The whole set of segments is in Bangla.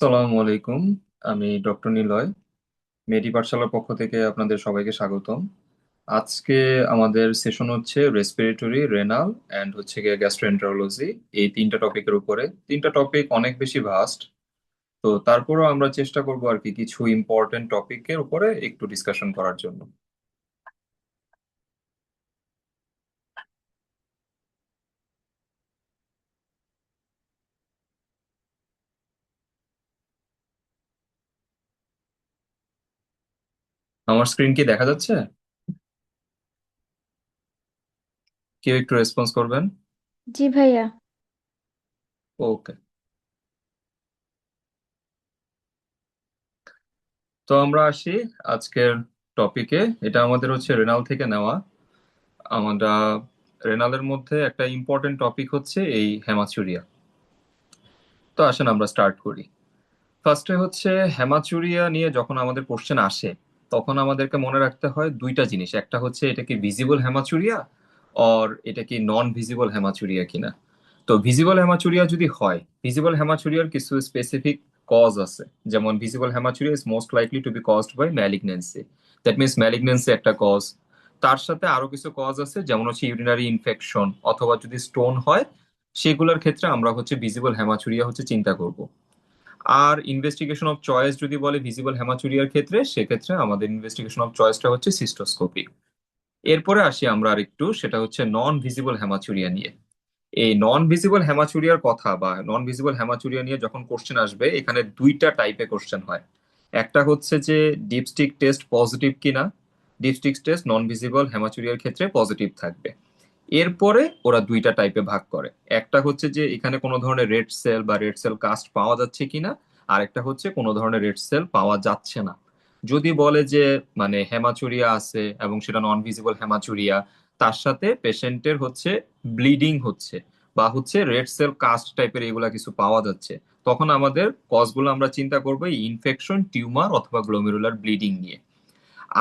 আসসালামু আলাইকুম। আমি ডক্টর নিলয়, মেডি পাঠশালার পক্ষ থেকে আপনাদের সবাইকে স্বাগতম। আজকে আমাদের সেশন হচ্ছে রেসপিরেটরি, রেনাল অ্যান্ড হচ্ছে গিয়ে গ্যাস্ট্রোএন্টারোলজি। এই তিনটা টপিকের উপরে। তিনটা টপিক অনেক বেশি ভাস্ট, তো তারপরেও আমরা চেষ্টা করবো আর কি কিছু ইম্পর্টেন্ট টপিকের উপরে একটু ডিসকাশন করার জন্য। আমার স্ক্রিন কি দেখা যাচ্ছে? কেউ একটু রেসপন্স করবেন? জি ভাইয়া। ওকে। তো আমরা আসি আজকের টপিকে। এটা আমাদের হচ্ছে রেনাল থেকে নেওয়া। আমরা রেনালের মধ্যে একটা ইম্পর্টেন্ট টপিক হচ্ছে এই হেমাচুরিয়া। তো আসেন আমরা স্টার্ট করি। ফার্স্টে হচ্ছে হেমাচুরিয়া নিয়ে যখন আমাদের কোশ্চেন আসে, তখন আমাদেরকে মনে রাখতে হয় দুইটা জিনিস। একটা হচ্ছে এটা কি ভিজিবল হেমাচুরিয়া, আর এটা কি নন ভিজিবল হেমাচুরিয়া কিনা। তো ভিজিবল হেমাচুরিয়া যদি হয়, ভিজিবল হেমাচুরিয়ার কিছু স্পেসিফিক কজ আছে। যেমন visible haematuria is most likely to be caused by malignancy. That means malignancy একটা কজ। তার সাথে আরো কিছু কজ আছে, যেমন হচ্ছে ইউরিনারি ইনফেকশন অথবা যদি স্টোন হয়, সেগুলোর ক্ষেত্রে আমরা হচ্ছে ভিজিবল হেমাচুরিয়া হচ্ছে চিন্তা করব। আর ইনভেস্টিগেশন অফ চয়েস যদি বলে ভিজিবল হেমাচুরিয়ার ক্ষেত্রে, সেক্ষেত্রে আমাদের ইনভেস্টিগেশন অফ চয়েসটা হচ্ছে সিস্টোস্কোপি। এরপরে আসি আমরা আরেকটু, সেটা হচ্ছে নন ভিজিবল হেমাচুরিয়া নিয়ে। এই নন ভিজিবল হেমাচুরিয়ার কথা বা নন ভিজিবল হেমাচুরিয়া নিয়ে যখন কোশ্চেন আসবে, এখানে দুইটা টাইপে কোশ্চেন হয়। একটা হচ্ছে যে ডিপস্টিক টেস্ট পজিটিভ কিনা। ডিপস্টিক টেস্ট নন ভিজিবল হেমাচুরিয়ার ক্ষেত্রে পজিটিভ থাকবে। এরপরে ওরা দুইটা টাইপে ভাগ করে। একটা হচ্ছে যে এখানে কোনো ধরনের রেড সেল বা রেড সেল কাস্ট পাওয়া যাচ্ছে কিনা। আর একটা হচ্ছে কোনো ধরনের রেড সেল পাওয়া যাচ্ছে না। যদি বলে যে মানে হেমাচুরিয়া আছে এবং সেটা নন ভিজিবল হেমাচুরিয়া, তার সাথে পেশেন্টের হচ্ছে ব্লিডিং হচ্ছে বা হচ্ছে রেড সেল কাস্ট টাইপের এগুলা কিছু পাওয়া যাচ্ছে, তখন আমাদের কজগুলো আমরা চিন্তা করবো ইনফেকশন, টিউমার অথবা গ্লোমেরুলার ব্লিডিং নিয়ে।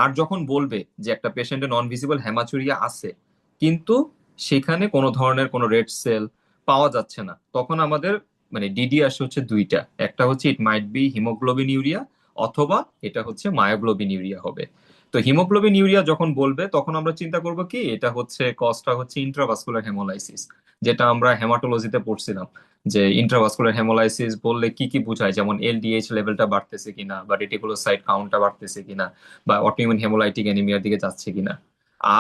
আর যখন বলবে যে একটা পেশেন্টের নন ভিজিবল হেমাচুরিয়া আছে কিন্তু সেখানে কোনো ধরনের কোনো রেড সেল পাওয়া যাচ্ছে না, তখন আমাদের মানে ডিডি আসে হচ্ছে দুইটা। একটা হচ্ছে ইট মাইট বি হিমোগ্লোবিন ইউরিয়া, অথবা এটা হচ্ছে মায়োগ্লোবিন ইউরিয়া হবে। তো হিমোগ্লোবিন ইউরিয়া যখন বলবে, তখন আমরা চিন্তা করব কি এটা হচ্ছে কজটা হচ্ছে ইন্ট্রাভাস্কুলার হেমোলাইসিস, যেটা আমরা হেমাটোলজিতে পড়ছিলাম। যে ইন্ট্রাভাস্কুলার হেমোলাইসিস বললে কি কি বোঝায়, যেমন এলডিএইচ লেভেলটা বাড়তেছে কিনা বা রেটিকুলোসাইট কাউন্টটা বাড়তেছে কিনা বা অটোইমিউন হেমোলাইটিক অ্যানিমিয়ার দিকে যাচ্ছে কিনা।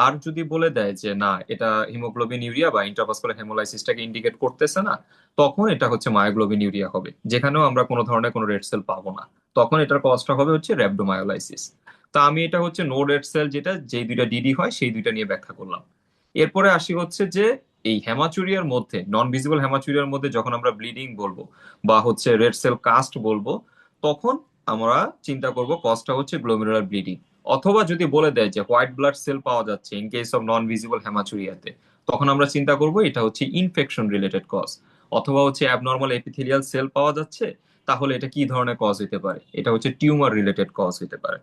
আর যদি বলে দেয় যে না, এটা হিমোগ্লোবিন ইউরিয়া বা ইন্ট্রাভাস্কুলার হেমোলাইসিসটাকে ইন্ডিকেট করতেছে না, তখন এটা হচ্ছে মায়োগ্লোবিন ইউরিয়া হবে, যেখানেও আমরা কোনো ধরনের কোনো রেড সেল পাবো না। তখন এটার কজটা হবে হচ্ছে র্যাবডোমায়োলাইসিস। তা আমি এটা হচ্ছে নো রেড সেল, যেটা যেই দুইটা ডিডি হয় সেই দুইটা নিয়ে ব্যাখ্যা করলাম। এরপরে আসি হচ্ছে যে এই হেমাচুরিয়ার মধ্যে, নন ভিজিবল হেমাচুরিয়ার মধ্যে যখন আমরা ব্লিডিং বলবো বা হচ্ছে রেড সেল কাস্ট বলবো, তখন আমরা চিন্তা করব কজটা হচ্ছে গ্লোমেরুলার ব্লিডিং। অথবা যদি বলে দেয় যে হোয়াইট ব্লাড সেল পাওয়া যাচ্ছে in case of non visible হেমাচুরিয়াতে, তখন আমরা চিন্তা করব এটা হচ্ছে ইনফেকশন রিলেটেড কজ। অথবা হচ্ছে অ্যাবনর্মাল এপিথেলিয়াল সেল পাওয়া যাচ্ছে, তাহলে এটা কি ধরনের কজ হতে পারে, এটা হচ্ছে টিউমার রিলেটেড কজ হতে পারে।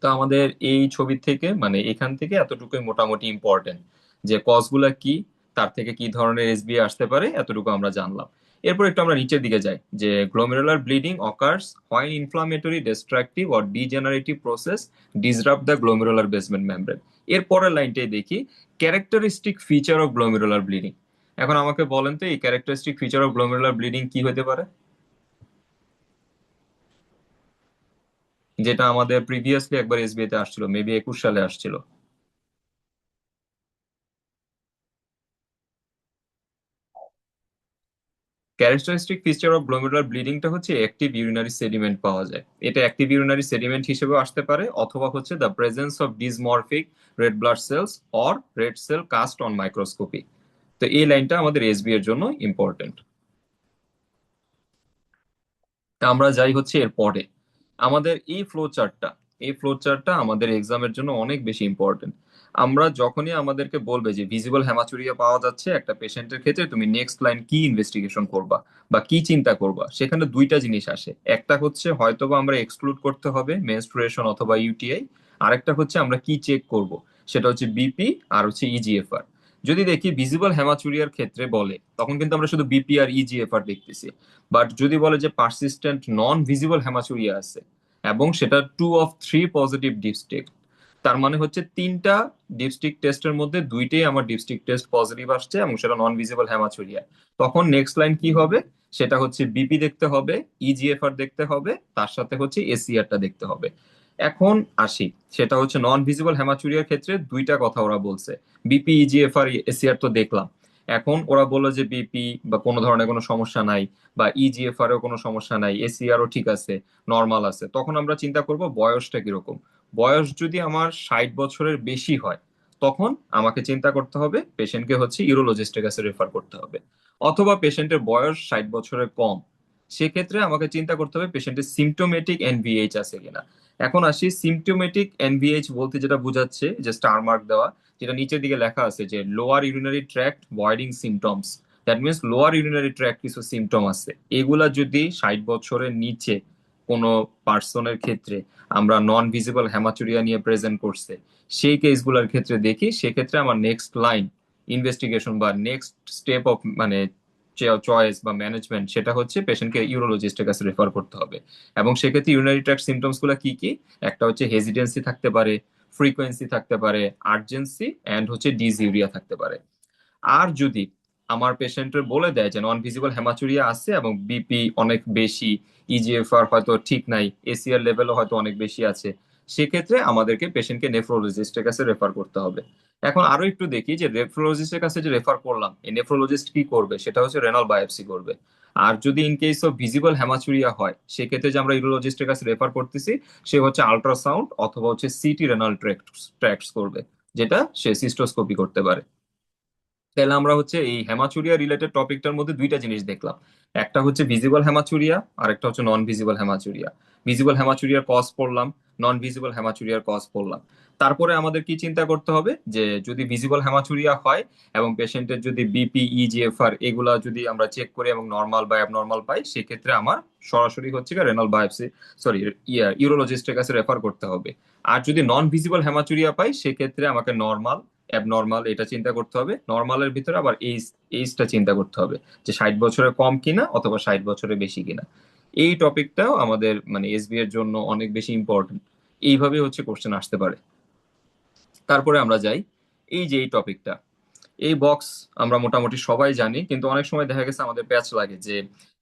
তো আমাদের এই ছবি থেকে মানে এখান থেকে এতটুকুই মোটামুটি ইম্পর্টেন্ট, যে কজগুলা কি, তার থেকে কি ধরনের এসবি আসতে পারে, এতটুকু আমরা জানলাম। এরপর একটু আমরা নিচের দিকে যাই, যে glomerular bleeding occurs when inflammatory destructive or degenerative process disrupt the glomerular basement membrane. এর পরের লাইনটাই দেখি, characteristic feature of glomerular bleeding. এখন আমাকে বলেন তো এই characteristic feature of glomerular bleeding কি হতে পারে, যেটা আমাদের প্রিভিয়াসলি একবার এসবিআই তে আসছিল, মেবি 21 সালে আসছিল। ক্যারেক্টারিস্টিক ফিচার অফ গ্লোমেরুলার ব্লিডিংটা হচ্ছে অ্যাক্টিভ ইউরিনারি সেডিমেন্ট পাওয়া যায়। এটা অ্যাক্টিভ ইউরিনারি সেডিমেন্ট হিসেবেও আসতে পারে, অথবা হচ্ছে the presence of dysmorphic red blood cells or red cell cast on microscopy. তো এই লাইনটা আমাদের এসবি এর জন্য ইম্পর্টেন্ট। তা আমরা যাই হচ্ছে এর পরে। আমাদের এই ফ্লো চার্টটা আমাদের এক্সামের জন্য অনেক বেশি ইম্পর্টেন্ট। আমরা যখনই আমাদেরকে বলবে যে ভিজিবল হেমাচুরিয়া পাওয়া যাচ্ছে একটা পেশেন্টের ক্ষেত্রে, তুমি নেক্সট লাইন কি ইনভেস্টিগেশন করবা বা কি চিন্তা করবা, সেখানে দুইটা জিনিস আসে। একটা হচ্ছে হয়তোবা আমরা এক্সক্লুড করতে হবে মেনস্ট্রুয়েশন অথবা ইউটিআই। আরেকটা হচ্ছে আমরা কি চেক করব, সেটা হচ্ছে বিপি আর হচ্ছে ইজিএফআর। যদি দেখি ভিজিবল হেমাচুরিয়ার ক্ষেত্রে বলে, তখন কিন্তু আমরা শুধু বিপি আর ইজিএফআর দেখতেছি। বাট যদি বলে যে পারসিস্টেন্ট নন ভিজিবল হেমাচুরিয়া আছে এবং সেটা 2 of 3 পজিটিভ ডিপস্টিক, তার মানে হচ্ছে তিনটা ডিপস্টিক টেস্টের মধ্যে দুইটাই আমার ডিপস্টিক টেস্ট পজিটিভ আসছে এবং সেটা নন ভিজিবল হেমাচুরিয়া, তখন নেক্সট লাইন কি হবে? সেটা হচ্ছে বিপি দেখতে হবে, ইজিএফআর দেখতে হবে, তার সাথে হচ্ছে এসিআরটা দেখতে হবে। এখন আসি, সেটা হচ্ছে নন ভিজিবল হেমাচুরিয়ার ক্ষেত্রে দুইটা কথা ওরা বলছে। বিপি, ইজিএফআর, এসিআর তো দেখলাম। এখন ওরা বললো যে বিপি বা কোনো ধরনের কোনো সমস্যা নাই, বা ইজিএফআর এও কোনো সমস্যা নাই, এসিআরও ঠিক আছে, নর্মাল আছে। তখন আমরা চিন্তা করব বয়সটা কিরকম। বয়স যদি আমার 60 বছরের বেশি হয়, তখন আমাকে চিন্তা করতে হবে পেশেন্টকে হচ্ছে ইউরোলজিস্টের কাছে রেফার করতে হবে। অথবা পেশেন্টের বয়স 60 বছরের কম, সেক্ষেত্রে আমাকে চিন্তা করতে হবে পেশেন্টের সিমটোমেটিক এনভিএইচ আছে কিনা। এখন আসি, সিমটোমেটিক এনভিএইচ বলতে যেটা বোঝাচ্ছে যে স্টার মার্ক দেওয়া, যেটা নিচের দিকে লেখা আছে যে lower urinary tract voiding symptoms, that means lower urinary tract কিছু সিমটম আছে। এগুলা যদি 60 বছরের নিচে কোনো পার্সনের ক্ষেত্রে আমরা নন ভিজিবল হ্যামাচুরিয়া নিয়ে প্রেজেন্ট করছে, সেই কেসগুলোর ক্ষেত্রে দেখি, সেক্ষেত্রে আমার নেক্সট লাইন ইনভেস্টিগেশন বা নেক্সট স্টেপ অফ মানে চয়েস বা ম্যানেজমেন্ট, সেটা হচ্ছে পেশেন্টকে ইউরোলজিস্টের কাছে রেফার করতে হবে। এবং সেক্ষেত্রে ইউরিনারি ট্র্যাক্ট সিমটমস গুলা কি কি? একটা হচ্ছে হেজিটেন্সি থাকতে পারে, ফ্রিকোয়েন্সি থাকতে পারে, আর্জেন্সি এন্ড হচ্ছে ডিসইউরিয়া থাকতে পারে। আর যদি আমার পেশেন্টের বলে দেয় যে নন ভিজিবল হেমাচুরিয়া আছে এবং বিপি অনেক বেশি, ইজিএফআর হয়তো ঠিক নাই, এসিআর লেভেলও হয়তো অনেক বেশি আছে, সেক্ষেত্রে আমাদেরকে পেশেন্টকে নেফ্রোলজিস্টের কাছে রেফার করতে হবে। এখন আরো একটু দেখি যে নেফ্রোলজিস্টের কাছে যে রেফার করলাম, এই নেফ্রোলজিস্ট কি করবে? সেটা হচ্ছে রেনাল বায়োপসি করবে। আর যদি in case of visible haematuria হয়, সেক্ষেত্রে যে আমরা ইউরোলজিস্টের কাছে রেফার করতেছি, সে হচ্ছে আল্ট্রাসাউন্ড অথবা হচ্ছে সিটি রেনাল ট্র্যাক্টস করবে, যেটা সে সিস্টোস্কোপি করতে পারে। তাহলে আমরা হচ্ছে এই হেমাচুরিয়া রিলেটেড টপিকটার মধ্যে দুইটা জিনিস দেখলাম। একটা হচ্ছে ভিজিবল হেমাচুরিয়া, আর একটা হচ্ছে নন ভিজিবল হেমাচুরিয়া। ভিজিবল হেমাচুরিয়ার কজ পড়লাম, নন ভিজিবল হেমাচুরিয়ার কজ পড়লাম। তারপরে আমাদের কি চিন্তা করতে হবে যে যদি ভিজিবল হেমাচুরিয়া হয় এবং পেশেন্টের যদি বিপি, ইজিএফআর এগুলা যদি আমরা চেক করি এবং নর্মাল বা অ্যাবনর্মাল পাই, সেক্ষেত্রে আমার সরাসরি হচ্ছে রেনাল বায়োপসি, সরি, ইউরোলজিস্টের কাছে রেফার করতে হবে। আর যদি নন ভিজিবল হেমাচুরিয়া পাই, সেক্ষেত্রে আমাকে নর্মাল, অ্যাবনর্মাল এটা চিন্তা করতে হবে। নর্মালের ভিতরে আবার এইজটা চিন্তা করতে হবে যে 60 বছরের কম কিনা অথবা 60 বছরের বেশি কিনা। এই টপিকটাও আমাদের মানে এসবি এর জন্য অনেক বেশি ইম্পর্টেন্ট। এইভাবে হচ্ছে কোশ্চেন আসতে পারে। তারপরে আমরা যাই, এই যে এই টপিকটা, এই বক্স আমরা মোটামুটি সবাই জানি, কিন্তু অনেক সময় দেখা গেছে আমাদের প্যাচ লাগে যে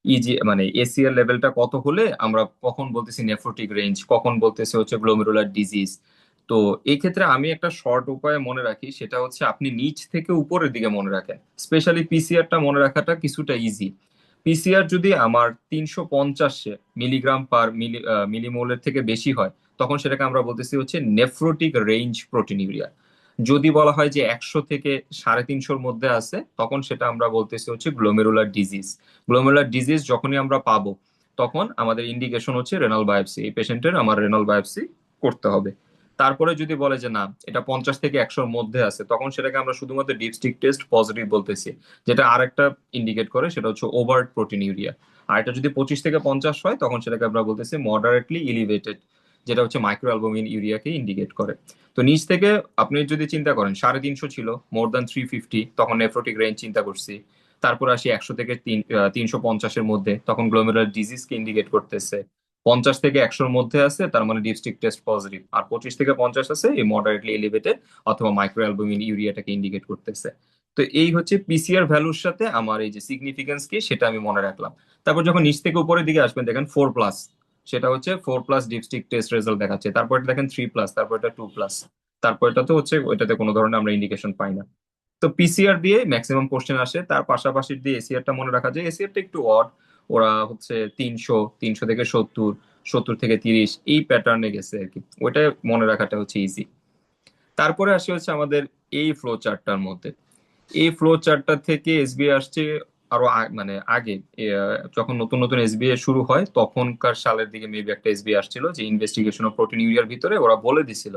ইজি মানে এসিএল লেভেলটা কত হলে আমরা কখন বলতেছি নেফ্রোটিক রেঞ্জ, কখন বলতেছি হচ্ছে গ্লোমেরুলার ডিজিজ। তো এই ক্ষেত্রে আমি একটা শর্ট উপায় মনে রাখি, সেটা হচ্ছে আপনি নিচ থেকে উপরের দিকে মনে রাখেন। স্পেশালি পিসিআরটা মনে রাখাটা কিছুটা ইজি। পিসিআর যদি আমার 350 মিলিগ্রাম পার মিলিমোলের থেকে বেশি হয়, তখন সেটাকে আমরা বলতেছি হচ্ছে নেফ্রোটিক রেঞ্জ প্রোটিনিউরিয়া। যদি বলা হয় যে 100 থেকে 350-এর মধ্যে আছে, তখন সেটা আমরা বলতেছি হচ্ছে গ্লোমেরুলার ডিজিজ। গ্লোমেরুলার ডিজিজ যখনই আমরা পাবো, তখন আমাদের ইন্ডিকেশন হচ্ছে রেনাল বায়োপসি, এই পেশেন্টের আমার রেনাল বায়োপসি করতে হবে। তারপরে যদি বলে যে না, এটা 50 থেকে 100-এর মধ্যে আছে, তখন সেটাকে আমরা শুধুমাত্র ডিপস্টিক টেস্ট পজিটিভ বলতেছি, যেটা আরেকটা ইন্ডিকেট করে, সেটা হচ্ছে ওভার্ট প্রোটিনিউরিয়া। আর এটা যদি 25 থেকে 50 হয়, তখন সেটাকে আমরা বলতেছি মডারেটলি এলিভেটেড, যেটা হচ্ছে মাইক্রো অ্যালবুমিন ইউরিয়াকে ইন্ডিকেট করে। তো নিচ থেকে আপনি যদি চিন্তা করেন 350 ছিল, মোর দ্যান 350, তখন নেফ্রোটিক রেঞ্জ চিন্তা করছি। তারপর আসি 100 থেকে 350-এর মধ্যে, তখন গ্লোমেরুলার ডিজিজকে ইন্ডিকেট করতেছে। 50 থেকে 100-এর মধ্যে আছে, তার মানে ডিপস্টিক টেস্ট পজিটিভ। আর 25 থেকে 50 আছে, এই মডারেটলি এলিভেটেড অথবা মাইক্রো অ্যালবুমিন ইউরিয়াটাকে ইন্ডিকেট করতেছে। তো এই হচ্ছে পিসিআর ভ্যালুর সাথে আমার এই যে সিগনিফিকেন্স কি, সেটা আমি মনে রাখলাম। তারপর যখন নিচ থেকে উপরের দিকে আসবেন, দেখেন 4+, সেটা হচ্ছে 4+ ডিপস্টিক টেস্ট রেজাল্ট দেখাচ্ছে। তারপর এটা দেখেন 3+, তারপর এটা 2+, তারপর এটা তো হচ্ছে ওইটাতে কোনো ধরনের আমরা ইন্ডিকেশন পাই না। তো পিসিআর দিয়ে ম্যাক্সিমাম কোশ্চেন আসে, তার পাশাপাশি দিয়ে এসিআরটা মনে রাখা যায়। এসিআরটা একটু অড, ওরা হচ্ছে 300, 300 থেকে 70, 70 থেকে 30 এই প্যাটার্নে গেছে আর কি। ওইটা মনে রাখাটা হচ্ছে ইজি। তারপরে আসি হচ্ছে আমাদের এই ফ্লো চার্টটার মধ্যে। এই ফ্লো চার্টটা থেকে এসবিআই আসছে আরো মানে আগে, যখন নতুন নতুন এসবিআই শুরু হয়, তখনকার সালের দিকে মেবি একটা এসবিআই আসছিল, যে ইনভেস্টিগেশন অফ প্রোটিনিউরিয়ার ভিতরে ওরা বলে দিছিল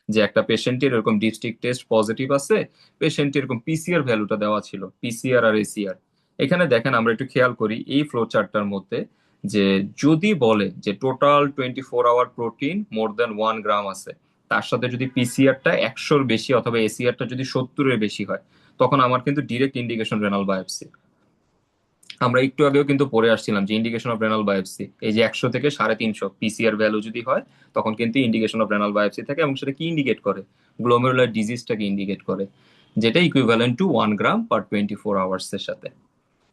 যে একটা পেশেন্টের এরকম ডিপস্টিক টেস্ট পজিটিভ আছে, পেশেন্টের এরকম পিসিআর ভ্যালুটা দেওয়া ছিল, পিসিআর আর এসিআর। এখানে দেখেন আমরা একটু খেয়াল করি এই ফ্লো চার্টটার মধ্যে, যে যদি বলে যে টোটাল 24 আওয়ার প্রোটিন মোর দেন 1 গ্রাম আছে, তার সাথে যদি পিসিআরটা 100-এর বেশি অথবা এসিআরটা যদি 70-এর বেশি হয়, তখন আমার কিন্তু ডিরেক্ট ইন্ডিকেশন রেনাল বায়োপসি। আমরা একটু আগেও কিন্তু পড়ে আসছিলাম যে ইন্ডিকেশন অফ রেনাল বায়োপসি, এই যে 100 থেকে 350 পিসিআর ভ্যালু যদি হয়, তখন কিন্তু ইন্ডিকেশন অফ রেনাল বায়োপসি থাকে, এবং সেটা কি ইন্ডিকেট করে? গ্লোমেরুলার ডিজিজটাকে ইন্ডিকেট করে, যেটা ইকুইভ্যালেন্ট টু 1 গ্রাম/24 আওয়ার্স এর সাথে।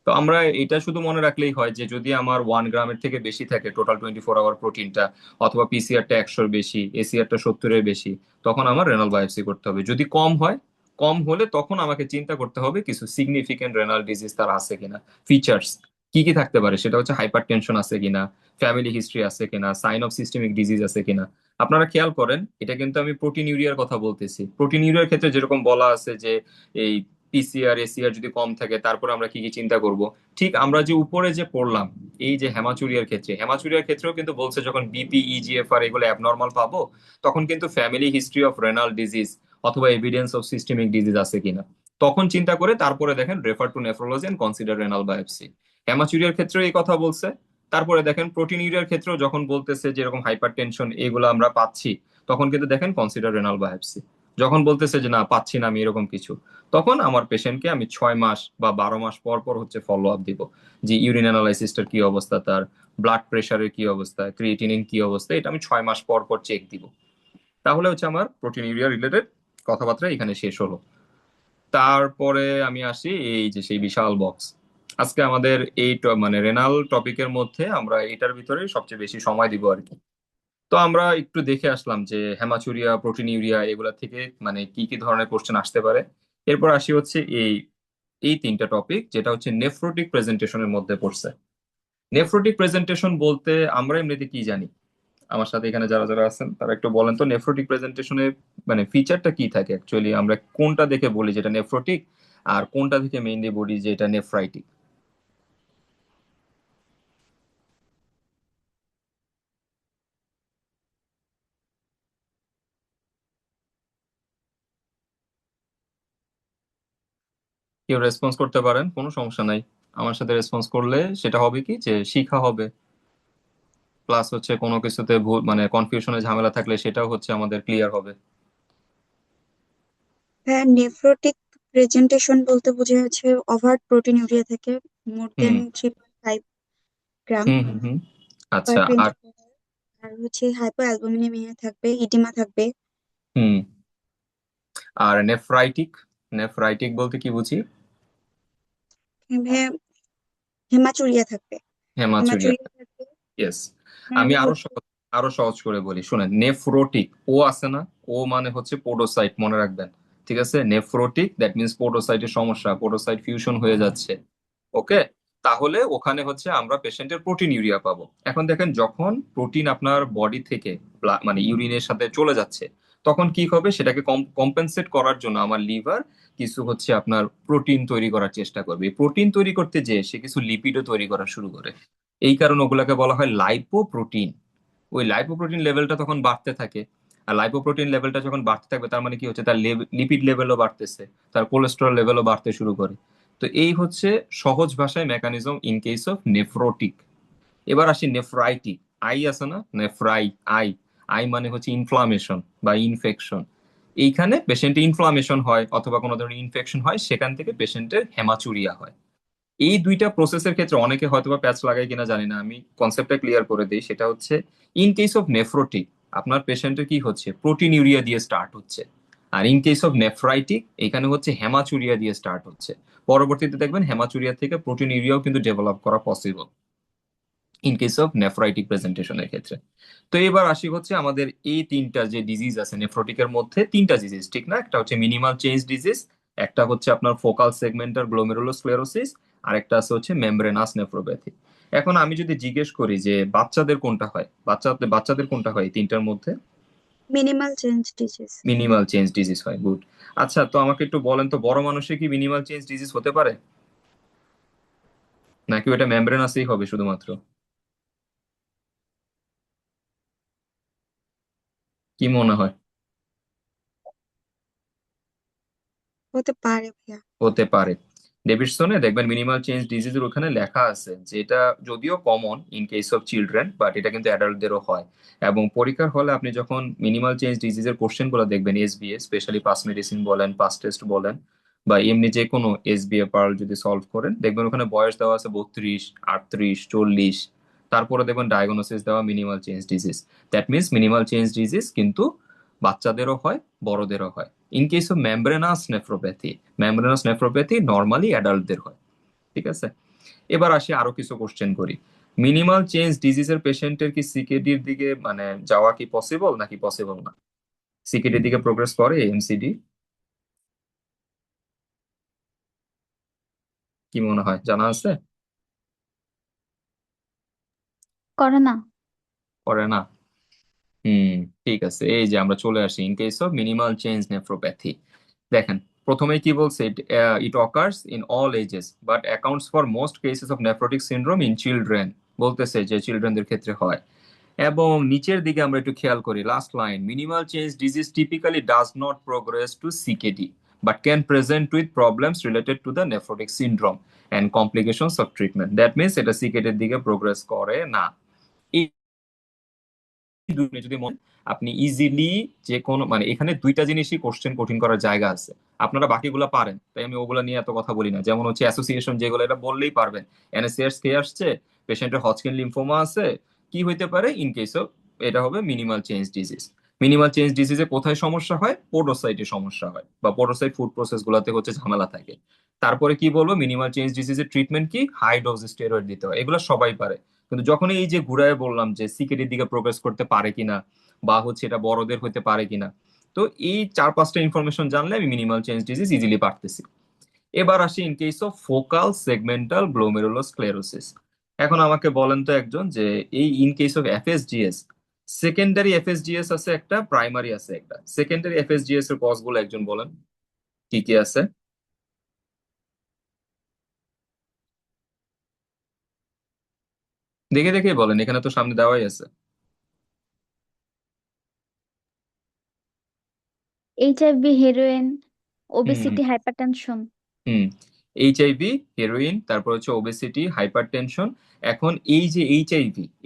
তো আমরা এটা শুধু মনে রাখলেই হয় যে যদি আমার 1 গ্রামের থেকে বেশি থাকে টোটাল 24 আওয়ার প্রোটিনটা, অথবা পিসিআরটা 100-র বেশি, এসিআরটা 70-এর বেশি, তখন আমার রেনাল বায়োপসি করতে হবে। যদি কম হয়, কম হলে তখন আমাকে চিন্তা করতে হবে কিছু সিগনিফিকেন্ট রেনাল ডিজিজ তার আছে কিনা। ফিচার্স কি কি থাকতে পারে সেটা হচ্ছে হাইপার টেনশন আছে কিনা, ফ্যামিলি হিস্ট্রি আছে কিনা, সাইন অফ সিস্টেমিক ডিজিজ আছে কিনা। আপনারা খেয়াল করেন, এটা কিন্তু আমি প্রোটিন ইউরিয়ার কথা বলতেছি। প্রোটিন ইউরিয়ার ক্ষেত্রে যেরকম বলা আছে যে এই পিসিআর এসিআর যদি কম থাকে তারপর আমরা কি কি চিন্তা করব, ঠিক আমরা যে উপরে যে পড়লাম এই যে হেমাচুরিয়ার ক্ষেত্রে, হেমাচুরিয়ার ক্ষেত্রেও কিন্তু বলছে যখন বিপি ইজিএফআর এগুলো অ্যাবনর্মাল পাবো, তখন কিন্তু family history of renal disease অথবা এভিডেন্স অফ সিস্টেমিক ডিজিজ আছে কিনা তখন চিন্তা করে তারপরে দেখেন refer to nephrology and consider renal biopsy. হেমাচুরিয়ার ক্ষেত্রেও এই কথা বলছে। তারপরে দেখেন প্রোটিন ইউরিয়ার ক্ষেত্রেও যখন বলতেছে যেরকম হাইপার টেনশন এগুলো আমরা পাচ্ছি, তখন কিন্তু দেখেন কনসিডার রেনাল বায়োপসি। যখন বলতেছে যে না পাচ্ছি না আমি এরকম কিছু, তখন আমার পেশেন্টকে আমি 6 মাস বা 12 মাস পর পর হচ্ছে ফলো আপ দিব, যে ইউরিন অ্যানালাইসিসটার কি অবস্থা, তার ব্লাড প্রেশারের কি অবস্থা, ক্রিয়েটিনিন কি অবস্থা, এটা আমি 6 মাস পর পর চেক দিব। তাহলে হচ্ছে আমার প্রোটিন ইউরিয়া রিলেটেড কথাবার্তা এখানে শেষ হলো। তারপরে আমি আসি এই যে সেই বিশাল বক্স। আজকে আমাদের এই মানে রেনাল টপিকের মধ্যে আমরা এটার ভিতরে সবচেয়ে বেশি সময় দিব আর কি। তো আমরা একটু দেখে আসলাম যে হেমাচুরিয়া, প্রোটিন ইউরিয়া এগুলা থেকে মানে কি কি ধরনের কোশ্চেন আসতে পারে। এরপর আসি হচ্ছে এই এই তিনটা টপিক যেটা হচ্ছে নেফ্রোটিক প্রেজেন্টেশনের মধ্যে পড়ছে। নেফ্রোটিক প্রেজেন্টেশন বলতে আমরা এমনিতে কি জানি? আমার সাথে এখানে যারা যারা আছেন তারা একটু বলেন তো, নেফ্রোটিক প্রেজেন্টেশনে মানে ফিচারটা কি থাকে অ্যাকচুয়ালি, আমরা কোনটা দেখে বলি যেটা নেফ্রোটিক, আর কোনটা থেকে মেইনলি বলি যে এটা নেফ্রাইটিক? কেউ রেসপন্স করতে পারেন, কোনো সমস্যা নাই। আমার সাথে রেসপন্স করলে সেটা হবে কি যে শিখা হবে, প্লাস হচ্ছে কোনো কিছুতে ভুল মানে কনফিউশনে ঝামেলা থাকলে সেটাও হচ্ছে আমাদের ক্লিয়ার হবে। হ্যাঁ, নেফ্রোটিক প্রেজেন্টেশন বলতে বোঝাচ্ছে ওভার প্রোটিন ইউরিয়া থেকে মোর হুম দেন 3.5 গ্রাম হুম হুম হুম। পার আচ্ছা, আর 24 আর হচ্ছে হাইপো অ্যালবুমিনেমিয়া থাকবে, ইডিমা থাকবে। হুম, আর নেফ্রাইটিক, নেফ্রাইটিক বলতে কি বুঝি? হেমাচুরিয়া থাকবে। হেমাচুরিয়া। হেমাচুরিয়া থাকবে ইয়েস। আর আমি হচ্ছে আরো সহজ করে বলি শুনেন, নেফ্রোটিক ও আছে না, ও মানে হচ্ছে পোডোসাইট, মনে রাখবেন। ঠিক আছে, নেফ্রোটিক দ্যাট মিন্স পোডোসাইটের সমস্যা, পোডোসাইট ফিউশন হয়ে যাচ্ছে। ওকে, তাহলে ওখানে হচ্ছে আমরা পেশেন্টের প্রোটিন ইউরিয়া পাবো। এখন দেখেন যখন প্রোটিন আপনার বডি থেকে মানে ইউরিনের সাথে চলে যাচ্ছে, তখন কি হবে সেটাকে কম্পেনসেট করার জন্য আমার লিভার কিছু হচ্ছে আপনার প্রোটিন তৈরি করার চেষ্টা করবে। প্রোটিন তৈরি করতে যেয়ে সে কিছু লিপিডও তৈরি করা শুরু করে। এই কারণে ওগুলাকে বলা হয় লাইপোপ্রোটিন। ওই লাইপোপ্রোটিন লেভেলটা তখন বাড়তে থাকে। আর লাইপোপ্রোটিন লেভেলটা যখন বাড়তে থাকবে তার মানে কি হচ্ছে, তার লিপিড লেভেলও বাড়তেছে, তার কোলেস্টেরল লেভেলও বাড়তে শুরু করে। তো এই হচ্ছে সহজ ভাষায় mechanism in case of nephrotic. এবার আসি নেফ্রাইটিক। আই আছে না, নেফ্রাই, আই, আই মানে হচ্ছে ইনফ্লামেশন বা ইনফেকশন। এইখানে পেশেন্টের ইনফ্লামেশন হয় অথবা কোনো ধরনের ইনফেকশন হয়, সেখান থেকে পেশেন্টের হেমাচুরিয়া হয়। এই দুইটা প্রসেসের ক্ষেত্রে অনেকে হয়তোবা প্যাচ লাগায় কিনা জানি না, আমি কনসেপ্টটা ক্লিয়ার করে দিই। সেটা হচ্ছে ইন কেস অফ নেফ্রোটিক আপনার পেশেন্টের কি হচ্ছে, প্রোটিন ইউরিয়া দিয়ে স্টার্ট হচ্ছে। আর ইন কেস অফ নেফ্রাইটিক এখানে হচ্ছে হেমাচুরিয়া দিয়ে স্টার্ট হচ্ছে। পরবর্তীতে দেখবেন হেমাচুরিয়া থেকে প্রোটিন ইউরিয়াও কিন্তু ডেভেলপ করা possible in case of nephritic প্রেজেন্টেশনের ক্ষেত্রে। তো এবার আসি হচ্ছে আমাদের এই তিনটা যে ডিজিজ আছে নেফ্রোটিকের মধ্যে, তিনটা ডিজিজ ঠিক না, একটা হচ্ছে মিনিমাল চেঞ্জ ডিজিজ, একটা হচ্ছে আপনার ফোকাল সেগমেন্টাল গ্লোমেরুলোস্ক্লেরোসিস, আর একটা আছে হচ্ছে মেমব্রেনাস নেফ্রোপ্যাথি। এখন আমি যদি জিজ্ঞেস করি যে বাচ্চাদের কোনটা হয়, বাচ্চাদের কোনটা হয় এই তিনটার মধ্যে? Minimal change disease. Minimal change disease হয়, গুড। আচ্ছা, তো আমাকে একটু বলেন তো বড় মানুষে কি মিনিমাল চেঞ্জ ডিজিজ হতে পারে, নাকি ওটা মেমব্রেনাসেই হবে শুধুমাত্র? কি মনে হয়? হতে পারে ভাইয়া। হতে পারে। ডেভিডসনে দেখবেন মিনিমাল চেঞ্জ ডিজিজের ওখানে লেখা আছে যে এটা যদিও common in case of children, but এটা কিন্তু অ্যাডাল্টদেরও হয়। এবং পরীক্ষার হলে আপনি যখন মিনিমাল চেঞ্জ ডিজিজের কোশ্চেন গুলো দেখবেন, এসবিএস স্পেশালি পাস মেডিসিন বলেন, পাস টেস্ট বলেন, বা এমনি যে কোনো এসবিএ পার্ল যদি সলভ করেন, দেখবেন ওখানে বয়স দেওয়া আছে 32, 38, 40। তারপরে দেখবেন ডায়াগনোসিস দেওয়া minimal change disease. That means minimal change disease কিন্তু বাচ্চাদেরও হয়, বড়দেরও হয়। In case of membranous nephropathy normally অ্যাডাল্টদের হয়। ঠিক আছে, এবার আসি আরো কিছু কোশ্চেন করি। মিনিমাল চেঞ্জ ডিজিজের পেশেন্টের কি সিকেডির দিকে মানে যাওয়া কি পসিবল নাকি পসিবল না? সিকেডির দিকে প্রোগ্রেস করে এমসিডি? কি মনে হয়, জানা আছে? করে না। করে না? হুম, ঠিক আছে। এই যে আমরা চলে আসি in case of minimal change nephropathy. দেখেন, প্রথমেই কি বলছে, ইট occurs in all ages but accounts for most cases of nephrotic syndrome in children. বলতেছে যে চিলড্রেনদের ক্ষেত্রে হয়। এবং নিচের দিকে আমরা একটু খেয়াল করি, last line, minimal change disease typically does not progress to CKD but can present with problems related to the nephrotic syndrome and complications of treatment. That means এটা সিকেডির দিকে প্রোগ্রেস করে না। এই যদি আপনি ইজিলি যে কোনো মানে এখানে দুইটা জিনিসই কোশ্চেন কঠিন করার জায়গা আছে। আপনারা বাকিগুলো পারেন, তাই আমি ওগুলা নিয়ে এত কথা বলি না। যেমন হচ্ছে অ্যাসোসিয়েশন, যেগুলো এটা বললেই পারবেন। এনএসিআর কে আসছে, পেশেন্টের হজকিন লিম্ফোমা আছে, কি হইতে পারে ইন কেস অফ, এটা হবে minimal change disease. Minimal change ডিজিজে কোথায় সমস্যা হয়? পোডোসাইটে সমস্যা হয়, বা পোডোসাইট ফুড প্রসেস গুলাতে হচ্ছে ঝামেলা থাকে। তারপরে কি বলবো, মিনিমাল চেঞ্জ ডিজিজের ট্রিটমেন্ট কি? হাই ডোজ স্টেরয়েড দিতে হয়, এগুলো সবাই পারে। কিন্তু যখন এই যে ঘুরায় বললাম যে সিকেডির দিকে প্রোগ্রেস করতে পারে কিনা, বা হচ্ছে এটা বড়দের হতে পারে কিনা, তো এই 4-5টা ইনফরমেশন জানলে আমি মিনিমাল চেঞ্জ ডিজিজ ইজিলি পারতেছি। এবার আসি in case of focal segmental glomerulosclerosis. এখন আমাকে বলেন তো একজন যে এই ইন কেস অফ এফএসজিএস, সেকেন্ডারি এফএসজিএস আছে একটা, প্রাইমারি আছে একটা। সেকেন্ডারি এফএসজিএস এর কজ গুলো একজন বলেন, কি কি আছে? দেখে দেখে বলেন, এখানে তো সামনে দেওয়াই আছে। এইচআইভি, হেরোইন, হুম, ওবেসিটি, হাইপারটেনশন। হুম। এইচআইভি, হেরোইন, তারপর হচ্ছে ওবেসিটি, হাইপারটেনশন। এখন এই যে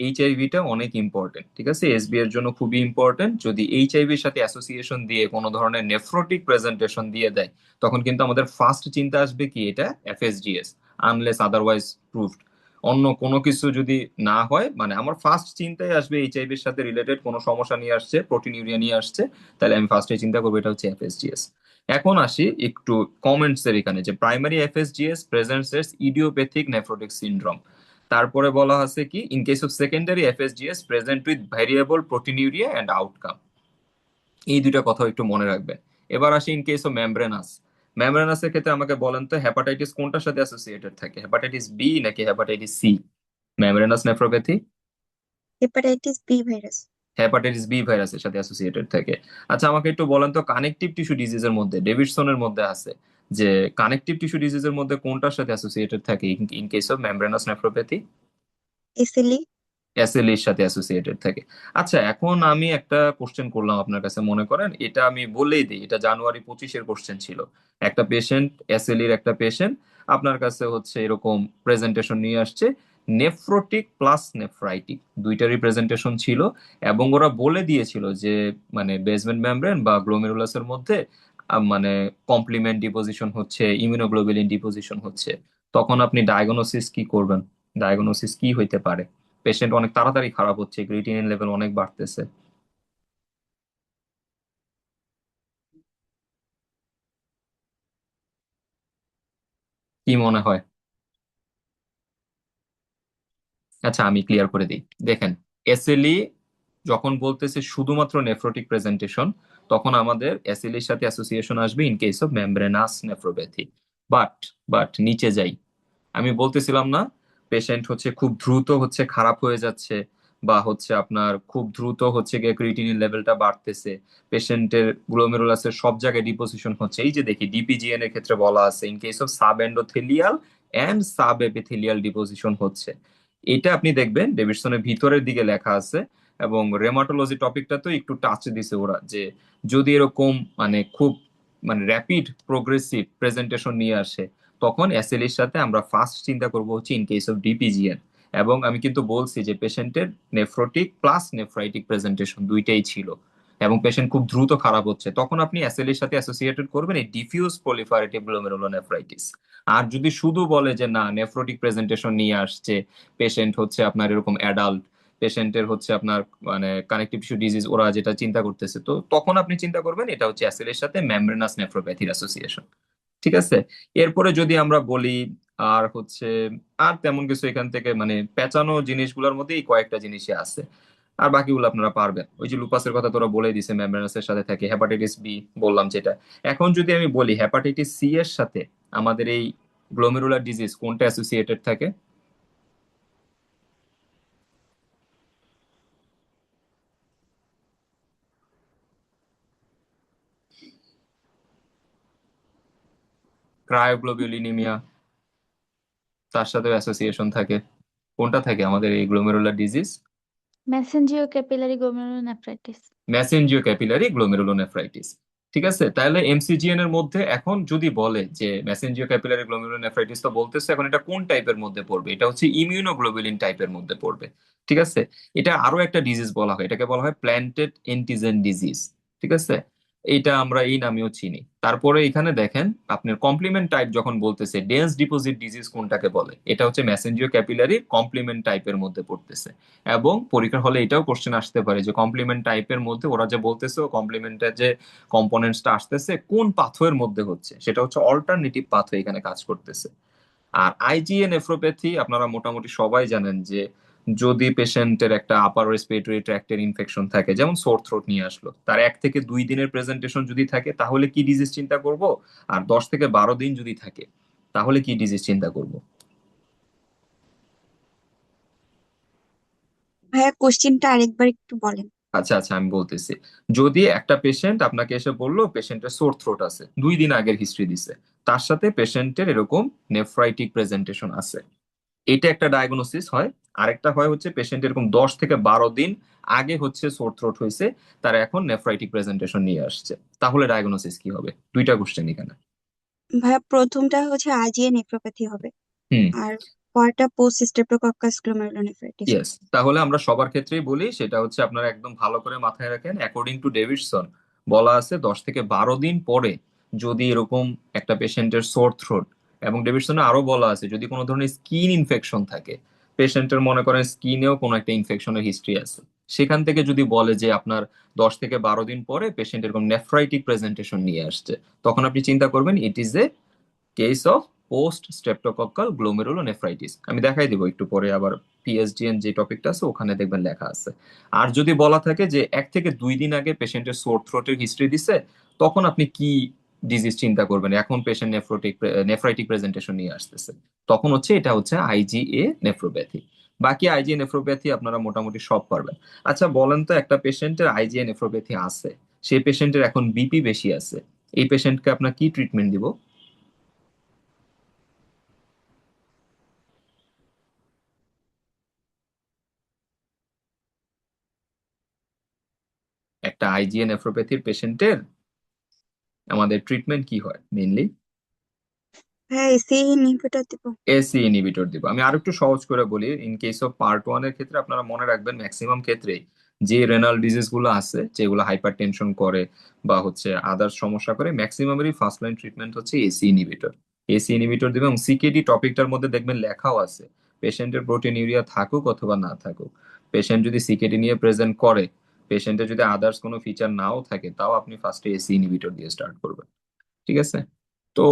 এইচআইভিটা অনেক ইম্পর্টেন্ট, ঠিক আছে, এসবি এর জন্য খুবই ইম্পর্টেন্ট। যদি এইচআইভির সাথে অ্যাসোসিয়েশন দিয়ে কোনো ধরনের নেফ্রোটিক প্রেজেন্টেশন দিয়ে দেয়, তখন কিন্তু আমাদের ফার্স্ট চিন্তা আসবে কি, এটা এফএসজিএস, আনলেস আদারওয়াইজ প্রুভড। অন্য কোনো কিছু যদি না হয়, মানে আমার ফার্স্ট চিন্তায় আসবে এইচআইভির সাথে রিলেটেড কোনো সমস্যা নিয়ে আসছে, প্রোটিনিউরিয়া নিয়ে আসছে, তাহলে আমি ফার্স্টে চিন্তা করবো এটা হচ্ছে এফএসজিএস। এখন আসি একটু কমেন্টস এর এখানে, যে primary FSGS presents as idiopathic nephrotic syndrome. তারপরে বলা আছে কি, in case of secondary FSGS present with variable proteinuria and outcome. এই দুইটা কথা একটু মনে রাখবেন। এবার আসি ইন কেস অফ মেমব্রেনাস। মেমব্রেনাসের ক্ষেত্রে আমাকে বলেন তো, হেপাটাইটিস কোনটার সাথে অ্যাসোসিয়েটেড থাকে, হেপাটাইটিস বি নাকি hepatitis C? Membranous nephropathy hepatitis B virus. Hepatitis B ভাইরাসের সাথে অ্যাসোসিয়েটেড থাকে। আচ্ছা, আমাকে একটু বলেন তো, কানেকটিভ টিস্যু ডিজিজের মধ্যে, ডেভিডসনের মধ্যে আছে যে কানেকটিভ টিস্যু ডিজিজের মধ্যে কোনটার সাথে অ্যাসোসিয়েটেড থাকে in case of membranous nephropathy? SLE. SLE এর সাথে অ্যাসোসিয়েটেড থাকে। আচ্ছা, এখন আমি একটা কোশ্চেন করলাম আপনার কাছে, মনে করেন এটা আমি বলেই দিই, এটা জানুয়ারি 25-এর কোশ্চেন ছিল। একটা পেশেন্ট, এসএলইর একটা পেশেন্ট আপনার কাছে হচ্ছে এরকম প্রেজেন্টেশন নিয়ে আসছে, নেফ্রোটিক প্লাস নেফ্রাইটিক দুইটারই প্রেজেন্টেশন ছিল। এবং ওরা বলে দিয়েছিল যে মানে বেসমেন্ট মেমব্রেন বা গ্লোমেরুলাসের মধ্যে মানে কমপ্লিমেন্ট ডিপোজিশন হচ্ছে, ইমিউনোগ্লোবুলিন ডিপোজিশন হচ্ছে। তখন আপনি ডায়াগনোসিস কি করবেন? ডায়াগনোসিস কি হইতে পারে? পেশেন্ট অনেক তাড়াতাড়ি খারাপ হচ্ছে, ক্রিয়েটিনিন লেভেল অনেক বাড়তেছে। কি মনে হয়? আচ্ছা, আমি ক্লিয়ার করে দিই। দেখেন, এসএলই যখন বলতেছে শুধুমাত্র নেফ্রোটিক প্রেজেন্টেশন, তখন আমাদের এসএলই এর সাথে অ্যাসোসিয়েশন আসবে in case of membranous nephropathy. But but নিচে যাই, আমি বলতেছিলাম না, পেশেন্ট হচ্ছে খুব দ্রুত হচ্ছে খারাপ হয়ে যাচ্ছে, বা হচ্ছে আপনার খুব দ্রুত হচ্ছে গিয়ে ক্রিয়েটিনিন লেভেলটা বাড়তেছে, পেশেন্টের গ্লোমেরুলাসের সব জায়গায় ডিপোজিশন হচ্ছে। এই যে দেখি ডিপিজিএন এর ক্ষেত্রে বলা আছে in case of sub endothelial and sub epithelial deposition হচ্ছে। এটা আপনি দেখবেন ডেভিডসনের ভিতরের দিকে লেখা আছে। এবং রেমাটোলজি টপিকটা তো একটু টাচ দিছে ওরা, যে যদি এরকম মানে খুব মানে র্যাপিড প্রোগ্রেসিভ প্রেজেন্টেশন নিয়ে আসে, তখন এসএল এর সাথে আমরা ফার্স্ট চিন্তা করব হচ্ছে ইন কেস অফ ডিপিজিএন। এবং আমি কিন্তু বলছি যে পেশেন্টের নেফ্রোটিক প্লাস নেফ্রাইটিক প্রেজেন্টেশন দুইটাই ছিল। এবং পেশেন্ট খুব দ্রুত খারাপ হচ্ছে, তখন আপনি এসএলই এর সাথে অ্যাসোসিয়েটেড করবেন এই ডিফিউজ প্রলিফারেটিভ গ্লোমেরুলোনেফ্রাইটিস। আর যদি শুধু বলে যে না নেফ্রোটিক প্রেজেন্টেশন নিয়ে আসছে, পেশেন্ট হচ্ছে আপনার এরকম অ্যাডাল্ট, পেশেন্টের হচ্ছে আপনার মানে কানেকটিভ টিস্যু ডিজিজ, ওরা যেটা চিন্তা করতেছে, তো তখন আপনি চিন্তা করবেন এটা হচ্ছে এসএলই এর সাথে মেমব্রেনাস নেফ্রোপ্যাথির অ্যাসোসিয়েশন। ঠিক আছে। এরপরে যদি আমরা বলি আর হচ্ছে আর তেমন কিছু এখান থেকে মানে পেঁচানো জিনিসগুলোর মধ্যে এই কয়েকটা জিনিসই আছে, আর বাকিগুলো আপনারা পারবেন। ওই যে লুপাসের কথা তোরা বলে দিছে, মেমব্রেনাসের সাথে থাকে, হেপাটাইটিস বি বললাম যেটা। এখন যদি আমি বলি হেপাটাইটিস সি এর সাথে আমাদের এই গ্লোমেরুলার ডিজিজ কোনটা অ্যাসোসিয়েটেড থাকে? ক্রায়োগ্লোবুলিনিমিয়া, তার সাথে অ্যাসোসিয়েশন থাকে। কোনটা থাকে আমাদের এই glomerular disease? Mesangio capillary glomerulonephritis. Mesangio capillary glomerulonephritis. ঠিক আছে, তাহলে এমসিজিএন এর মধ্যে এখন যদি বলে যে মেসেঞ্জিও ক্যাপিলারি গ্লোমেরুলোনেফ্রাইটিস, তো বলতেছে এখন এটা কোন টাইপের মধ্যে পড়বে? এটা হচ্ছে ইমিউনোগ্লোবুলিন টাইপের মধ্যে পড়বে। ঠিক আছে। এটা আরো একটা ডিজিজ বলা হয়, এটাকে বলা হয় প্ল্যান্টেড এন্টিজেন ডিজিজ। ঠিক আছে। এটা আমরা এই নামেও চিনি। তারপরে এখানে দেখেন আপনার কমপ্লিমেন্ট টাইপ যখন বলতেছে ডেন্স ডিপোজিট ডিজিজ কোনটাকে বলে, এটা হচ্ছে মেসেঞ্জিও ক্যাপিলারি কমপ্লিমেন্ট টাইপের মধ্যে পড়তেছে। এবং পরীক্ষার হলে এটাও কোশ্চেন আসতে পারে যে কমপ্লিমেন্ট টাইপের মধ্যে ওরা যে বলতেছে কমপ্লিমেন্টের যে কম্পোনেন্টসটা আসতেছে কোন পাথওয়ের মধ্যে হচ্ছে, সেটা হচ্ছে অল্টারনেটিভ পাথওয়ে এখানে কাজ করতেছে। আর আইজিএ নেফ্রোপ্যাথি আপনারা মোটামুটি সবাই জানেন যে যদি পেশেন্টের একটা আপার রেসপিরেটরি ট্র্যাক্টের ইনফেকশন থাকে, যেমন সোর থ্রোট নিয়ে আসলো, তার 1 থেকে 2 দিনের প্রেজেন্টেশন যদি থাকে তাহলে কি ডিজিজ চিন্তা করব, আর 10 থেকে 12 দিন যদি থাকে তাহলে কি ডিজিজ চিন্তা করব? ভাইয়া কোশ্চেনটা আরেকবার একটু বলেন। আচ্ছা আচ্ছা, আমি বলতেছি। যদি একটা পেশেন্ট আপনাকে এসে বললো পেশেন্টের সোর থ্রোট আছে, 2 দিন আগের হিস্ট্রি দিছে, তার সাথে পেশেন্টের এরকম নেফ্রাইটিক প্রেজেন্টেশন আছে, এটা একটা ডায়াগনোসিস হয়। আরেকটা হয় হচ্ছে পেশেন্ট এরকম 10 থেকে 12 দিন আগে হচ্ছে সোর থ্রোট হয়েছে, তার এখন নেফ্রাইটিক প্রেজেন্টেশন নিয়ে আসছে, তাহলে ডায়াগনোসিস কি হবে? দুইটা কোশ্চেন এখানে। ভাইয়া প্রথমটা হচ্ছে আজিয়ে নেফ্রোপ্যাথি হবে, হুম। আর পরটা পোস্ট স্ট্রেপ্টোকক্কাস গ্লোমেরুলোনেফ্রাইটিস ইয়েস, হবে। তাহলে আমরা সবার ক্ষেত্রেই বলি সেটা হচ্ছে আপনারা একদম ভালো করে মাথায় রাখেন, অ্যাকর্ডিং টু ডেভিডসন বলা আছে 10 থেকে 12 দিন পরে যদি এরকম একটা পেশেন্টের সোর থ্রোট, এবং ডেভিডসনে আরো বলা আছে যদি কোনো ধরনের স্কিন ইনফেকশন থাকে, পেশেন্টের মনে করেন স্কিনেও কোনো একটা ইনফেকশনের হিস্ট্রি আছে, সেখান থেকে যদি বলে যে আপনার 10 থেকে 12 দিন পরে পেশেন্ট এরকম নেফ্রাইটিক প্রেজেন্টেশন নিয়ে আসছে, তখন আপনি চিন্তা করবেন it is a case of post streptococcal glomerulonephritis. আমি দেখাই দিব একটু পরে আবার পিএসডিএন যে টপিকটা আছে ওখানে দেখবেন লেখা আছে। আর যদি বলা থাকে যে 1 থেকে 2 দিন আগে পেশেন্টের সোর থ্রোটের হিস্ট্রি দিছে, তখন আপনি কি ডিজিজ চিন্তা করবেন? এখন পেশেন্ট নেফ্রাইটিক প্রেজেন্টেশন নিয়ে আসতেছে, তখন হচ্ছে এটা হচ্ছে আইজিএ নেফ্রোপ্যাথি। বাকি আইজিএ নেফ্রোপ্যাথি আপনারা মোটামুটি সব পারবেন। আচ্ছা বলেন তো, একটা পেশেন্টের আইজিএ নেফ্রোপ্যাথি আছে, সেই পেশেন্টের এখন বিপি বেশি আছে, এই পেশেন্টকে আপনার কি ট্রিটমেন্ট দিব? একটা আইজিএ নেফ্রোপ্যাথির পেশেন্টের আমাদের ট্রিটমেন্ট কি হয় মেইনলি? হ্যাঁ এসি ইনহিবিটর দিব। এসি ইনহিবিটর দিব। আমি আরেকটু সহজ করে বলি, ইন কেস অফ পার্ট 1 এর ক্ষেত্রে আপনারা মনে রাখবেন ম্যাক্সিমাম ক্ষেত্রে যে রেনাল ডিজিজ গুলো আছে যেগুলো হাইপার টেনশন করে বা হচ্ছে আদার্স সমস্যা করে, ম্যাক্সিমামেরই ফার্স্ট লাইন ট্রিটমেন্ট হচ্ছে এসি ইনহিবিটর। এসি ইনহিবিটর দিবে, এবং সিকেডি টপিকটার মধ্যে দেখবেন লেখাও আছে পেশেন্টের প্রোটিনিউরিয়া থাকুক অথবা না থাকুক, পেশেন্ট যদি সিকেডি নিয়ে প্রেজেন্ট করে, পেশেন্টের যদি আদার্স কোনো ফিচার নাও থাকে, তাও আপনি ফার্স্টে এসি ইনহিবিটর দিয়ে স্টার্ট করবেন। ঠিক আছে। তো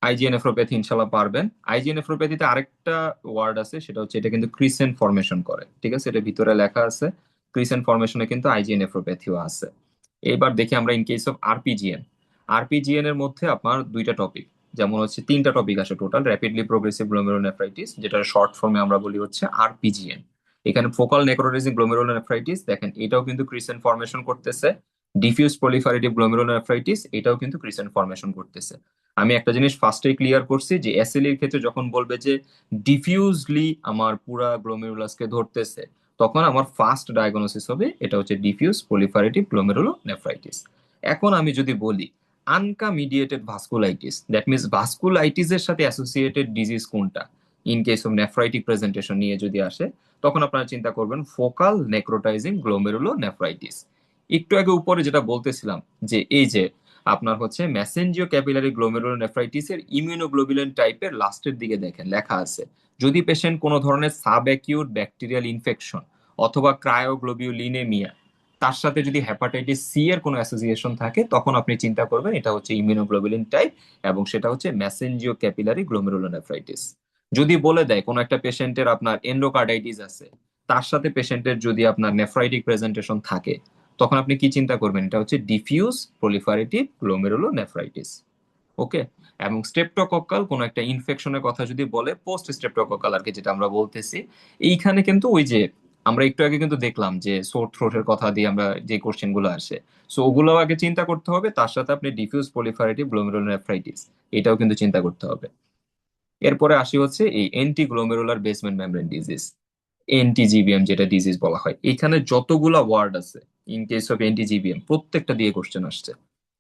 আইজিএ নেফ্রোপ্যাথি ইনশাল্লাহ পারবেন। আইজিএ নেফ্রোপ্যাথিতে আরেকটা ওয়ার্ড আছে, সেটা হচ্ছে এটা কিন্তু ক্রিসেন্ট ফর্মেশন করে। ঠিক আছে, এটা ভিতরে লেখা আছে, ক্রিসেন্ট ফর্মেশনে কিন্তু আইজিএ নেফ্রোপ্যাথিও আছে। এইবার দেখি আমরা ইন কেস অফ আরপিজিএন। আরপিজিএন এর মধ্যে আপনার 2টা টপিক, যেমন হচ্ছে 3টা টপিক আসে টোটাল, র্যাপিডলি প্রোগ্রেসিভ গ্লোমেরুলোনেফ্রাইটিস, যেটা শর্ট ফর্মে আমরা বলি হচ্ছে আরপিজিএন। এখানে ফোকাল নেক্রোটাইজিং গ্লোমেরুলোনেফ্রাইটিস, দেখেন এটাও কিন্তু ক্রিসেন্ট ফর্মেশন করতেছে। ডিফিউজ প্রলিফারেটিভ গ্লোমেরুলোনেফ্রাইটিস, এটাও কিন্তু ক্রিসেন্ট ফর্মেশন করতেছে। আমি একটা জিনিস ফার্স্টে ক্লিয়ার করছি যে এসএলই এর ক্ষেত্রে যখন বলবে যে ডিফিউজলি আমার পুরা গ্লোমেরুলাসকে ধরতেছে, তখন আমার ফার্স্ট ডায়াগনোসিস হবে এটা হচ্ছে ডিফিউজ প্রলিফারেটিভ গ্লোমেরুলোনেফ্রাইটিস। এখন আমি যদি বলি ANCA mediated vasculitis, that means vasculitis এর সাথে অ্যাসোসিয়েটেড ডিজিজ কোনটা, in case of nephritic presentation নিয়ে যদি আসে, তখন আপনারা চিন্তা করবেন ফোকাল নেক্রোটাইজিং গ্লোমেরুলোনেফ্রাইটিস। একটু আগে উপরে যেটা বলতেছিলাম যে এই যে আপনার হচ্ছে মেসেঞ্জিও ক্যাপিলারি গ্লোমেরুলোনেফ্রাইটিসের ইমিউনোগ্লোবুলিন টাইপের লাস্টের দিকে দেখেন লেখা আছে যদি পেশেন্ট কোনো ধরনের সাব অ্যাকিউট ব্যাকটেরিয়াল ইনফেকশন অথবা ক্রায়োগ্লোবিউলিনেমিয়া তার সাথে যদি হেপাটাইটিস সি এর কোনো অ্যাসোসিয়েশন থাকে তখন আপনি চিন্তা করবেন এটা হচ্ছে ইমিউনোগ্লোবুলিন টাইপ এবং সেটা হচ্ছে মেসেঞ্জিও ক্যাপিলারি গ্লোমেরুলোনেফ্রাইটিস। যদি বলে দেয় কোনো একটা পেশেন্টের আপনার এন্ডোকার্ডাইটিস আছে তার সাথে পেশেন্টের যদি আপনার নেফ্রাইটিক প্রেজেন্টেশন থাকে তখন আপনি কি চিন্তা করবেন এটা হচ্ছে ডিফিউজ প্রলিফারেটিভ গ্লোমেরুলোনেফ্রাইটিস। ওকে। এবং স্ট্রেপ্টোকক্কাল কোনো একটা ইনফেকশনের কথা যদি বলে পোস্ট স্ট্রেপ্টোকক্কাল আর কি যেটা আমরা বলতেছি এইখানে কিন্তু ওই যে আমরা একটু আগে কিন্তু দেখলাম যে সোর থ্রোটের কথা দিয়ে আমরা যে কোশ্চেন গুলো আসে সো ওগুলো আগে চিন্তা করতে হবে তার সাথে আপনি ডিফিউজ প্রলিফারেটিভ গ্লোমেরুলোনেফ্রাইটিস এটাও কিন্তু চিন্তা করতে হবে। এরপরে আসি হচ্ছে এই anti glomerular basement membrane disease anti GBM যেটা ডিজিজ বলা হয় এখানে যতগুলা ওয়ার্ড আছে ইন কেস অফ এনটিজিবিএম প্রত্যেকটা দিয়ে কোশ্চেন আসছে।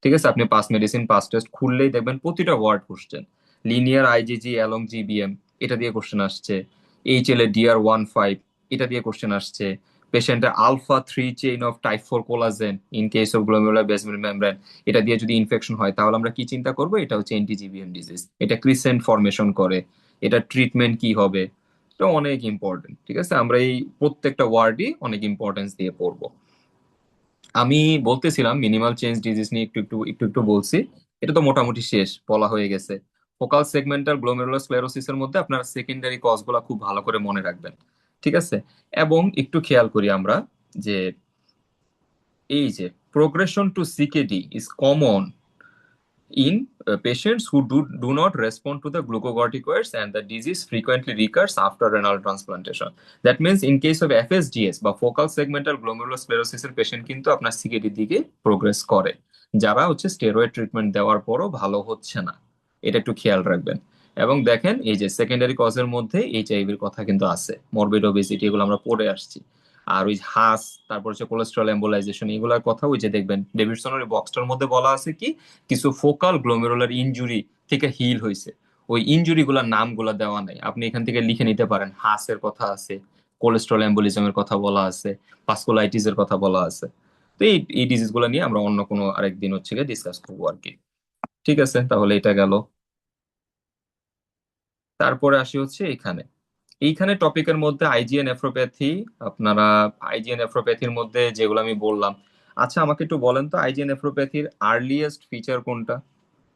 ঠিক আছে আপনি পাস মেডিসিন পাস টেস্ট খুললেই দেখবেন প্রতিটা word question linear IgG along GBM এটা দিয়ে কোশ্চেন আসছে। এইচএল এ DR15 এটা দিয়ে কোশ্চেন আসছে। পেশেন্টের alpha 3 chain of type 4 collagen in case of glomerular basement membrane এটা দিয়ে যদি ইনফেকশন হয় তাহলে আমরা কি চিন্তা করব এটা হচ্ছে এনটিজিবিএম ডিজিজ এটা ক্রিসেন্ট ফরমেশন করে এটা ট্রিটমেন্ট কি হবে এটা অনেক ইম্পর্টেন্ট। ঠিক আছে আমরা এই প্রত্যেকটা ওয়ার্ডই অনেক ইম্পর্টেন্স দিয়ে পড়বো। আমি বলতেছিলাম মিনিমাল চেঞ্জ ডিজিজ নিয়ে একটু একটু একটু একটু বলছি এটা তো মোটামুটি শেষ বলা হয়ে গেছে। ফোকাল সেগমেন্টাল গ্লোমেরুলার স্ক্লেরোসিসের মধ্যে আপনারা সেকেন্ডারি কজ গুলা খুব ভালো করে মনে রাখবেন। ঠিক আছে এবং একটু খেয়াল করি আমরা যে এই যে progression to CKD is common in patients who do not respond to the glucocorticoids and the disease frequently recurs after renal transplantation. That means in case of FSGS বা focal segmental glomerulosclerosis এর পেশেন্ট কিন্তু আপনার সিকেডি দিকে প্রোগ্রেস করে যারা হচ্ছে স্টেরয়েড ট্রিটমেন্ট দেওয়ার পরও ভালো হচ্ছে না এটা একটু খেয়াল রাখবেন। এবং দেখেন এই যে সেকেন্ডারি কজের মধ্যে এইচআইভির কথা কিন্তু আছে মরবিড ওবেসিটি এগুলো আমরা পড়ে আসছি। আর ওই হাস তারপর হচ্ছে কোলেস্ট্রল এম্বোলাইজেশন এগুলোর কথা ওই যে দেখবেন ডেভিডসনের বক্সটার মধ্যে বলা আছে কি কিছু ফোকাল গ্লোমেরুলার ইনজুরি থেকে হিল হয়েছে ওই ইনজুরি গুলার নামগুলা দেওয়া নাই আপনি এখান থেকে লিখে নিতে পারেন হাসের কথা আছে কোলেস্ট্রল এম্বোলিজমের কথা বলা আছে ভাস্কুলাইটিস এর কথা বলা আছে। তো এই ডিজিজ গুলা নিয়ে আমরা অন্য কোনো আরেকদিন হচ্ছে ডিসকাস করবো আর কি। ঠিক আছে তাহলে এটা গেল। তারপরে আসি হচ্ছে এখানে এইখানে টপিকের মধ্যে আইজিএন নেফ্রোপ্যাথি আপনারা আইজিএন নেফ্রোপ্যাথির মধ্যে যেগুলো আমি বললাম আচ্ছা আমাকে একটু বলেন তো আইজিএন নেফ্রোপ্যাথির আর্লিয়েস্ট ফিচার কোনটা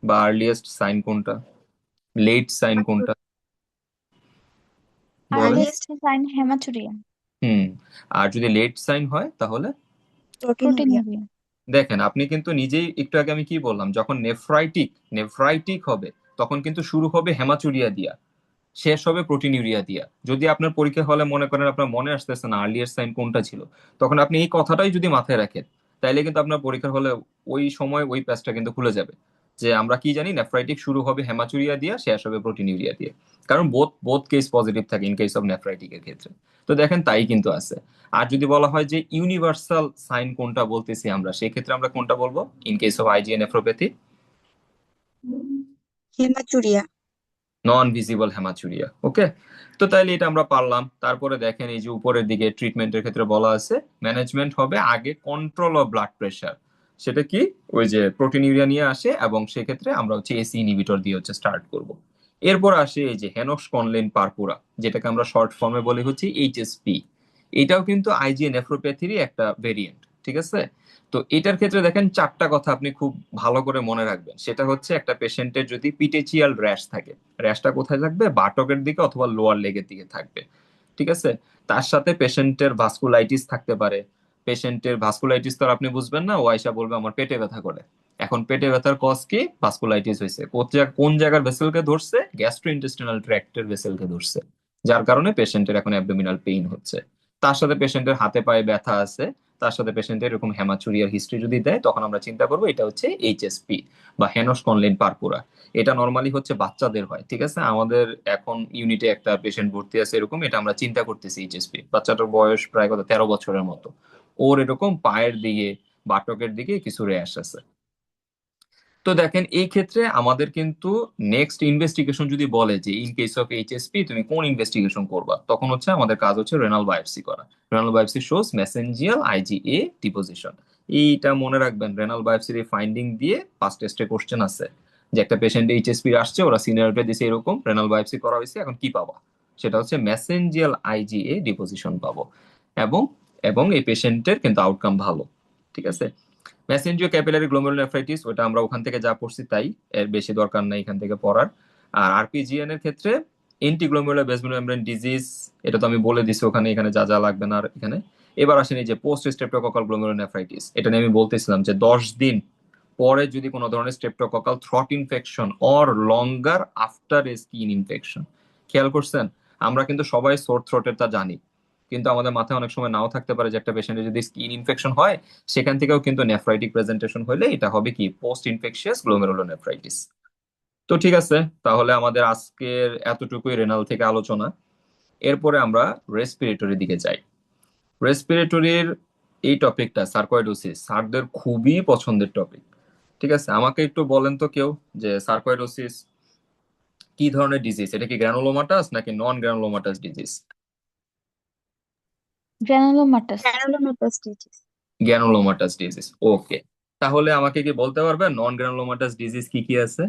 বা আর্লিয়েস্ট সাইন কোনটা লেট সাইন কোনটা বলেন। আর্লিয়েস্ট সাইন হেমাচুরিয়া হুম। আর যদি লেট সাইন হয় তাহলে প্রোটিনুরিয়া। প্রোটিনুরিয়া দেখেন আপনি কিন্তু নিজেই একটু আগে আমি কি বললাম যখন নেফ্রাইটিক হবে তখন কিন্তু শুরু হবে হেমাচুরিয়া দিয়া শেষ হবে প্রোটিনিউরিয়া দিয়া। যদি আপনার পরীক্ষা হলে মনে করেন আপনার মনে আসতেছে না আর্লিয়ার সাইন কোনটা ছিল তখন আপনি এই কথাটাই যদি মাথায় রাখেন তাইলে কিন্তু আপনার পরীক্ষার হলে ওই সময় ওই প্যাচটা কিন্তু খুলে যাবে যে আমরা কি জানি নেফ্রাইটিক শুরু হবে হেমাচুরিয়া দিয়া শেষ হবে প্রোটিনিউরিয়া দিয়ে কারণ বোথ বোথ কেস পজিটিভ থাকে ইন কেস অফ নেফ্রাইটিকের ক্ষেত্রে। তো দেখেন তাই কিন্তু আছে। আর যদি বলা হয় যে ইউনিভার্সাল সাইন কোনটা বলতেছি আমরা সেই ক্ষেত্রে আমরা কোনটা বলবো ইন কেস অফ আইজিএন nephropathy haematuria. Non visible haematuria. Okay. তো তাইলে এটা আমরা পারলাম। তারপরে দেখেন এই যে উপরের দিকে ট্রিটমেন্টের ক্ষেত্রে বলা আছে ম্যানেজমেন্ট হবে আগে কন্ট্রোল অফ ব্লাড প্রেশার সেটা কি ওই যে প্রোটিনিউরিয়া নিয়ে আসে এবং সেক্ষেত্রে আমরা হচ্ছে এসি ইনহিবিটর দিয়ে হচ্ছে স্টার্ট করব। এরপর আসে এই যে হেনক্স কনলিন পারপুরা যেটাকে আমরা শর্ট ফর্মে বলি হচ্ছে এইচএসপি এটাও কিন্তু আইজিএন নেফ্রোপ্যাথিরই একটা ভেরিয়েন্ট। ঠিক আছে। তো এটার ক্ষেত্রে দেখেন চারটা কথা আপনি খুব ভালো করে মনে রাখবেন সেটা হচ্ছে একটা পেশেন্টের যদি পিটেচিয়াল র্যাশ থাকে র্যাশটা কোথায় থাকবে বাটকের দিকে অথবা লোয়ার লেগের দিকে থাকবে। ঠিক আছে। তার সাথে পেশেন্টের ভাস্কুলাইটিস থাকতে পারে। পেশেন্টের ভাস্কুলাইটিস তো আর আপনি বুঝবেন না ও আয়সা বলবে আমার পেটে ব্যথা করে। এখন পেটে ব্যথার কজ কি ভাস্কুলাইটিস হয়েছে কোন জায়গার ভেসেলকে ধরছে গ্যাস্ট্রোইন্টেস্টিনাল ট্র্যাক্টের ভেসেলকে ধরছে যার কারণে পেশেন্টের এখন অ্যাবডোমিনাল পেইন হচ্ছে। তার সাথে পেশেন্টের হাতে পায়ে ব্যথা আছে তার সাথে পেশেন্টের এরকম হেমাচুরিয়ার হিস্ট্রি যদি দেয় তখন আমরা চিন্তা করবো এটা হচ্ছে এইচএসপি বা হেনস কনলিন পারপুরা। এটা নর্মালি হচ্ছে বাচ্চাদের হয়। ঠিক আছে আমাদের এখন ইউনিটে একটা পেশেন্ট ভর্তি আছে এরকম এটা আমরা চিন্তা করতেছি এইচএসপি বাচ্চাটার বয়স প্রায় কত 13 বছরের মতো ওর এরকম পায়ের দিকে বাটকের দিকে কিছু র্যাশ আছে। তো দেখেন এই ক্ষেত্রে আমাদের কিন্তু নেক্সট ইনভেস্টিগেশন যদি বলে যে ইন কেস অফ এইচএসপি তুমি কোন ইনভেস্টিগেশন করবা তখন হচ্ছে আমাদের কাজ হচ্ছে রেনাল বায়োপসি করা। Renal biopsy shows mesangial IgA deposition এইটা মনে রাখবেন, রেনাল বায়োপসির ফাইন্ডিং দিয়ে ফার্স্ট টেস্টে কোশ্চেন আছে যে একটা পেশেন্ট এইচএসপি আসছে, ওরা সিনিয়রিটি দিছে এরকম, রেনাল বায়োপসি করা হয়েছে, এখন কি পাবা? সেটা হচ্ছে মেসেঞ্জিয়াল আইজিএ ডিপোজিশন পাবো। এবং এবং এই পেশেন্টের কিন্তু আউটকাম ভালো। ঠিক আছে। মেসেঞ্জিও ক্যাপিলারি গ্লোমেরুলোনেফ্রাইটিস, ওটা আমরা ওখান থেকে যা পড়ছি তাই, এর বেশি দরকার নাই এখান থেকে পড়ার। আর আরপিজিএন এর ক্ষেত্রে এন্টিগ্লোমেরুলার বেসমেন্ট মেমব্রেন ডিজিজ, এটা তো আমি বলে দিছি ওখানে, এখানে যা যা লাগবে না আর এখানে। এবার আসেন এই যে পোস্ট স্ট্রেপ্টোককাল গ্লোমেরুলোনেফ্রাইটিস, এটা নিয়ে আমি বলতেছিলাম যে 10 দিন পরে যদি কোনো ধরনের streptococcal throat infection or longer after a skin infection, খেয়াল করছেন? আমরা কিন্তু সবাই সোর থ্রোটের তা জানি, কিন্তু আমাদের মাথায় অনেক সময় নাও থাকতে পারে যে একটা পেশেন্টের যদি স্কিন ইনফেকশন হয়, সেখান থেকেও কিন্তু নেফ্রাইটিক প্রেজেন্টেশন হলে এটা হবে কি পোস্ট ইনফেকশিয়াস গ্লোমেরুলোনেফ্রাইটিস। তো ঠিক আছে, তাহলে আমাদের আজকের এতটুকুই রেনাল থেকে আলোচনা। এরপরে আমরা রেসপিরেটরি দিকে যাই। রেসপিরেটরির এই টপিকটা সার্কোয়েডোসিস স্যারদের খুবই পছন্দের টপিক। ঠিক আছে, আমাকে একটু বলেন তো কেউ যে সার্কোয়েডোসিস কি ধরনের ডিজিজ, এটা কি গ্রানুলোমাটাস নাকি non granulomatous disease? Granulomatous. Granulomatosis, granulomatous disease, okay. তাহলে আমাকে কি বলতে পারবেন নন গ্রানুলোমাটাস ডিজিজ কি কি আছে?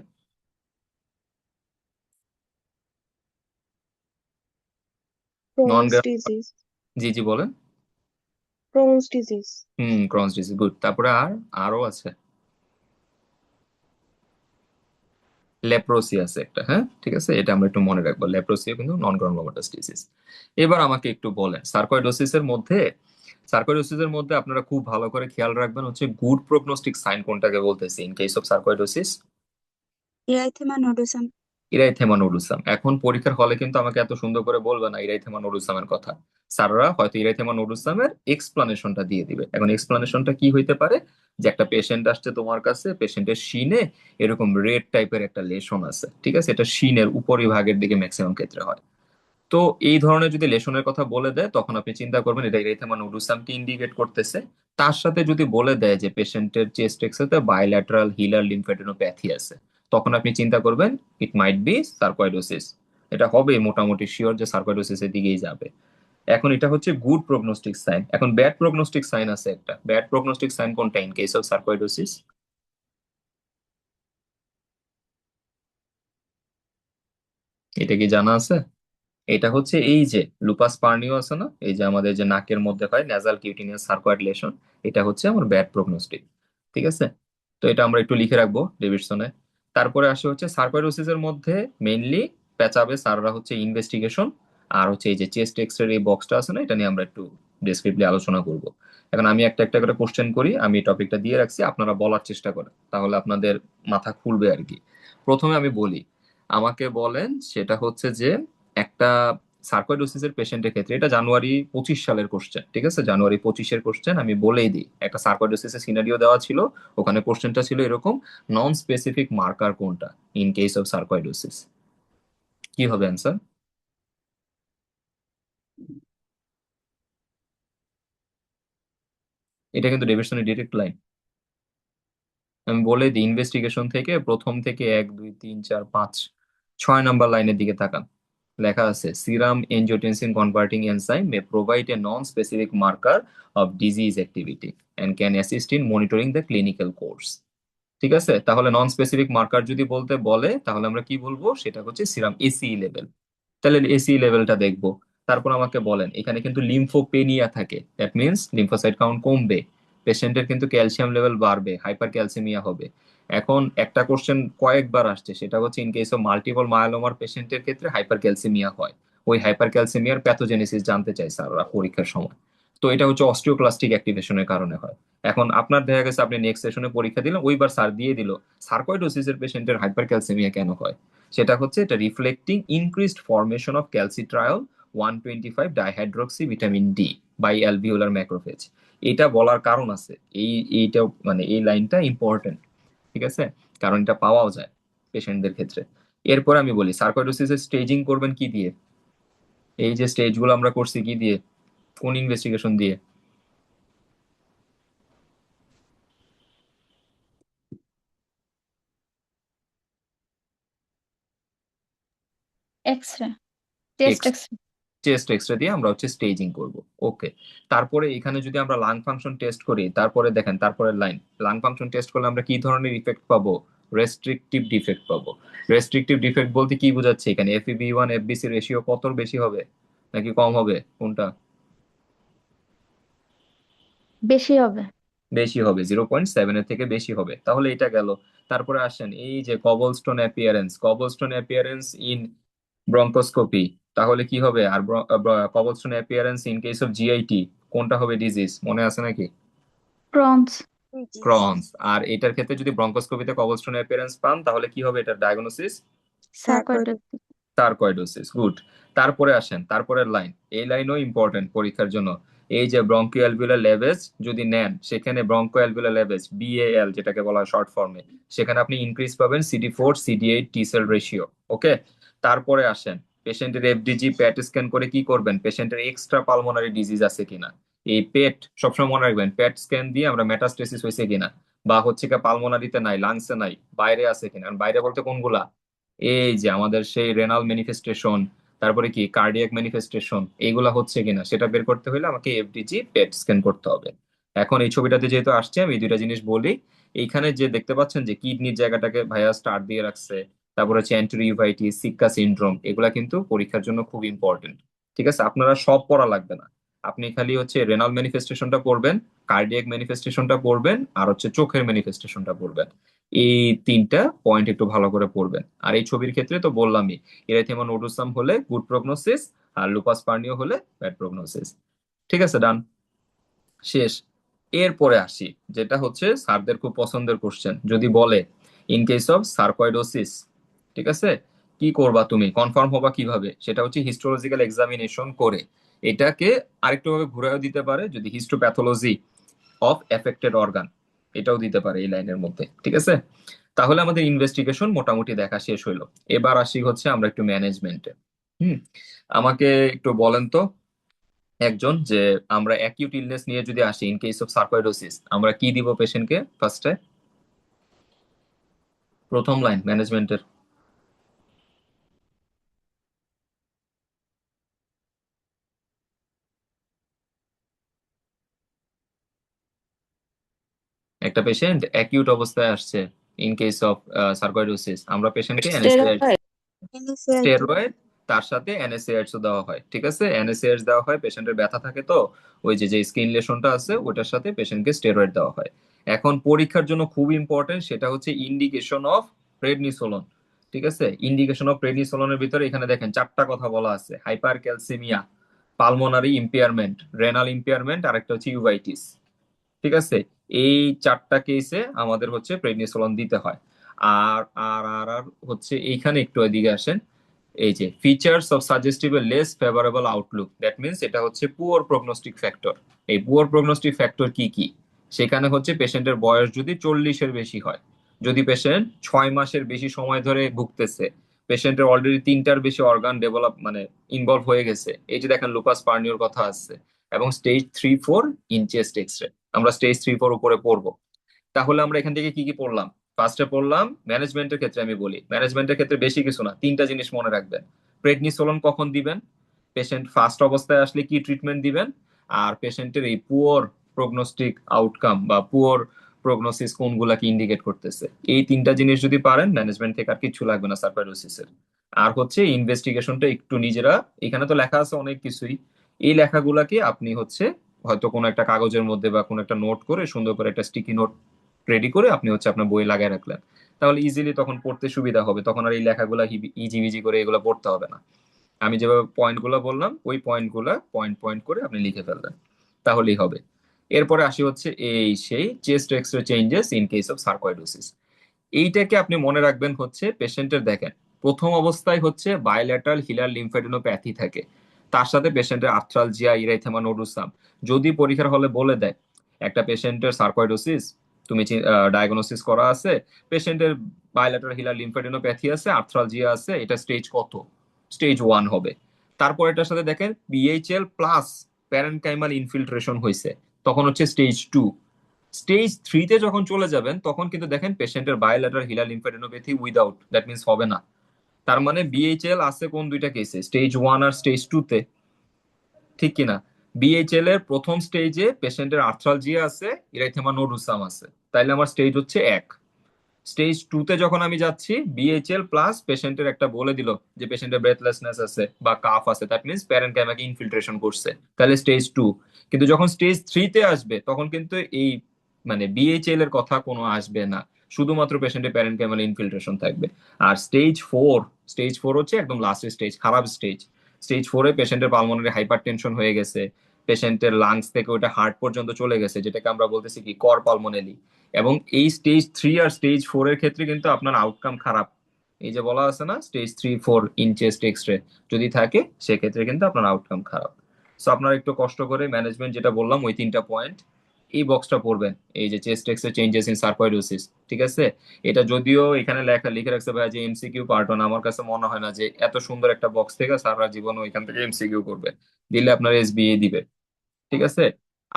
নন, Crohn's disease, জি জি বলেন। Crohn's disease, Crohn's disease, good. তারপরে আরো আছে, লেপ্রোসি আছে একটা, হ্যাঁ ঠিক আছে, এটা আমরা একটু মনে রাখবো, লেপ্রোসিও কিন্তু নন গ্রানুলোমাটাস ডিজিজ। এবার আমাকে একটু বলেন সার্কোইডোসিসের মধ্যে আপনারা খুব ভালো করে খেয়াল রাখবেন হচ্ছে গুড প্রগনোস্টিক সাইন কোনটাকে বলতেছি in case of sarcoidosis? Erythema nodosum. Erythema nodosum. এখন পরীক্ষার হলে কিন্তু আমাকে এত সুন্দর করে বলবে না ইরাইথেমা নোডুসামের কথা, স্যাররা হয়তো ইরাইথেমা নোডুসামের এক্সপ্লানেশনটা দিয়ে দিবে। এখন এক্সপ্লানেশনটা কি হইতে পারে, যে একটা পেশেন্ট আসছে তোমার কাছে, পেশেন্টের শিনে এরকম রেড টাইপের একটা লেশন আছে, ঠিক আছে, এটা শিনের উপরিভাগের দিকে ম্যাক্সিমাম ক্ষেত্রে হয়। তো এই ধরনের যদি লেশনের কথা বলে দেয়, তখন আপনি চিন্তা করবেন এটা ইরাইথেমা নোডুসামকে ইন্ডিকেট করতেছে। তার সাথে যদি বলে দেয় যে পেশেন্টের চেস্ট এক্সেতে বাইল্যাটারাল হিলার লিম্ফেডিনোপ্যাথি আছে, তখন আপনি চিন্তা করবেন ইট মাইট বি সার্কোয়েডোসিস। এটা হবে মোটামুটি শিওর যে সার্কোয়েডোসিসের দিকেই যাবে। এখন এটা হচ্ছে গুড প্রগনোস্টিক সাইন। এখন ব্যাড প্রগনোস্টিক সাইন আছে একটা। ব্যাড প্রগনোস্টিক সাইন কোনটা ইন কেস অফ সার্কোয়েডোসিস? এটা কি জানা আছে? এটা হচ্ছে এই যে লুপাস পার্নিও আছে না, এই যে আমাদের যে নাকের মধ্যে হয় ন্যাজাল কিউটিনিয়াস সার্কোয়েড লেশন, এটা হচ্ছে আমার ব্যাড প্রগনোস্টিক। ঠিক আছে, তো এটা আমরা একটু লিখে রাখবো ডেভিডসনে। তারপরে আসে হচ্ছে সার্কোয়েডোসিস এর মধ্যে মেইনলি পেঁচাবে স্যাররা হচ্ছে ইনভেস্টিগেশন, আর হচ্ছে এই যে চেস্ট এক্স রে এই বক্সটা আছে না, এটা নিয়ে আমরা একটু ডেসক্রিপলি আলোচনা করব। এখন আমি একটা একটা করে কোশ্চেন করি, আমি টপিকটা দিয়ে রাখছি, আপনারা বলার চেষ্টা করেন, তাহলে আপনাদের মাথা খুলবে আর কি। প্রথমে আমি বলি, আমাকে বলেন সেটা হচ্ছে যে একটা সার্কোইডোসিসের পেশেন্টের ক্ষেত্রে, এটা জানুয়ারি 25 সালের কোশ্চেন, ঠিক আছে, জানুয়ারি 25-এর কোশ্চেন, আমি বলেই দিই। একটা সার্কোইডোসিসের সিনারিও দেওয়া ছিল, ওখানে কোশ্চেনটা ছিল এরকম, নন স্পেসিফিক মার্কার কোনটা ইন কেস অফ সার্কোইডোসিস? কি হবে অ্যান্সার? এটা কিন্তু ডেভিডসনের ডিরেক্ট লাইন। আমি বলে দিই, ইনভেস্টিগেশন থেকে প্রথম থেকে 1 2 3 4 5 6 নাম্বার লাইনের দিকে তাকান। লেখা আছে serum angiotensin converting enzyme may provide a non specific marker of disease activity and can assist in monitoring the clinical course. ঠিক আছে, তাহলে নন স্পেসিফিক মার্কার যদি বলতে বলে, তাহলে আমরা কি বলবো, সেটা হচ্ছে সিরাম এসি লেভেল। তাহলে এসি লেভেলটা দেখবো। তারপর আমাকে বলেন এখানে কিন্তু লিম্ফোপেনিয়া থাকে, দ্যাট মিনস লিম্ফোসাইট কাউন্ট কমবে, পেশেন্টের কিন্তু ক্যালসিয়াম লেভেল বাড়বে, হাইপার ক্যালসিমিয়া হবে। এখন একটা কোশ্চেন কয়েকবার আসছে, সেটা হচ্ছে ইন কেস অফ মাল্টিপল মায়োলোমার পেশেন্টের ক্ষেত্রে হাইপার ক্যালসিমিয়া হয়, ওই হাইপার ক্যালসিমিয়ার প্যাথোজেনেসিস জানতে চাই স্যাররা পরীক্ষার সময়। তো এটা হচ্ছে অস্টিওক্লাস্টিক অ্যাক্টিভেশনের কারণে হয়। এখন আপনার দেখা গেছে আপনি নেক্সট সেশনে পরীক্ষা দিলেন, ওইবার স্যার দিয়ে দিল সার্কোইডোসিসের পেশেন্টের হাইপার ক্যালসিমিয়া কেন হয়, সেটা হচ্ছে এটা reflecting increased formation of calcitriol 125 dihydroxy vitamin D by alveolar macrophage. এটা বলার কারণ আছে, এইটা মানে এই লাইনটা ইম্পর্টেন্ট। ঠিক আছে, কারণ এটা পাওয়াও যায় পেশেন্টদের ক্ষেত্রে। এরপর আমি বলি সার্কোইডোসিসের স্টেজিং করবেন কি দিয়ে? এই যে স্টেজগুলো আমরা করছি কি দিয়ে, কোন ইনভেস্টিগেশন দিয়ে? X ray, chest X X ray. Chest X ray দিয়ে আমরা হচ্ছে স্টেজিং করব। ওকে, তারপরে এখানে যদি আমরা লাং ফাংশন টেস্ট করি, তারপরে দেখেন তারপরে লাইন, লাং ফাংশন টেস্ট করলে আমরা কি ধরনের ইফেক্ট পাবো? রেস্ট্রিকটিভ ডিফেক্ট পাবো। রেস্ট্রিকটিভ ডিফেক্ট বলতে কি বোঝাচ্ছে এখানে? FeB1 FBC রেশিও কত বেশি হবে নাকি কম হবে, কোনটা বেশি হবে। বেশি হবে? 0.7 এর থেকে বেশি হবে, তাহলে এটা গেল। তারপরে আসেন এই যে কবলস্টোন অ্যাপিয়ারেন্স ইন ব্রঙ্কোস্কোপি, তাহলে কি হবে? আর cobblestone appearance in case of GIT কোনটা হবে ডিজিজ, মনে আছে নাকি? ক্রনস। ক্রনস। আর এটার ক্ষেত্রে যদি ব্রঙ্কোস্কোপিতে কবলস্টোন অ্যাপিয়ারেন্স পান তাহলে কি হবে এটার ডায়াগনোসিস? সার্কোইডোসিস। সার্কয়েডোসিস। গুড। তারপরে আসেন তারপরের লাইন, এই লাইনও ইম্পর্টেন্ট পরীক্ষার জন্য। এই যে ব্রঙ্কিওঅ্যালভিউলার লেভেজ যদি নেন, সেখানে ব্রঙ্কোঅ্যালভিউলার লেভেজ BAL যেটাকে বলা হয় শর্ট ফর্মে, সেখানে আপনি ইনক্রিজ পাবেন CD4 CD8 টি সেল রেশিও। ওকে, তারপরে আসেন পেশেন্টের FDG প্যাট স্ক্যান করে কি করবেন? পেশেন্টের এক্সট্রা পালমোনারি ডিজিজ আছে কিনা। এই পেট সবসময় মনে রাখবেন, প্যাট স্ক্যান দিয়ে আমরা মেটাস্টেসিস হয়েছে কিনা, বা হচ্ছে কি পালমোনারিতে নাই, লাংসে নাই, বাইরে আছে কিনা। আর বাইরে বলতে কোনগুলা? এই যে আমাদের সেই রেনাল ম্যানিফেস্টেশন, তারপরে কি কার্ডিয়াক ম্যানিফেস্টেশন, এইগুলা হচ্ছে কিনা সেটা বের করতে হলে আমাকে FDG পেট স্ক্যান করতে হবে। এখন এই ছবিটাতে যেহেতু আসছে আমি এই দুইটা জিনিস বলি। এইখানে যে দেখতে পাচ্ছেন যে কিডনির জায়গাটাকে ভাইয়া স্টার দিয়ে রাখছে, তারপরে হচ্ছে অ্যান্টেরিওভাইটিস, সিক্কা সিনড্রোম, এগুলা কিন্তু পরীক্ষার জন্য খুব ইম্পর্টেন্ট। ঠিক আছে, আপনারা সব পড়া লাগবে না, আপনি খালি হচ্ছে রেনাল ম্যানিফেস্টেশনটা পড়বেন, কার্ডিয়াক ম্যানিফেস্টেশনটা পড়বেন, আর হচ্ছে চোখের ম্যানিফেস্টেশনটা পড়বেন। এই তিনটা পয়েন্ট একটু ভালো করে পড়বেন। আর এই ছবির ক্ষেত্রে তো বললামই, ইরেথিমা নোডুসাম হলে গুড প্রগনোসিস, আর লুপাস পার্নিও হলে ব্যাড প্রগনোসিস। ঠিক আছে, ডান, শেষ। এরপরে আসি যেটা হচ্ছে স্যারদের খুব পছন্দের কোশ্চেন, যদি বলে ইন কেস অফ সার্কয়েডোসিস, ঠিক আছে, কি করবা তুমি, কনফার্ম হবা কিভাবে? সেটা হচ্ছে হিস্টোলজিক্যাল এক্সামিনেশন করে। এটাকে আরেকটু ভাবে ঘুরেও দিতে পারে, যদি হিস্টোপ্যাথোলজি অফ এফেক্টেড অর্গান, এটাও দিতে পারে এই লাইনের মধ্যে। ঠিক আছে, তাহলে আমাদের ইনভেস্টিগেশন মোটামুটি দেখা শেষ হইলো। এবার আসি হচ্ছে আমরা একটু ম্যানেজমেন্টে। হুম, আমাকে একটু বলেন তো একজন, যে আমরা অ্যাকিউট ইলনেস নিয়ে যদি আসি ইন কেস অফ সার্কোইডোসিস, আমরা কি দিব পেশেন্টকে ফার্স্টে? প্রথম লাইন ম্যানেজমেন্টের। একটা পেশেন্ট অ্যাকিউট অবস্থায় আসছে ইন কেস অফ সার্কোইডোসিস, আমরা পেশেন্টকে Steroid. স্টেরয়েড, তার সাথে NSAIDs ও দেওয়া হয়। ঠিক আছে, NSAIDs দেওয়া হয়, পেশেন্টের ব্যথা থাকে তো, ওই যে যে স্কিন লেশনটা আছে ওটার সাথে পেশেন্টকে স্টেরয়েড দেওয়া হয়। এখন পরীক্ষার জন্য খুব ইম্পর্টেন্ট, সেটা হচ্ছে ইন্ডিকেশন অফ প্রেডনিসোলন। ঠিক আছে, ইন্ডিকেশন অফ প্রেডনিসোলনের ভিতরে এখানে দেখেন চারটা কথা বলা আছে: hypercalcaemia, pulmonary impairment, renal impairment, আর একটা হচ্ছে ইউভাইটিস। ঠিক আছে, এই চারটা কেসে আমাদের হচ্ছে প্রেডনিসোলন দিতে হয়। আর আর আর আর হচ্ছে এইখানে একটু এদিকে আসেন, এই যে features of suggestive less favourable Outlook, that means এটা হচ্ছে পুয়ার প্রগনোস্টিক ফ্যাক্টর। এই পুয়ার প্রগনোস্টিক ফ্যাক্টর কি কি? সেখানে হচ্ছে পেশেন্টের বয়স যদি 40-এর বেশি হয়, যদি পেশেন্ট 6 মাসের বেশি সময় ধরে ভুগতেছে, পেশেন্টের অলরেডি 3টার বেশি অর্গান ডেভেলপ মানে ইনভলভ হয়ে গেছে, এই যে দেখেন লুপাস পার্নিওর কথা আসছে, এবং স্টেজ 3-4 ইন চেস্ট এক্সরে, আমরা স্টেজ 3-4 উপরে পড়বো। তাহলে আমরা এখান থেকে কি কি পড়লাম? ফার্স্টে পড়লাম ম্যানেজমেন্টের ক্ষেত্রে, আমি বলি ম্যানেজমেন্টের ক্ষেত্রে বেশি কিছু না, তিনটা জিনিস মনে রাখবেন: প্রেডনিসোলন কখন দিবেন, পেশেন্ট ফার্স্ট অবস্থায় আসলে কি ট্রিটমেন্ট দিবেন, আর পেশেন্টের এই পুয়ার প্রগনোস্টিক আউটকাম বা পুয়ার প্রগনোসিস কোনগুলাকে ইন্ডিকেট করতেছে। এই তিনটা জিনিস যদি পারেন, ম্যানেজমেন্ট থেকে আর কিছু লাগবে না সার্কোইডোসিসের। আর হচ্ছে ইনভেস্টিগেশনটা একটু নিজেরা, এখানে তো লেখা আছে অনেক কিছুই, এই লেখাগুলাকে আপনি হচ্ছে হয়তো কোনো একটা কাগজের মধ্যে বা কোনো একটা নোট করে, সুন্দর করে একটা স্টিকি নোট রেডি করে আপনি হচ্ছে আপনার বই লাগায় রাখলেন, তাহলে ইজিলি তখন পড়তে সুবিধা হবে, তখন আর এই লেখাগুলা ইজিবিজি করে এগুলো পড়তে হবে না। আমি যেভাবে পয়েন্টগুলো বললাম ওই পয়েন্টগুলো পয়েন্ট পয়েন্ট করে আপনি লিখে ফেললেন, তাহলেই হবে। এরপরে আসি হচ্ছে এই সেই chest x-ray changes in case of sarcoidosis. এইটাকে আপনি মনে রাখবেন হচ্ছে পেশেন্টের, দেখেন প্রথম অবস্থায় হচ্ছে বায়োল্যাটারাল হিলার লিম্ফেডিনোপ্যাথি থাকে, তার সাথে পেশেন্টের আর্থ্রালজিয়া, ইরাইথেমা নোডুসাম। যদি পরীক্ষার হলে বলে দেয় একটা পেশেন্টের সার্কোইডোসিস, তুমি ডায়াগনোসিস করা আছে, পেশেন্টের বায়োল্যাটারাল হিলার লিম্ফেডিনোপ্যাথি আছে, আর্থ্রালজিয়া আছে, এটা স্টেজ কত? স্টেজ 1 হবে। তারপর এটার সাথে দেখেন BHL প্লাস প্যারেনকাইমাল ইনফিল্ট্রেশন হয়েছে, তখন হচ্ছে স্টেজ 2। স্টেজ 3-তে যখন চলে যাবেন তখন কিন্তু দেখেন পেশেন্টের bilateral hilar lymphadenopathy without, that means হবে না। তার মানে BHL আছে কোন দুইটা কেসে? স্টেজ 1 আর স্টেজ 2-তে। ঠিক কিনা? বিএইচএল এর প্রথম স্টেজে পেশেন্টের আর্থ্রালজিয়া আছে, ইরাইথেমা নোডুসাম আছে, তাইলে আমার স্টেজ হচ্ছে 1। স্টেজ 2 তে যখন আমি যাচ্ছি, বিএইচএল প্লাস পেশেন্টের একটা বলে দিল যে পেশেন্টের ব্রেথলেসনেস আছে বা কাফ আছে, দ্যাট মিন্স প্যারেনকাইমাকে ইনফিল্ট্রেশন করছে, তাহলে স্টেজ 2। কিন্তু যখন স্টেজ 3 তে আসবে তখন কিন্তু এই মানে বিএইচএল এর কথা কোনো আসবে না, শুধুমাত্র পেশেন্টের প্যারেনকাইমাল ইনফিল্ট্রেশন থাকবে। আর স্টেজ 4 হচ্ছে একদম লাস্টের স্টেজ, খারাপ স্টেজ। স্টেজ 4-এ পেশেন্টের পালমোনারি হাইপারটেনশন হয়ে গেছে, পেশেন্টের লাংস থেকে ওটা হার্ট পর্যন্ত চলে গেছে, যেটাকে আমরা বলতেছি কি কর পালমোনালি। এবং এই স্টেজ 3 আর স্টেজ 4 এর ক্ষেত্রে কিন্তু আপনার আউটকাম খারাপ। এই যে বলা আছে না স্টেজ 3-4 ইন চেস্ট এক্সরে যদি থাকে, সেক্ষেত্রে কিন্তু আপনার আউটকাম খারাপ। সো আপনার একটু কষ্ট করে ম্যানেজমেন্ট যেটা বললাম ওই 3টা পয়েন্ট, এই বক্সটা পড়বেন, এই যে chest x-ray changes in sarcoidosis, ঠিক আছে? এটা যদিও এখানে লিখে রাখছে ভাই যে এমসিকিউ পার্ট 1, আমার কাছে মনে হয় না যে এত সুন্দর একটা বক্স থেকে সারা জীবন ওইখান থেকে এমসিকিউ করবে, দিলে আপনার এসবিএ দিবে, ঠিক আছে?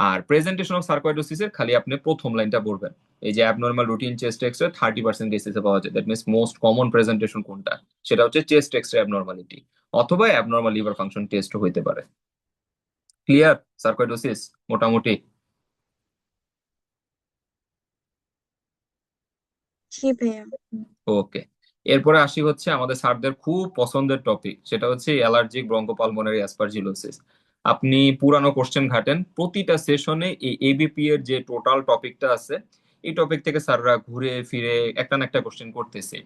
আর প্রেজেন্টেশন অফ সার্কোইডোসিস এর খালি আপনি প্রথম লাইনটা পড়বেন, এই যে অ্যাবনর্মাল রুটিন চেস্ট এক্সরে 30% কেসেসে পাওয়া যায়, that means most common presentation কোনটা, সেটা হচ্ছে চেস্ট এক্সরে অ্যাবনর্মালিটি, অথবা অ্যাবনর্মাল লিভার ফাংশন টেস্ট হইতে পারে। ক্লিয়ার সার্কোইডোসিস মোটামুটি? জি ভাইয়া। ওকে, এরপরে আসি হচ্ছে আমাদের স্যারদের খুব পছন্দের টপিক, সেটা হচ্ছে অ্যালার্জিক ব্রঙ্কোপালমোনারি অ্যাসপারজিলোসিস। আপনি পুরানো কোশ্চেন ঘাটেন, প্রতিটা সেশনে এই এবিপি এর যে টোটাল টপিকটা আছে, এই টপিক থেকে স্যাররা ঘুরে ফিরে একটা না একটা কোশ্চেন করতেছে,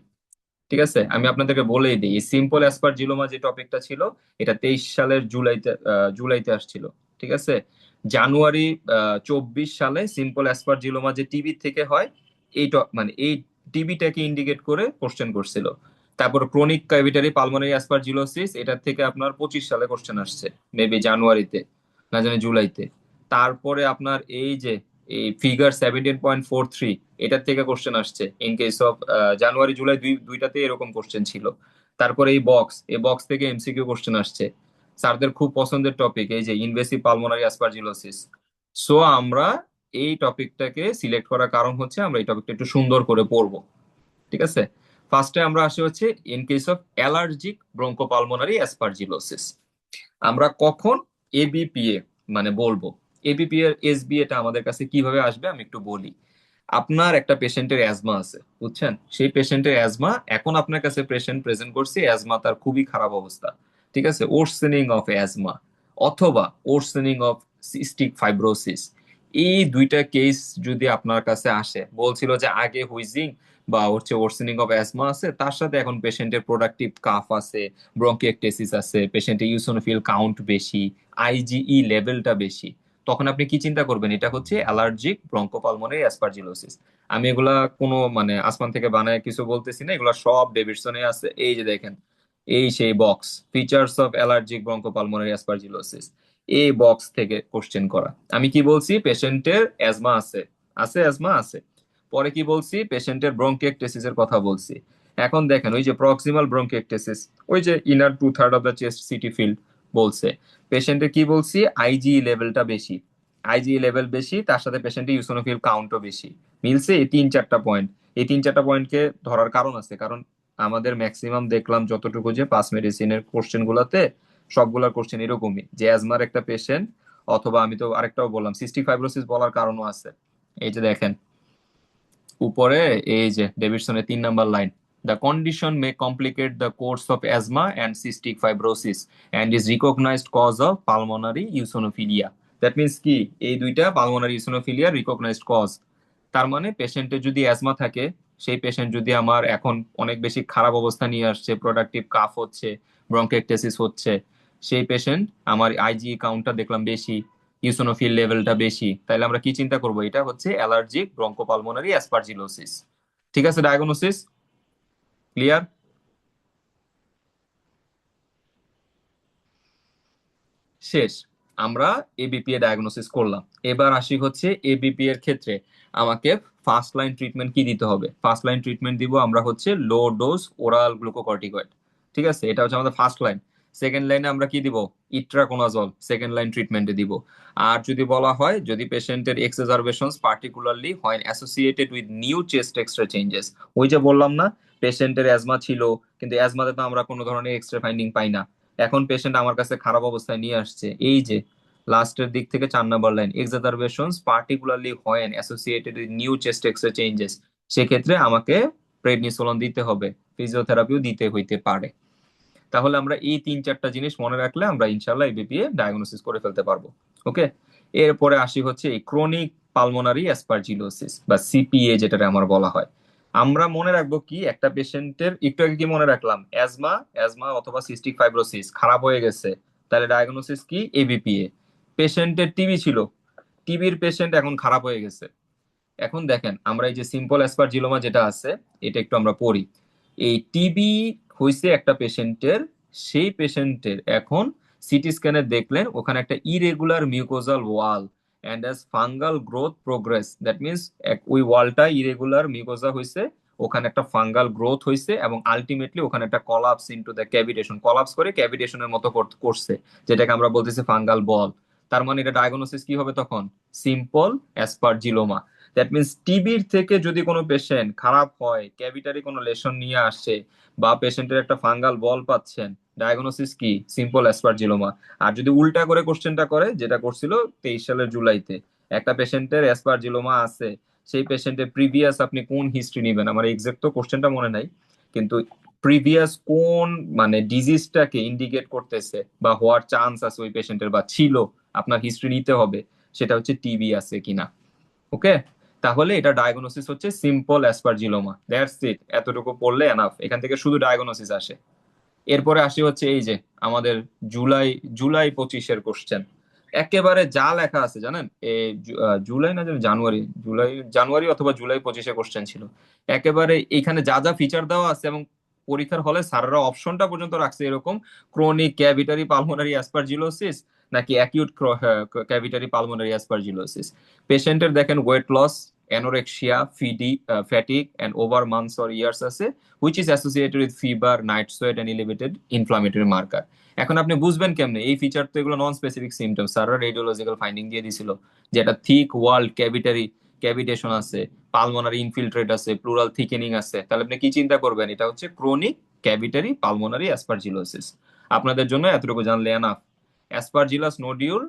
ঠিক আছে? আমি আপনাদেরকে বলেই দিই, সিম্পল অ্যাসপারজিলোমা যে টপিকটা ছিল, এটা 23 সালের জুলাইতে আসছিল, ঠিক আছে? জানুয়ারি 24 সালে সিম্পল অ্যাসপারজিলোমা যে টিবি থেকে হয়, মানে এই টিবিটাকে ইন্ডিকেট করে কোশ্চেন করছিল। তারপর ক্রনিক ক্যাভিটারি পালমোনারি অ্যাসপারজিলোসিস, এটার থেকে আপনার 25 সালে কোশ্চেন আসছে, মেবি জানুয়ারিতে, না জানি জুলাইতে। তারপরে আপনার এই যে এই ফিগার 17.43, এটার থেকে কোশ্চেন আসছে in case of January July দুইটাতে এরকম কোশ্চেন ছিল। তারপরে এই বক্স থেকে এমসিকিউ কোশ্চেন আসছে। স্যারদের খুব পছন্দের টপিক এই যে ইনভেসিভ পালমোনারি অ্যাসপারজিলোসিস। সো আমরা এই টপিকটাকে সিলেক্ট করার কারণ হচ্ছে আমরা এই টপিকটা একটু সুন্দর করে পড়বো, ঠিক আছে? ফার্স্টে আমরা আসি হচ্ছে in case of allergic bronchopulmonary aspergillosis. আমরা কখন এবিপিএ মানে বলবো, এবিপি এর এসবি এটা আমাদের কাছে কিভাবে আসবে আমি একটু বলি। আপনার একটা পেশেন্টের অ্যাজমা আছে, বুঝছেন? সেই পেশেন্টের অ্যাজমা, এখন আপনার কাছে পেশেন্ট প্রেজেন্ট করছে, অ্যাজমা তার খুবই খারাপ অবস্থা, ঠিক আছে? ওরসেনিং অফ অ্যাজমা অথবা ওরসেনিং অফ সিস্টিক ফাইব্রোসিস, এই দুইটা কেস যদি আপনার কাছে আসে, বলছিল যে আগে হুইজিং বা হচ্ছে ওরসেনিং অফ অ্যাজমা আছে, তার সাথে এখন পেশেন্টের প্রোডাক্টিভ কাফ আছে, ব্রঙ্কিয়েকটেসিস আছে, পেশেন্টের ইউসোনোফিল কাউন্ট বেশি, আইজিই লেভেলটা বেশি, তখন আপনি কি চিন্তা করবেন? এটা হচ্ছে অ্যালার্জিক ব্রঙ্কোপালমোনারি অ্যাসপারজিলোসিস। আমি এগুলা কোনো মানে আসমান থেকে বানায় কিছু বলতেছি না, এগুলা সব ডেভিডসনে আছে, এই যে দেখেন, এই সেই box features of allergic bronchopulmonary aspergillosis, এই বক্স থেকে কোশ্চেন করা। আমি কি বলছি? পেশেন্টের অ্যাজমা আছে, অ্যাজমা আছে। পরে কি বলছি? পেশেন্টের ব্রঙ্কিয়েকটেসিস এর কথা বলছি। এখন দেখেন ওই যে প্রক্সিমাল ব্রঙ্কিয়েকটেসিস, ওই যে inner 2/3 of the chest city field বলছে, পেশেন্টের কি বলছি? আইজি লেভেলটা বেশি, আইজি লেভেল বেশি, তার সাথে পেশেন্টের ইউসোনোফিল কাউন্টও বেশি। মিলছে এই 3-4টা পয়েন্ট। এই 3-4টা পয়েন্টকে ধরার কারণ আছে, কারণ আমাদের ম্যাক্সিমাম দেখলাম যতটুকু যে পাস মেডিসিনের কোশ্চেন গুলাতে, সবগুলার কোশ্চেন এরকমই যে অ্যাজমার একটা পেশেন্ট, অথবা আমি তো আরেকটাও বললাম সিস্টিক ফাইব্রোসিস বলার কারণও আছে। এই যে দেখেন উপরে, এই যে ডেভিডসনের 3 number line, the condition may complicate the course of asthma and cystic fibrosis and is recognised cause of pulmonary eosinophilia. That means কি? এই দুইটা পালমোনারি ইউসোনোফিলিয়া রিকগনাইজড কজ। তার মানে পেশেন্টের যদি অ্যাজমা থাকে, সেই পেশেন্ট যদি আমার এখন অনেক বেশি খারাপ অবস্থা নিয়ে আসছে, প্রোডাক্টিভ কাফ হচ্ছে, ব্রঙ্কেকটেসিস হচ্ছে, সেই পেশেন্ট আমার আইজি কাউন্টটা দেখলাম বেশি, ইউসোনোফিল লেভেলটা বেশি, তাহলে আমরা কি চিন্তা করব? এটা হচ্ছে অ্যালার্জিক ব্রঙ্কোপালমোনারি অ্যাসপারজিলোসিস, ঠিক আছে? Diagnosis clear? শেষ, আমরা এবিপিএ ডায়াগনোসিস করলাম। এবার আসি হচ্ছে এবিপি এর ক্ষেত্রে আমাকে ফার্স্ট লাইন ট্রিটমেন্ট কি দিতে হবে। ফার্স্ট লাইন ট্রিটমেন্ট দিব আমরা হচ্ছে লো ডোজ ওরাল গ্লুকোকর্টিকয়েড, ঠিক আছে? এটা হচ্ছে আমাদের ফার্স্ট লাইন। সেকেন্ড লাইনে আমরা কি দিব? ইট্রাকোনাজল সেকেন্ড লাইন ট্রিটমেন্টে দিব। আর যদি বলা হয়, যদি পেশেন্টের এক্সাজারবেশনস পার্টিকুলারলি হয় associated with new chest x-ray changes, ওই যে বললাম না পেশেন্টের অ্যাজমা ছিল, কিন্তু অ্যাজমাতে তো আমরা কোনো ধরনের এক্সরে ফাইন্ডিং পাই না, এখন পেশেন্ট আমার কাছে খারাপ অবস্থায় নিয়ে আসছে, এই যে লাস্টের দিক থেকে 4 number line, exacerbations particularly when associated with new chest x-ray changes, সেক্ষেত্রে আমাকে প্রেডনিসোলন দিতে হবে, ফিজিওথেরাপিও দিতে হইতে পারে। তাহলে আমরা এই 3-4টা জিনিস মনে রাখলে আমরা ইনশাল্লাহ এবিপিএ ডায়াগনোসিস করে ফেলতে পারবো। ওকে, এরপরে আসি হচ্ছে এই ক্রনিক পালমোনারি অ্যাসপারজিলোসিস বা সিপিএ, যেটা আমার বলা হয়। আমরা মনে রাখবো কি, একটা পেশেন্টের একটু আগে কি মনে রাখলাম, অ্যাজমা অ্যাজমা অথবা সিস্টিক ফাইব্রোসিস খারাপ হয়ে গেছে, তাহলে ডায়াগনোসিস কি, এবিপিএ। পেশেন্টের টিবি ছিল, টিবির পেশেন্ট এখন খারাপ হয়ে গেছে। এখন দেখেন আমরা এই যে সিম্পল অ্যাসপারজিলোমা যেটা আছে, এটা একটু আমরা পড়ি। এই টিবি হয়েছে একটা পেশেন্টের, সেই পেশেন্টের এখন সিটি স্ক্যানে দেখলেন ওখানে একটা irregular mucosal wall and as fungal growth progress, that means ওই ওয়ালটা ইরেগুলার মিউকোজা হয়েছে, ওখানে একটা ফাঙ্গাল গ্রোথ হয়েছে এবং আলটিমেটলি ওখানে একটা collapse into the cavitation, collapse করে ক্যাভিটেশনের মতো করছে, যেটাকে আমরা বলতেছি ফাঙ্গাল বল। তার মানে এটা ডায়াগনোসিস কি হবে তখন, সিম্পল অ্যাসপারজিলোমা। দ্যাট মিনস টিবির থেকে যদি কোনো পেশেন্ট খারাপ হয়, ক্যাভিটারি কোনো লেশন নিয়ে আসে বা পেশেন্টের একটা ফাঙ্গাল বল পাচ্ছেন, ডায়াগনোসিস কি, সিম্পল অ্যাসপারজিলোমা। আর যদি উল্টা করে কোশ্চেনটা করে, যেটা করছিল 23 সালের জুলাইতে, একটা পেশেন্টের অ্যাসপারজিলোমা আছে, সেই পেশেন্টের প্রিভিয়াস আপনি কোন হিস্ট্রি নেবেন, আমার এক্সাক্ট তো কোশ্চেনটা মনে নাই, কিন্তু প্রিভিয়াস কোন মানে ডিজিজটাকে ইন্ডিকেট করতেছে বা হওয়ার চান্স আছে ওই পেশেন্টের বা ছিল, আপনার হিস্ট্রি নিতে হবে, সেটা হচ্ছে টিবি আছে কিনা। ওকে, তাহলে এটা ডায়াগনোসিস হচ্ছে সিম্পল অ্যাসপারজিলোমা, দ্যাটস ইট, এতটুকু পড়লে এনাফ, এখান থেকে শুধু ডায়াগনোসিস আসে। এরপরে আসি হচ্ছে এই যে আমাদের জুলাই জুলাই 25-এর কোশ্চেন, একেবারে যা লেখা আছে জানেন, জুলাই না জানি জানুয়ারি, জানুয়ারি অথবা জুলাই 25-এ কোশ্চেন ছিল, একেবারে এখানে যা যা ফিচার দেওয়া আছে এবং পরীক্ষার হলে স্যাররা অপশনটা পর্যন্ত রাখছে এরকম, ক্রনিক ক্যাভিটারি পালমোনারি অ্যাসপারজিলোসিস নাকি অ্যাকিউট ক্যাভিটারি পালমোনারি অ্যাসপারজিলোসিস। পেশেন্টের দেখেন weight loss, anorexia, fatigue and over months or years আছে, which is associated with fever, night sweat and elevated inflammatory marker. এখন আপনি বুঝবেন কেমনে, এই ফিচার তো এগুলো নন স্পেসিফিক সিমটমস, স্যাররা রেডিওলজিক্যাল ফাইন্ডিং দিয়ে দিছিল যে একটা থিক ওয়াল ক্যাভিটেশন আছে, পালমোনারি ইনফিল্ট্রেট আছে, প্লুরাল থিকেনিং আছে, তাহলে আপনি কি চিন্তা করবেন, এটা হচ্ছে ক্রনিক ক্যাভিটারি পালমোনারি অ্যাসপারজিলোসিস। আপনাদের জন্য এতটুকু জানলে এনাফ। অ্যাসপারজিলাস নোডিউল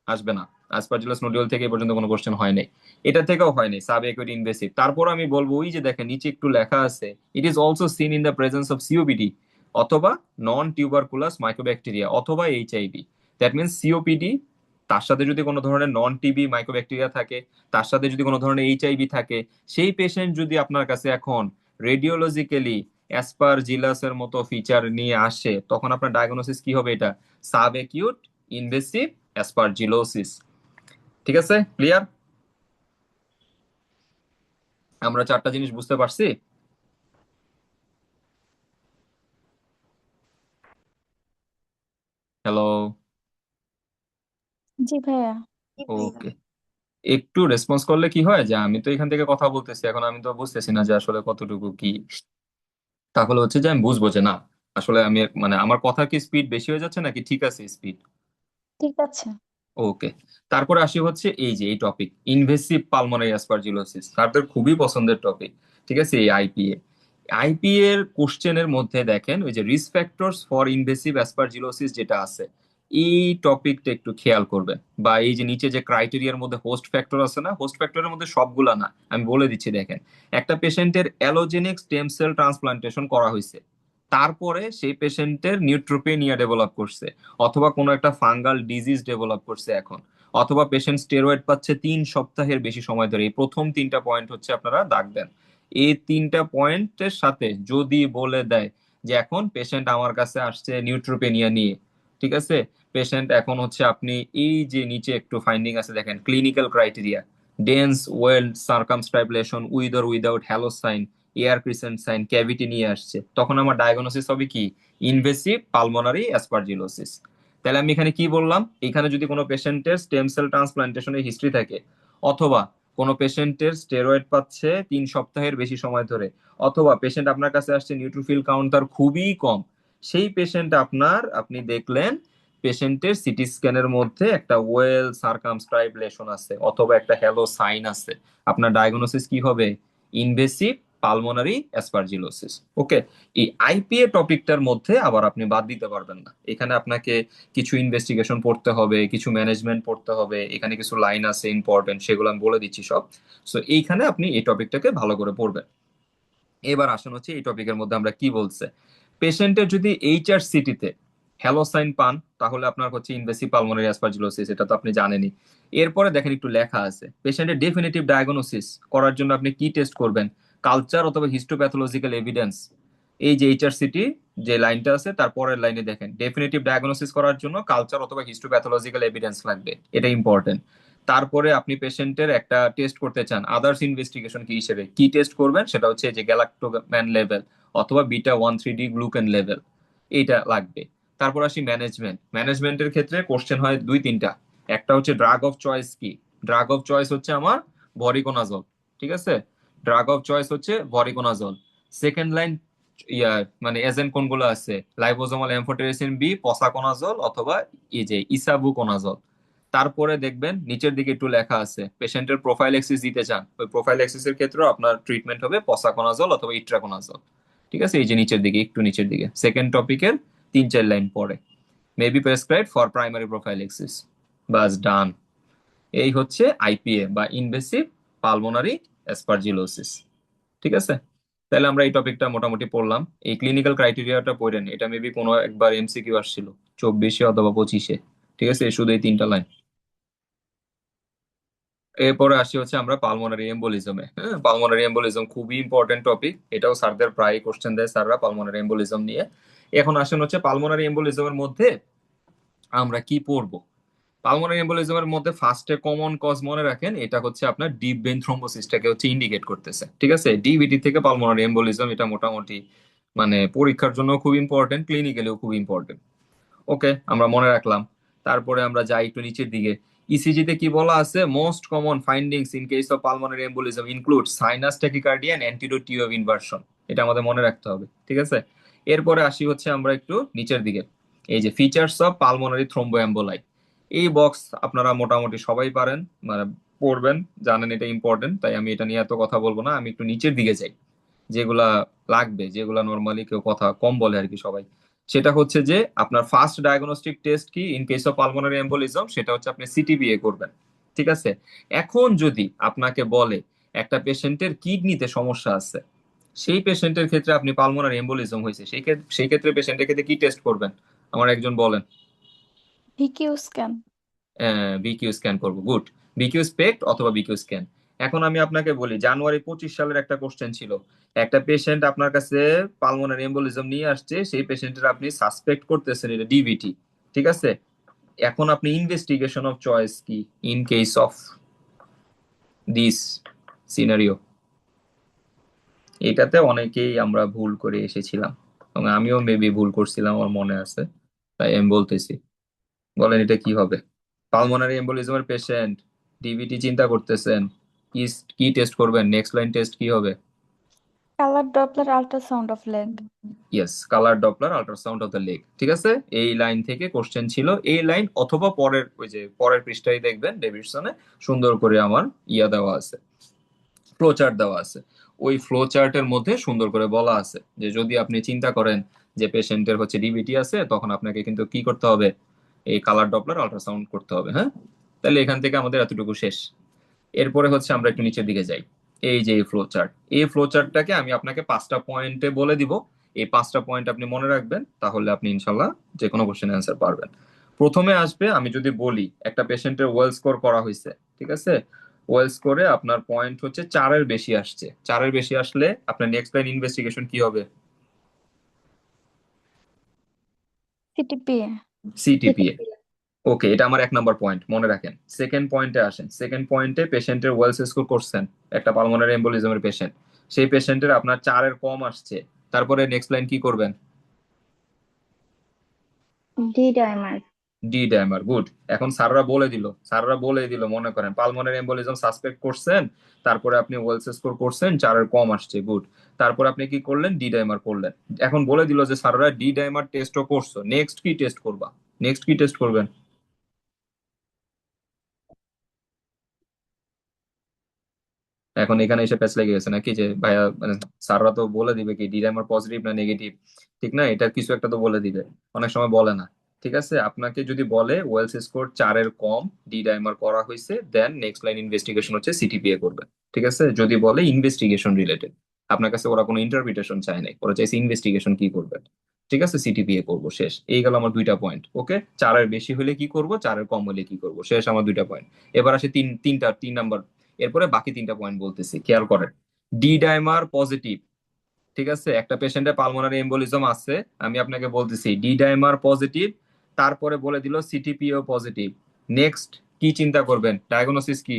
আসবে না, অ্যাসপারজিলাস নোডিউল থেকে এ পর্যন্ত কোনো কোশ্চেন হয় নাই, এটা থেকেও হয়নি সাব অ্যাকুইট ইনভেসিভ। তারপর আমি বলবো ওই যে দেখেন নিচে একটু লেখা আছে, it is also seen in the presence of COPD অথবা নন টিউবারকুলাস মাইক্রোব্যাকটেরিয়া অথবা এইচআইভি। দ্যাট মিনস সিওপিডি, তার সাথে যদি কোনো ধরনের নন টিবি মাইক্রোব্যাকটেরিয়া থাকে, তার সাথে যদি কোনো ধরনের এইচআইভি থাকে, সেই পেশেন্ট যদি আপনার কাছে এখন রেডিওলজিক্যালি অ্যাসপারজিলাসের মতো ফিচার নিয়ে আসে, তখন আপনার ডায়াগনোসিস কি হবে, এটা সাব অ্যাকিউট ইনভেসিভ অ্যাসপারজিলোসিস। ঠিক আছে, ক্লিয়ার? আমরা 4টা জিনিস বুঝতে পারছি। হ্যালো, জি ভাইয়া। ওকে। একটু রেসপন্স করলে কি হয় যে আমি তো এখান থেকে কথা বলতেছি, এখন আমি তো বুঝতেছি না যে আসলে কতটুকু কি, তাহলে হচ্ছে যে আমি বুঝবো যে না আসলে আমি মানে আমার কথা কি স্পিড বেশি হয়ে যাচ্ছে নাকি ঠিক আছে স্পিড। ঠিক আছে। ওকে, তারপরে আসি হচ্ছে এই যে এই টপিক ইনভেসিভ পালমোনারি অ্যাসপারজিলোসিস, তাদের খুবই পছন্দের টপিক। ঠিক আছে, এই আইপিএ এর কোশ্চেনের মধ্যে দেখেন ওই যে risk factors for invasive aspergillosis যেটা আছে, এই টপিকটা একটু খেয়াল করবেন। বা এই যে নিচে যে ক্রাইটেরিয়ার মধ্যে হোস্ট ফ্যাক্টর আছে না, হোস্ট ফ্যাক্টরের মধ্যে সবগুলা না, আমি বলে দিচ্ছি। দেখেন একটা পেশেন্টের অ্যালোজেনিক স্টেম সেল ট্রান্সপ্লান্টেশন করা হয়েছে, তারপরে সেই পেশেন্টের নিউট্রোপেনিয়া ডেভেলপ করছে অথবা কোনো একটা ফাঙ্গাল ডিজিজ ডেভেলপ করছে এখন, অথবা পেশেন্ট স্টেরয়েড পাচ্ছে 3 সপ্তাহের বেশি সময় ধরে, এই প্রথম 3টা পয়েন্ট হচ্ছে আপনারা দাগ দেন। এই 3টা পয়েন্টের সাথে যদি বলে দেয় যে এখন পেশেন্ট আমার কাছে আসছে নিউট্রোপেনিয়া নিয়ে, ঠিক আছে, পেশেন্ট এখন হচ্ছে আপনি এই যে নিচে একটু ফাইন্ডিং আছে দেখেন, clinical criteria dense well circumscribed lesion with or without halo sign, air crescent sign, cavity নিয়ে আসছে, তখন আমার ডায়াগনোসিস হবে কি, ইনভেসিভ পালমোনারি অ্যাসপারজিলোসিস। তাহলে আমি এখানে কি বললাম, এখানে যদি কোনো পেশেন্টের স্টেম সেল ট্রান্সপ্লান্টেশনের হিস্ট্রি থাকে, অথবা কোনো পেশেন্টের স্টেরয়েড পাচ্ছে 3 সপ্তাহের বেশি সময় ধরে, অথবা পেশেন্ট আপনার কাছে আসছে নিউট্রোফিল কাউন্ট তার খুবই কম, সেই পেশেন্ট আপনি দেখলেন পেশেন্টের সিটি স্ক্যানের মধ্যে একটা ওয়েল সার্কামস্ক্রাইব লেশন আছে অথবা একটা হ্যালো সাইন আছে, আপনার ডায়াগনোসিস কি হবে, ইনভেসিভ পালমোনারি অ্যাসপারজিলোসিস। ওকে, এই আইপিএ টপিকটার মধ্যে আবার আপনি বাদ দিতে পারবেন না। এখানে আপনাকে কিছু ইনভেস্টিগেশন পড়তে হবে, কিছু ম্যানেজমেন্ট পড়তে হবে, এখানে কিছু লাইন আছে ইম্পর্টেন্ট, সেগুলো আমি বলে দিচ্ছি সব। সো এইখানে আপনি এই টপিকটাকে ভালো করে পড়বেন। এবার আসুন হচ্ছে এই টপিকের মধ্যে আমরা কি বলছে। পেশেন্টের যদি এইচআরসিটিতে হ্যালোসাইন পান তাহলে আপনার হচ্ছে ইনভেসিভ পালমোনারি অ্যাসপারজিলোসিস, এটা তো আপনি জানেনই। এরপরে দেখেন একটু লেখা আছে পেশেন্টের ডেফিনিটিভ ডায়াগনোসিস করার জন্য আপনি কি টেস্ট করবেন, কালচার অথবা হিস্টোপ্যাথোলজিক্যাল এভিডেন্স। এই যে এইচআরসিটি যে লাইনটা আছে তার পরের লাইনে দেখেন ডেফিনিটিভ ডায়াগনোসিস করার জন্য কালচার অথবা হিস্টোপ্যাথোলজিক্যাল এভিডেন্স লাগবে, এটা ইম্পর্টেন্ট। তারপরে আপনি পেশেন্টের একটা টেস্ট করতে চান আদার্স ইনভেস্টিগেশন কি হিসেবে কি টেস্ট করবেন, সেটা হচ্ছে যে গ্যালাক্টোম্যান লেভেল অথবা বিটা 1,3-D গ্লুকেন লেভেল, এইটা লাগবে। তারপর আসি ম্যানেজমেন্টের ক্ষেত্রে কোশ্চেন হয় দুই তিনটা। একটা হচ্ছে ড্রাগ অফ চয়েস কি, ড্রাগ অফ চয়েস হচ্ছে আমার ভরিকোনাজল, ঠিক আছে, ড্রাগ অফ চয়েস হচ্ছে ভরিকোনাজল। সেকেন্ড লাইন ইয়া মানে এজেন্ট কোনগুলো আছে, লাইপোজোমাল এমফোটেরিসিন বি, পসাকোনাজল অথবা এই যে ইসাবুকোনাজল। তারপরে দেখবেন নিচের দিকে একটু লেখা আছে পেশেন্টের প্রোফাইলেক্সিস দিতে চান, ওই প্রোফাইলেক্সিসের ক্ষেত্রেও আপনার ট্রিটমেন্ট হবে পসাকোনাজল অথবা ইট্রাকোনাজল, ঠিক আছে। এই যে নিচের দিকে একটু নিচের দিকে সেকেন্ড টপিকের 3-4 লাইন পরে may be prescribed for primary prophylaxis, বাস ডান। এই হচ্ছে আইপিএ বা ইনভেসিভ পালমোনারি অ্যাসপারজিলোসিস, ঠিক আছে। তাহলে আমরা এই টপিকটা মোটামুটি পড়লাম। এই ক্লিনিক্যাল ক্রাইটেরিয়াটা পড়েন, এটা মেবি কোনো একবার এমসিকিউ আসছিল 24-এ অথবা 25-এ, ঠিক আছে, শুধু এই 3টা লাইন। এরপরে আসি হচ্ছে আমরা পালমোনারি এম্বোলিজমে। হ্যাঁ, পালমোনারি এম্বোলিজম খুবই ইম্পর্টেন্ট টপিক, এটাও স্যারদের প্রায় কোশ্চেন দেয় স্যাররা পালমোনারি এম্বোলিজম নিয়ে। এখন আসেন হচ্ছে পালমোনারি এম্বোলিজমের মধ্যে আমরা কি পড়বো। পালমোনারি এম্বোলিজমের মধ্যে ফার্স্টে কমন কজ মনে রাখেন, এটা হচ্ছে আপনার ডিপ ভেন থ্রম্বোসিসটাকে হচ্ছে ইন্ডিকেট করতেছে, ঠিক আছে। ডিভিটি থেকে পালমোনারি এম্বোলিজম এটা মোটামুটি মানে পরীক্ষার জন্য খুব ইম্পর্টেন্ট, ক্লিনিক্যালিও খুব ইম্পর্টেন্ট। ওকে, আমরা মনে রাখলাম। তারপরে আমরা যাই একটু নিচের দিকে। ইসিজি তে কি বলা আছে, most common findings in case of pulmonary embolism include sinus tachycardia and antidote tube inversion, এটা আমাদের মনে রাখতে হবে, ঠিক আছে। এরপরে আসি হচ্ছে আমরা একটু নিচের দিকে, এই যে ফিচার্স অফ পালমোনারি থ্রোম্বোএম্বোলাই। এই বক্স আপনারা মোটামুটি সবাই পারেন, মানে পড়বেন, জানেন এটা ইম্পর্টেন্ট, তাই আমি এটা নিয়ে এত কথা বলবো না। আমি একটু নিচের দিকে যাই, যেগুলা লাগবে, যেগুলা নর্মালি কেউ কথা কম বলে আর কি সবাই। সেটা হচ্ছে যে আপনার ফার্স্ট ডায়াগনস্টিক টেস্ট কি in case of pulmonary embolism, সেটা হচ্ছে আপনি সিটিবিএ করবেন, ঠিক আছে। এখন যদি আপনাকে বলে একটা পেশেন্টের কিডনিতে সমস্যা আছে, সেই পেশেন্টের ক্ষেত্রে আপনি পালমোনারি এম্বোলিজম হয়েছে, সেই ক্ষেত্রে পেশেন্টের ক্ষেত্রে কি টেস্ট করবেন আমার একজন বলেন। ভিকিউ স্ক্যান। বিকিউ স্ক্যান করবো, গুড। বিকিউ স্পেক্ট অথবা বিকিউ স্ক্যান। এখন আমি আপনাকে বলি জানুয়ারি 25 সালের একটা কোশ্চেন ছিল, একটা পেশেন্ট আপনার কাছে পালমোনারি এম্বোলিজম নিয়ে আসছে, সেই পেশেন্টের আপনি সাসপেক্ট করতেছেন এটা ডিভিটি, ঠিক আছে। এখন আপনি ইনভেস্টিগেশন অফ চয়েস কি in case of this scenario, এটাতে অনেকেই আমরা ভুল করে এসেছিলাম এবং আমিও মেবি ভুল করছিলাম, আমার মনে আছে, তাই আমি বলতেছি। বলেন এটা কি হবে। পালমোনারি এম্বোলিজমের পেশেন্ট, ডিভিটি চিন্তা করতেছেন, কি কি টেস্ট করবেন, নেক্সট লাইন টেস্ট কি হবে। Colour Doppler ultrasound of leg. Yes, colour Doppler ultrasound of the leg, ঠিক আছে। এই লাইন থেকে কোশ্চেন ছিল, এই লাইন অথবা পরের ওই যে পরের পৃষ্ঠায় দেখবেন ডেভিডসনে সুন্দর করে আমার ইয়া দেওয়া আছে, ফ্লো চার্ট দেওয়া আছে। ওই ফ্লো চার্টের মধ্যে সুন্দর করে বলা আছে যে যদি আপনি চিন্তা করেন যে পেশেন্টের হচ্ছে ডিভিটি আছে, তখন আপনাকে কিন্তু কি করতে হবে, এই কালার ডপলার আল্ট্রাসাউন্ড করতে হবে। হ্যাঁ, তাহলে এখান থেকে আমাদের এতটুকু শেষ। এরপরে হচ্ছে আমরা একটু নিচের দিকে যাই। এই যে ফ্লো চার্ট, এই ফ্লো চার্টটাকে আমি আপনাকে 5টা পয়েন্টে বলে দিব। এই 5টা পয়েন্ট আপনি মনে রাখবেন, তাহলে আপনি ইনশাল্লাহ যে কোনো কোশ্চেন অ্যান্সার পারবেন। প্রথমে আসবে, আমি যদি বলি একটা পেশেন্টের ওয়েল স্কোর করা হয়েছে, ঠিক আছে, ওয়েল স্কোরে আপনার পয়েন্ট হচ্ছে 4-এর বেশি আসছে, 4-এর বেশি আসলে আপনার নেক্সট লাইন ইনভেস্টিগেশন কি হবে, সিটিপিএ। সিটিপিএ। ওকে, এটা আমার 1 নাম্বার পয়েন্ট, মনে রাখেন। সেকেন্ড পয়েন্টে আসেন, সেকেন্ড পয়েন্টে পেশেন্টের ওয়েলস স্কোর করছেন, একটা পালমোনারি এম্বোলিজমের পেশেন্ট, সেই পেশেন্টের আপনার 4-এর কম আসছে, তারপরে নেক্সট লাইন কি করবেন, D dimer. D dimer, good. এখন স্যাররা বলে দিল মনে করেন পালমোনারি এম্বোলিজম সাসপেক্ট করছেন, তারপরে আপনি ওয়েলস স্কোর করছেন, 4-এর কম আসছে, গুড। তারপর আপনি কি করলেন, ডি ডাইমার করলেন। এখন বলে দিল যে স্যাররা ডি ডাইমার টেস্টও করছো, নেক্সট কি টেস্ট করবা, নেক্সট কি টেস্ট করবেন। এখন এখানে এসে প্যাচ লেগে গেছে নাকি যে ভাইয়া মানে স্যাররা তো বলে দিবে কি ডি ডাইমার পজিটিভ না নেগেটিভ, ঠিক না? এটা কিছু একটা তো বলে দিবে, অনেক সময় বলে না। ঠিক আছে, আপনাকে যদি বলে ওয়েলস স্কোর 4-এর কম, ডি ডাইমার করা হয়েছে, দেন নেক্সট লাইন ইনভেস্টিগেশন হচ্ছে সিটিপিএ করবে। ঠিক আছে, যদি বলে ইনভেস্টিগেশন রিলেটেড, আপনার কাছে ওরা কোনো ইন্টারপ্রিটেশন চায় নাই, ওরা চাইছে ইনভেস্টিগেশন কি করবে। ঠিক আছে, সিটিপিএ করবো, শেষ। এই গেল আমার 2টা পয়েন্ট। ওকে, 4-এর বেশি হলে কি করব, 4-এর কম হলে কি করব, শেষ আমার 2টা পয়েন্ট। এবার আসে 3 নাম্বার, এরপরে বাকি 3টা পয়েন্ট বলতেছি, খেয়াল করেন। ডি ডাইমার পজিটিভ, ঠিক আছে, একটা পেশেন্টের পালমোনারি এম্বোলিজম আছে, আমি আপনাকে বলতেছি ডি ডাইমার পজিটিভ, তারপরে বলে দিল সিটিপিও পজিটিভ। নেক্সট কি চিন্তা করবেন, ডায়াগনোসিস কি?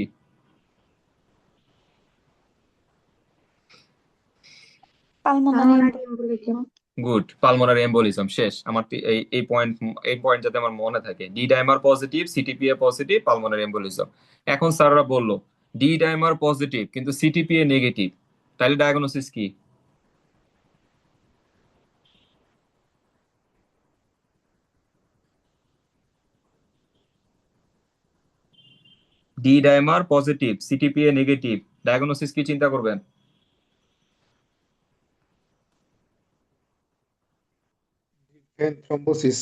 Pulmonary embolism. Good, pulmonary embolism, শেষ আমার। এই পয়েন্ট যাতে আমার মনে থাকে, D dimer positive, CTPA positive, pulmonary embolism. এখন স্যাররা বললো ডি ডাইমার পজিটিভ কিন্তু সিটিপিএ নেগেটিভ, তাহলে ডায়াগনোসিস কি? D dimer positive, CTPA negative, diagnosis কি চিন্তা করবেন? Vein thrombosis.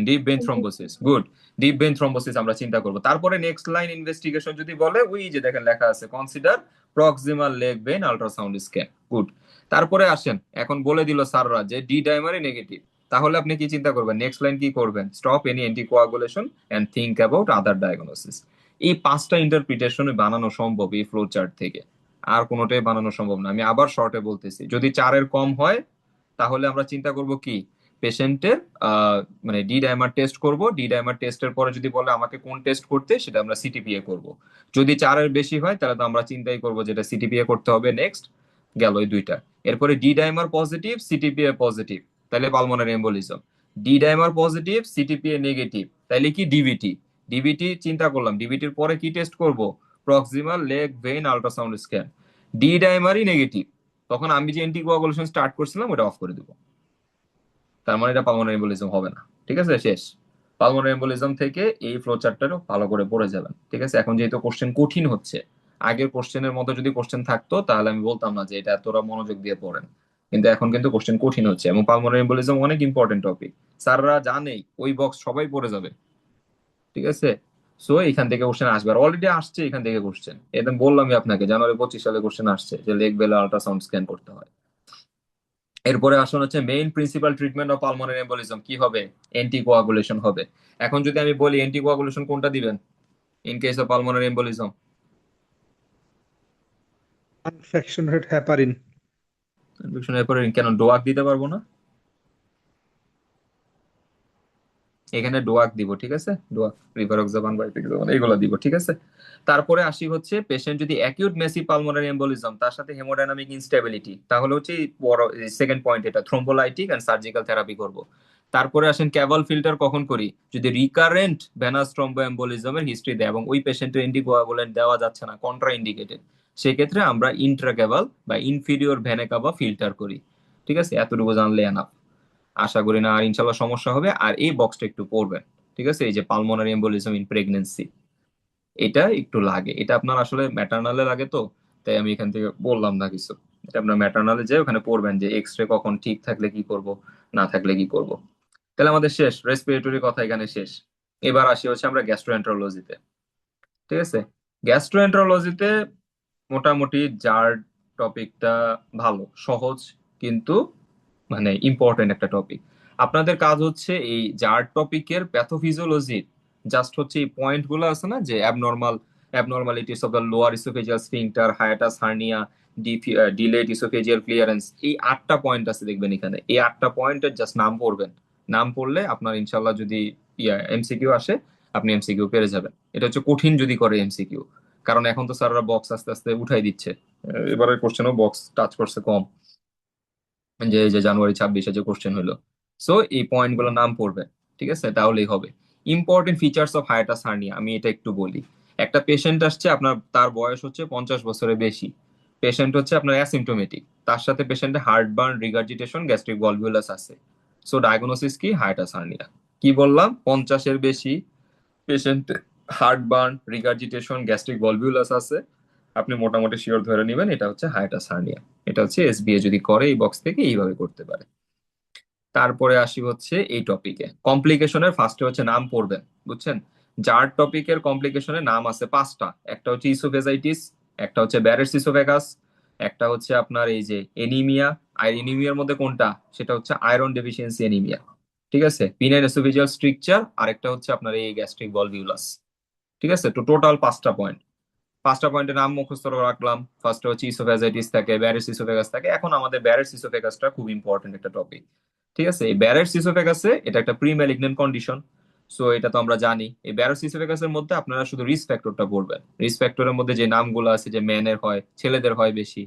Deep vein thrombosis, good. Deep vein thrombosis আমরা চিন্তা করব। তারপরে নেক্সট লাইন ইনভেস্টিগেশন যদি বলে, ওই যে দেখেন লেখা আছে consider proximal leg vein ultrasound scan, good. তারপরে আসেন, এখন বলে দিল স্যাররা যে ডি ডাইমারে নেগেটিভ, তাহলে আপনি কি চিন্তা করবেন, নেক্সট লাইন কি করবেন? Stop any anticoagulation and think about other diagnosis. এই 5টা ইন্টারপ্রিটেশন বানানো সম্ভব এই ফ্লো চার্ট থেকে, আর কোনোটাই বানানো সম্ভব না। আমি আবার শর্টে বলতেছি, যদি 4-এর কম হয় তাহলে আমরা চিন্তা করব কি, পেশেন্টের মানে ডি ডাইমার টেস্ট করব, ডি ডাইমার টেস্টের পরে যদি বলে আমাকে কোন টেস্ট করতে, সেটা আমরা সিটিপিএ করব। যদি 4-এর বেশি হয় তাহলে তো আমরা চিন্তাই করব যেটা সিটিপিএ করতে হবে। নেক্সট গেল এই 2টা। এরপরে D dimer positive, CTPA positive, তাহলে pulmonary embolism. D dimer positive, CTPA negative, তাহলে কি ডিভিটি। ডিভিটি চিন্তা করলাম, ডিভিটির পরে কি টেস্ট করব, proximal leg vein ultrasound scan. D ডাইমারই নেগেটিভ, তখন আমি যে অ্যান্টিকোয়াগুলেশন স্টার্ট করছিলাম ওটা অফ করে দেবো, তার মানে এটা পালমোনারি এম্বোলিজম হবে না। ঠিক আছে, শেষ। পালমোনারি এম্বোলিজম থেকে এই ফ্লো চার্টটারও ভালো করে পড়ে যাবেন। ঠিক আছে, এখন যেহেতু কোশ্চেন কঠিন হচ্ছে, আগের কোশ্চেনের মতো যদি কোশ্চেন থাকতো তাহলে আমি বলতাম না যে এটা এতটা মনোযোগ দিয়ে পড়েন, কিন্তু এখন কিন্তু কোশ্চেন কঠিন হচ্ছে, এবং পালমোনারি এম্বোলিজম অনেক ইম্পর্টেন্ট টপিক, স্যাররা জানেই ওই বক্স সবাই পড়ে যাবে। ঠিক আছে, সো এখান থেকে কোশ্চেন আসবে, আর অলরেডি আসছে এখান থেকে কোশ্চেন। একদম বললামই আপনাকে, জানুয়ারি 25 সালে কোশ্চেন আসছে যে লেগ বেলে আল্ট্রাসাউন্ড স্ক্যান করতে হয়। এরপরে আসুন হচ্ছে main principal treatment of pulmonary embolism কি হবে, অ্যান্টিকোয়াগুলেশন হবে। এখন যদি আমি বলি অ্যান্টিকোয়াগুলেশন কোনটা দিবেন in case of pulmonary embolism? Unfractionated heparin. এরপরে কেন ডোয়াক দিতে পারবো না? এখানে ডোয়াক দিব, ঠিক আছে, ডোয়াক, রিভারক্সাবান, বাইপিক্সাবান, এগুলো দিব। ঠিক আছে, তারপরে আসি হচ্ছে পেশেন্ট যদি অ্যাকিউট মেসি পালমোনারি এম্বোলিজম তার সাথে হেমোডাইনামিক ইনস্টেবিলিটি, তাহলে হচ্ছে বড় সেকেন্ড পয়েন্ট, এটা থ্রোম্বোলাইটিক এন্ড সার্জিক্যাল থেরাপি করব। তারপরে আসেন ক্যাভাল ফিল্টার কখন করি, যদি রিকারেন্ট ভেনাস থ্রম্বো এম্বোলিজমের হিস্ট্রি দেয় এবং ওই পেশেন্টের অ্যান্টিকোয়াগুলেন্ট দেওয়া যাচ্ছে না, কন্ট্রা ইন্ডিকেটেড, সেক্ষেত্রে আমরা ইন্ট্রাক্যাভাল বা ইনফিরিয়র ভেনে কাভা ফিল্টার করি। ঠিক আছে, এতটুকু জানলে এনাফ। আশা করি না আর ইনশাল্লাহ সমস্যা হবে। আর এই বক্সটা একটু পড়বেন, ঠিক আছে, এই যে পালমোনারি এম্বোলিজম ইন প্রেগন্যান্সি, এটা একটু লাগে, এটা আপনার আসলে ম্যাটারনালে লাগে, তো তাই আমি এখান থেকে বললাম না কিছু। এটা আপনার ম্যাটারনালে যে ওখানে পড়বেন যে এক্স রে কখন ঠিক থাকলে কি করব, না থাকলে কি করব। তাহলে আমাদের শেষ, রেসপিরেটরি কথা এখানে শেষ। এবার আসি হচ্ছে আমরা গ্যাস্ট্রোএন্টারোলজিতে। ঠিক আছে, গ্যাস্ট্রোএন্টারোলজিতে মোটামুটি জার টপিকটা ভালো, সহজ, কিন্তু মানে ইম্পর্টেন্ট একটা টপিক। আপনাদের কাজ হচ্ছে এই জার টপিকের প্যাথোফিজিওলজি, জাস্ট হচ্ছে এই পয়েন্ট গুলো আছে না, যে abnormalities of the lower oesophageal sphincter, hiatus hernia, delayed oesophageal clearance, এই 8টা পয়েন্ট আছে দেখবেন এখানে। এই 8টা পয়েন্টের জাস্ট নাম পড়বেন, নাম পড়লে আপনার ইনশাল্লাহ যদি এমসিকিউ আসে আপনি এমসিকিউ পেরে যাবেন। এটা হচ্ছে কঠিন যদি করে এমসিকিউ, কারণ এখন তো স্যাররা বক্স আস্তে আস্তে উঠাই দিচ্ছে, এবারে কোশ্চেনও বক্স টাচ করছে কম, যে এই যে জানুয়ারি 26-এ যে কোশ্চেন হলো। সো এই পয়েন্ট গুলোর নাম পড়বে, ঠিক আছে, তাহলেই হবে। Important features of hiatus hernia, আমি এটা একটু বলি। একটা পেশেন্ট আসছে আপনার, তার বয়স হচ্ছে 50 বছরের বেশি, পেশেন্ট হচ্ছে আপনার অ্যাসিমটোমেটিক, তার সাথে পেশেন্টের হার্টবার্ন, রিগার্জিটেশন, গ্যাস্ট্রিক ভলভুলাস আছে। সো ডায়াগনোসিস কি, হায়াটাস হার্নিয়া। কি বললাম, 50-এর বেশি, patient heartburn, regurgitation, gastric volvulus আছে, আপনি মোটামুটি শিওর ধরে নেবেন এটা হচ্ছে হায়াটাস হার্নিয়া। এটা হচ্ছে এসবিএ যদি করে এই বক্স থেকে এইভাবে করতে পারে। তারপরে আসি হচ্ছে এই টপিকে কমপ্লিকেশনের ফার্স্টে হচ্ছে নাম পড়বেন, বুঝছেন? যার টপিকের কমপ্লিকেশনের নাম আছে পাঁচটা। একটা হচ্ছে ইসোফেজাইটিস, একটা হচ্ছে ব্যারেটস ইসোফেগাস, একটা হচ্ছে আপনার এই যে এনিমিয়া। আর এনিমিয়ার মধ্যে কোনটা, সেটা হচ্ছে আয়রন ডেফিসিয়েন্সি এনিমিয়া। ঠিক আছে, পিনাইল এসোফেজিয়াল স্ট্রিকচার, আরেকটা হচ্ছে আপনার এই গ্যাস্ট্রিক ভলভিউলাস। ঠিক আছে, তো টোটাল পাঁচটা পয়েন্ট। পাঁচটা পয়েন্টের নাম মুখস্থ রাখলাম। ফার্স্টে হচ্ছে ইসোফেজাইটিস থাকে, ব্যারেটস ইসোফেগাস থাকে। এখন আমাদের ব্যারেটস ইসোফেগাসটা খুব ইম্পর্টেন্ট একটা টপিক। ঠিক আছে, এই ব্যারেটস ইসোফেগাসে এটা একটা প্রি ম্যালিগন্যান্ট কন্ডিশন। সো এটা তো আমরা জানি। এই ব্যারেটস ইসোফেগাসের মধ্যে আপনারা শুধু রিস্ক ফ্যাক্টরটা পড়বেন। রিস্ক ফ্যাক্টরের মধ্যে যে নামগুলো আছে, যে মেনের হয়, ছেলেদের হয় বেশি,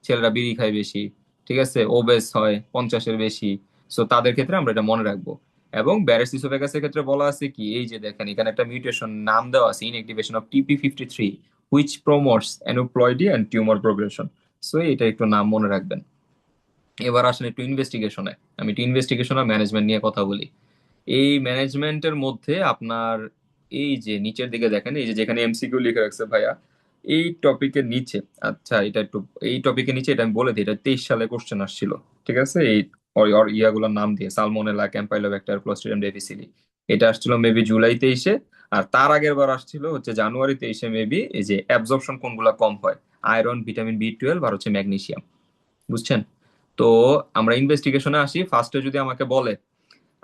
ছেলেরা বিড়ি খায় বেশি। ঠিক আছে, ওবেস হয় 50-এর বেশি। সো তাদের ক্ষেত্রে আমরা এটা মনে রাখবো। এবং ব্যারেটস ইসোফেগাসের ক্ষেত্রে বলা আছে কি, এই যে দেখেন এখানে একটা মিউটেশন নাম দেওয়া আছে, inactivation of TP53 which promotes aneuploidy and tumor progression. So এটা একটু নাম মনে রাখবেন। এবার আসেন একটু ইনভেস্টিগেশনে। আমি একটু ইনভেস্টিগেশন আর ম্যানেজমেন্ট নিয়ে কথা বলি। এই ম্যানেজমেন্টের মধ্যে আপনার এই যে নিচের দিকে দেখেন, এই যে যেখানে এমসিকিউ লিখে রাখছে ভাইয়া, এই টপিকের নিচে, আচ্ছা এটা একটু, এই টপিকের নিচে এটা আমি বলে দিই, এটা 23 সালে কোশ্চেন আসছিল। ঠিক আছে, এই ওর ইয়াগুলোর নাম দিয়ে সালমোনেলা, ক্যাম্পাইলোব্যাক্টার, ক্লোস্ট্রিডিয়াম ডিফিসিলি। এটা আসছিল মেবি জুলাই 23-এ। আর তার আগের বার আসছিল হচ্ছে জানুয়ারি 23-এ মেবি, এই যে অ্যাবজর্পশন কোনগুলা কম হয়, আয়রন, ভিটামিন B12 আর হচ্ছে ম্যাগনেসিয়াম। বুঝছেন? তো আমরা ইনভেস্টিগেশনে আসি। ফার্স্টে যদি আমাকে বলে,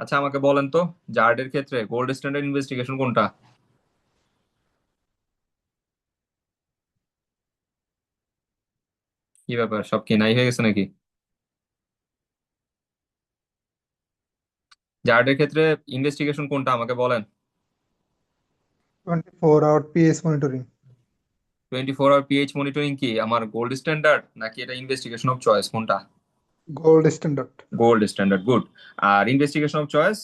আচ্ছা আমাকে বলেন তো, জার্ডের ক্ষেত্রে গোল্ড স্ট্যান্ডার্ড ইনভেস্টিগেশন কোনটা? কি ব্যাপার, সব কি নাই হয়ে গেছে নাকি? জার্ডের ক্ষেত্রে ইনভেস্টিগেশন কোনটা আমাকে বলেন। 24-hour pH monitoring. 24 hour pH monitoring কি আমার গোল্ড স্ট্যান্ডার্ড, নাকি এটা ইনভেস্টিগেশন অফ চয়েস, কোনটা? Gold standard. Gold standard, good. আর investigation of choice?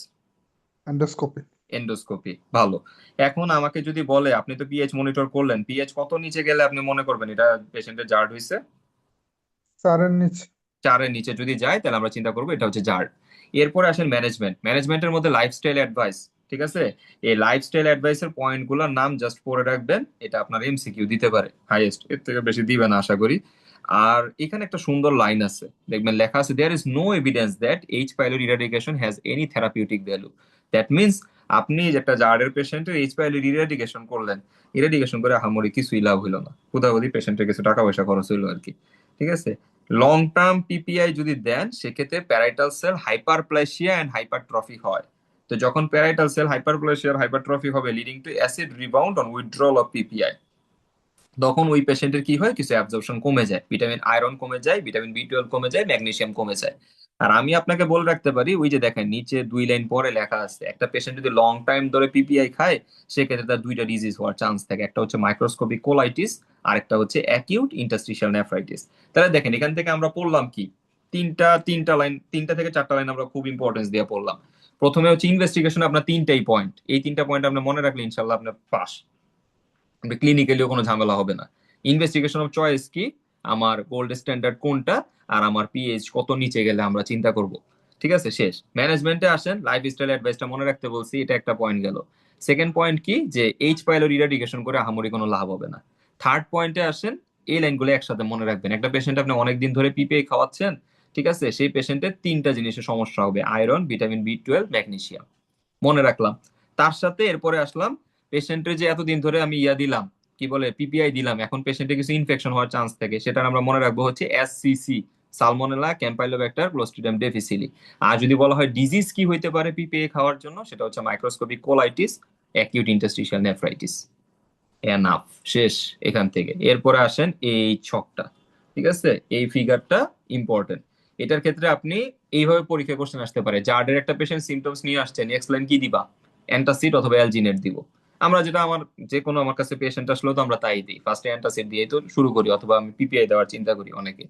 Endoscopy. Endoscopy, ভালো। এখন আমাকে যদি বলে, আপনি তো পিএইচ মনিটর করলেন, পিএইচ কত নিচে গেলে আপনি মনে করবেন এটা পেশেন্টের জার্ড হয়েছে? 4-এর নিচে। 4-এর নিচে যদি যায় তাহলে আমরা চিন্তা করবো এটা হচ্ছে জার্ড। এরপরে আসেন ম্যানেজমেন্ট। ম্যানেজমেন্টের মধ্যে লাইফস্টাইল অ্যাডভাইস। ঠিক আছে, এই লাইফস্টাইল অ্যাডভাইসের পয়েন্ট গুলোর নাম জাস্ট পড়ে রাখবেন। এটা আপনার এমসিকিউ দিতে পারে, হাইয়েস্ট, এর থেকে বেশি দিবে না আশা করি। আর এখানে একটা সুন্দর লাইন আছে, দেখবেন লেখা আছে, there is no evidence that H pylori eradication has any therapeutic value. That means আপনি যেটা জার্ডের পেশেন্টের এইচ পাইলোরি ইরাডিকেশন করলেন, ইরাডিকেশন করে আহামরি কিছুই লাভ হইলো না, হুদাহুদি পেশেন্টের কিছু টাকা পয়সা খরচ হইলো আর কি। ঠিক আছে, লং টার্ম পিপিআই যদি দেন সেক্ষেত্রে parietal sell hyperplasia and hypertrophy হয়। তো যখন প্যারাইটাল সেল হাইপারপ্লেসিয়া আর হাইপারট্রফি হবে, leading to acid rebound on withdrawal of PPI, তখন ওই পেশেন্টের কি হয়, কিছু অ্যাবজর্পশন কমে যায়, ভিটামিন আয়রন কমে যায়, ভিটামিন B12 কমে যায়, ম্যাগনেসিয়াম কমে যায়। আর আমি আপনাকে বলে রাখতে পারি, ওই যে দেখেন নিচে 2 লাইন পরে লেখা আছে, একটা পেশেন্ট যদি লং টাইম ধরে পিপিআই খায় সেক্ষেত্রে তার দুইটা ডিজিজ হওয়ার চান্স থাকে, একটা হচ্ছে মাইক্রোস্কোপিক কোলাইটিস, আর একটা হচ্ছে অ্যাকিউট ইন্টারস্টিশিয়াল নেফ্রাইটিস। তাহলে দেখেন এখান থেকে আমরা পড়লাম কি, তিনটা লাইন, 3টা থেকে 4টা লাইন আমরা খুব ইম্পর্টেন্স দিয়ে পড়লাম। প্রথমে হচ্ছে ইনভেস্টিগেশন, আপনার 3টাই পয়েন্ট, এই 3টা পয়েন্ট আপনি মনে রাখলে ইনশাল্লাহ আপনার পাস, ক্লিনিক্যালিও কোনো ঝামেলা হবে না। ইনভেস্টিগেশন অফ চয়েস কি, আমার গোল্ড স্ট্যান্ডার্ড কোনটা, আর আমার পিএইচ কত নিচে গেলে আমরা চিন্তা করব। ঠিক আছে, শেষ। ম্যানেজমেন্টে আসেন, লাইফস্টাইল অ্যাডভাইসটা মনে রাখতে বলছি, এটা একটা পয়েন্ট গেল। সেকেন্ড পয়েন্ট কি, যে এইচ পাইলোরি ইরাডিকেশন করে আহামরি কোনো লাভ হবে না। থার্ড পয়েন্টে আসেন, এই লাইনগুলো একসাথে মনে রাখবেন। একটা পেশেন্ট আপনি অনেকদিন ধরে পিপিআই খাওয়াচ্ছেন, ঠিক আছে, সেই পেশেন্টের 3টা জিনিসের সমস্যা হবে, আয়রন, ভিটামিন B12, ম্যাগনেসিয়াম। মনে রাখলাম। তার সাথে এরপরে আসলাম, পেশেন্টের যে এতদিন ধরে আমি দিলাম, কি বলে, পিপিআই দিলাম, এখন পেশেন্টের কিছু ইনফেকশন হওয়ার চান্স থাকে, সেটা আমরা মনে রাখবো হচ্ছে SCC, সালমোনেলা, ক্যাম্পাইলোব্যাক্টার, ক্লোস্ট্রিডিয়াম ডিফিসিলি। আর যদি বলা হয় ডিজিজ কি হইতে পারে পিপিআই খাওয়ার জন্য, সেটা হচ্ছে microscopic colitis, acute interstitial nephritis. Enough, শেষ এখান থেকে। এরপরে আসেন এই ছকটা। ঠিক আছে, এই ফিগারটা ইম্পর্টেন্ট। এটার ক্ষেত্রে আপনি এইভাবে পরীক্ষা কোশ্চেন আসতে পারে, জার্ডের একটা পেশেন্ট সিমটমস নিয়ে আসছে, নেক্সট লাইন কি দিবা, অ্যান্টাসিড অথবা অ্যালজিনেট দিব। আমরা যেটা, আমার যে কোনো আমার কাছে পেশেন্ট আসলো তো আমরা তাই দিই, ফার্স্টে অ্যান্টাসিড দিয়ে তো শুরু করি, অথবা আমি পিপিআই দেওয়ার চিন্তা করি অনেকে।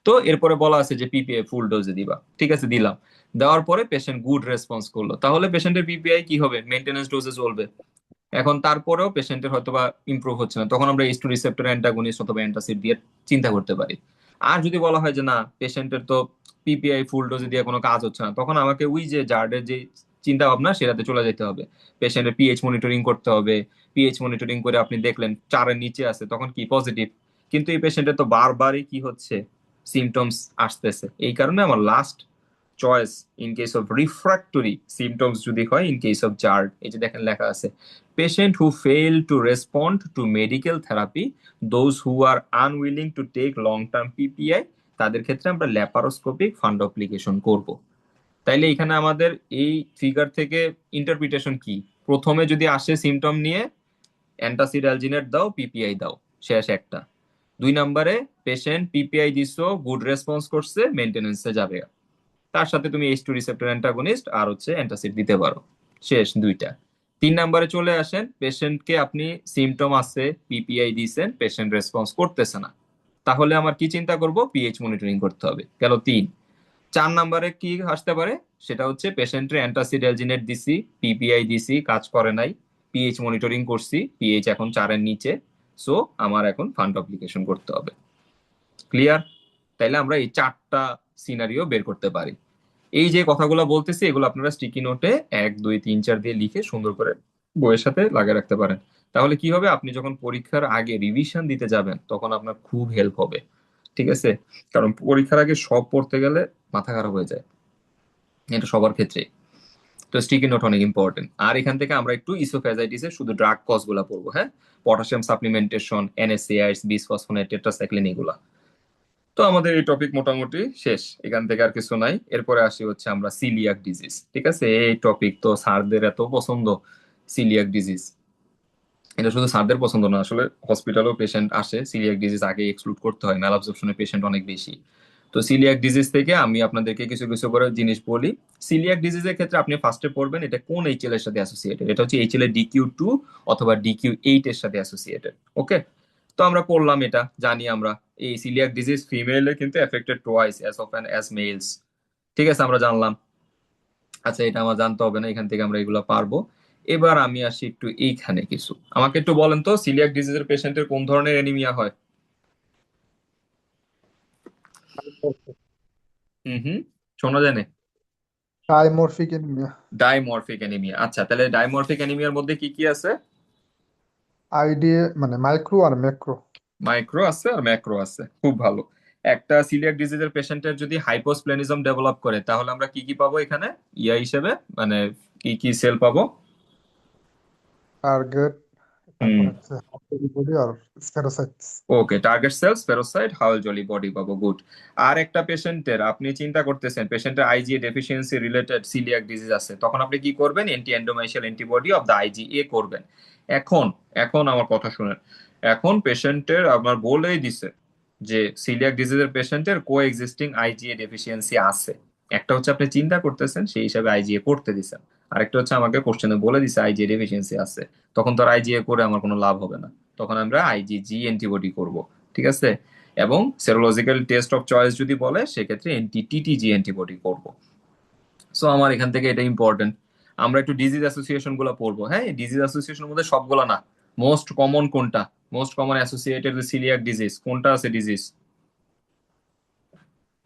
তো এরপরে বলা আছে যে পিপিআই ফুল ডোজে দিবা, ঠিক আছে দিলাম। দেওয়ার পরে পেশেন্ট গুড রেসপন্স করলো, তাহলে পেশেন্টের পিপিআই কি হবে, মেইনটেনেন্স ডোজে চলবে। এখন তারপরেও পেশেন্টের হয়তোবা ইমপ্রুভ হচ্ছে না, তখন আমরা H2 রিসেপ্টর অ্যান্টাগনিস্ট অথবা অ্যান্টাসিড দিয়ে চিন্তা করতে পারি। আর যদি বলা হয় যে না, পেশেন্টের তো পিপিআই ফুল ডোজে দিয়ে কোনো কাজ হচ্ছে না, তখন আমাকে ওই যে জার্ডের যে চিন্তা ভাবনা সেটাতে চলে যেতে হবে। পেশেন্টের পিএইচ মনিটরিং করতে হবে। পিএইচ মনিটরিং করে আপনি দেখলেন 4-এর নিচে আছে, তখন কি পজিটিভ, কিন্তু এই পেশেন্টের তো বারবারই কি হচ্ছে, সিমটমস আসতেছে। এই কারণে আমার last choice in case of refractory symptoms যদি হয়, ইন কেস অফ জার্ড, এই যে দেখেন লেখা আছে, patient who fail to respond to medical therapy, those who are unwilling to take long term PPI, তাদের ক্ষেত্রে আমরা ল্যাপারোস্কোপিক ফান্ডোপ্লিকেশন করব। তাইলে এখানে আমাদের এই ফিগার থেকে ইন্টারপ্রিটেশন কি, প্রথমে যদি আসে সিমটম নিয়ে অ্যান্টাসিড অ্যালজিনেট দাও, পিপিআই দাও, শেষ একটা। 2 নম্বরে পেশেন্ট পিপিআই দিছো, গুড রেসপন্স করছে, মেনটেনেন্সে যাবে, তার সাথে তুমি H2 রিসেপ্টর অ্যান্টাগনিস্ট আর হচ্ছে অ্যান্টাসিড দিতে পারো, শেষ 2টা। 3 নম্বরে চলে আসেন, পেশেন্টকে আপনি সিমটম আছে, পিপিআই দিয়েছেন, পেশেন্ট রেসপন্স করতেছে না, তাহলে আমার কি চিন্তা করব, পিএইচ মনিটরিং করতে হবে, গেল 3। 4 নম্বরে কি আসতে পারে, সেটা হচ্ছে পেশেন্টের অ্যান্টাসিড অ্যালজিনেট দিছি, পিপিআই দিছি, কাজ করে নাই, পিএইচ মনিটরিং করছি, পিএইচ এখন 4-এর নিচে, সো আমার এখন ফান্ড অ্যাপ্লিকেশন করতে হবে। ক্লিয়ার? তাইলে আমরা এই 4টা সিনারিও বের করতে পারি। এই যে কথাগুলো বলতেছি, এগুলো আপনারা স্টিকি নোটে 1 2 3 4 দিয়ে লিখে সুন্দর করে বইয়ের সাথে লাগিয়ে রাখতে পারেন। তাহলে কি হবে, আপনি যখন পরীক্ষার আগে রিভিশন দিতে যাবেন তখন আপনার খুব হেল্প হবে। ঠিক আছে? কারণ পরীক্ষার আগে সব পড়তে গেলে মাথা খারাপ হয়ে যায়, এটা সবার ক্ষেত্রে। তো স্টিকি নোট অনেক ইম্পর্টেন্ট। আর এখান থেকে আমরা একটু ইসোফেজাইটিসের শুধু ড্রাগ কজ গুলা পড়বো। হ্যাঁ, potassium supplementation, NSAIDs, bisphosphonate, tetracycline, এগুলা। তো আমাদের এই টপিক মোটামুটি শেষ, এখান থেকে আর কিছু নাই। এরপরে আসি হচ্ছে আমরা সিলিয়াক ডিজিজ। ঠিক আছে, এই টপিক তো স্যারদের এত পছন্দ, সিলিয়াক ডিজিজ। এটা শুধু স্যারদের পছন্দ না, আসলে হসপিটালেও পেশেন্ট আসে, সিলিয়াক ডিজিজ আগে এক্সক্লুড করতে হয়, ম্যালঅ্যাবজর্পশনের পেশেন্ট অনেক বেশি। তো সিলিয়াক ডিজিজ থেকে আমি আপনাদেরকে কিছু কিছু করে জিনিস বলি। সিলিয়াক ডিজিজের ক্ষেত্রে আপনি ফার্স্টে পড়বেন এটা কোন HL এর সাথে অ্যাসোসিয়েটেড, এটা হচ্ছে HL এর DQ2 অথবা DQ8 এর সাথে অ্যাসোসিয়েটেড। ওকে, তো আমরা পড়লাম, এটা জানি আমরা, এই সিলিয়াক ডিজিজ ফিমেলে কিন্তু affected twice as often as males. ঠিক আছে, আমরা জানলাম। আচ্ছা, এটা আমার জানতে হবে না, এখান থেকে আমরা এগুলো পারবো। এবার আমি আসি একটু এইখানে কিছু, আমাকে একটু বলেন তো, সিলিয়াক ডিজিজের পেশেন্টের কোন ধরনের অ্যানিমিয়া হয়? হুম, শোনা যায় না। Dimorphic anemia. Dimorphic anaemia. আচ্ছা, তাহলে ডাইমরফিক অ্যানিমিয়ার মধ্যে কি কি আছে? IDA মানে মাইক্রো আর ম্যাক্রো। মাইক্রো আছে আর ম্যাক্রো আছে, খুব ভালো। একটা সিলিয়াক ডিজিজের পেশেন্টের যদি হাইপোস্প্লেনিজম ডেভেলপ করে, তাহলে আমরা কি কি পাবো এখানে ইয়া হিসেবে, মানে কি কি সেল পাবো? টার্গেট, হুম, তারপর হচ্ছে বডি আর spherocytes. Okay, target cells, spherocyte, Howell jolly body পাবো, গুড। আর একটা পেশেন্টের আপনি চিন্তা করতেছেন, পেশেন্টের IgA deficiency related coeliac disease আছে, তখন আপনি কি করবেন, anti endomysial antibody of the IgA করবেন। এখন এখন আমার কথা শুনেন, এখন পেশেন্টের আপনার বলেই দিছে যে সিলিয়াক ডিজিজের পেশেন্টের কো এক্সিস্টিং IgA ডেফিসিয়েন্সি আছে। একটা হচ্ছে আপনি চিন্তা করতেছেন, সেই হিসাবে IgA করতে দিছেন, আরেকটা হচ্ছে আমাকে কোশ্চেনে বলে দিছে IgA ডেফিসিয়েন্সি আছে, তখন তো আর IgA করে আমার কোনো লাভ হবে না, তখন আমরা IgG অ্যান্টিবডি করব। ঠিক আছে, এবং সেরোলজিক্যাল টেস্ট অফ চয়েস যদি বলে, সেক্ষেত্রে NTTG অ্যান্টিবডি করব। সো আমার এখান থেকে এটা ইম্পর্টেন্ট। আমরা একটু ডিজিজ অ্যাসোসিয়েশন গুলো পড়বো। হ্যাঁ, ডিজিজ অ্যাসোসিয়েশনের মধ্যে সবগুলো না, মোস্ট কমন কোনটা, most common associated with coeliac disease কোনটা আছে disease?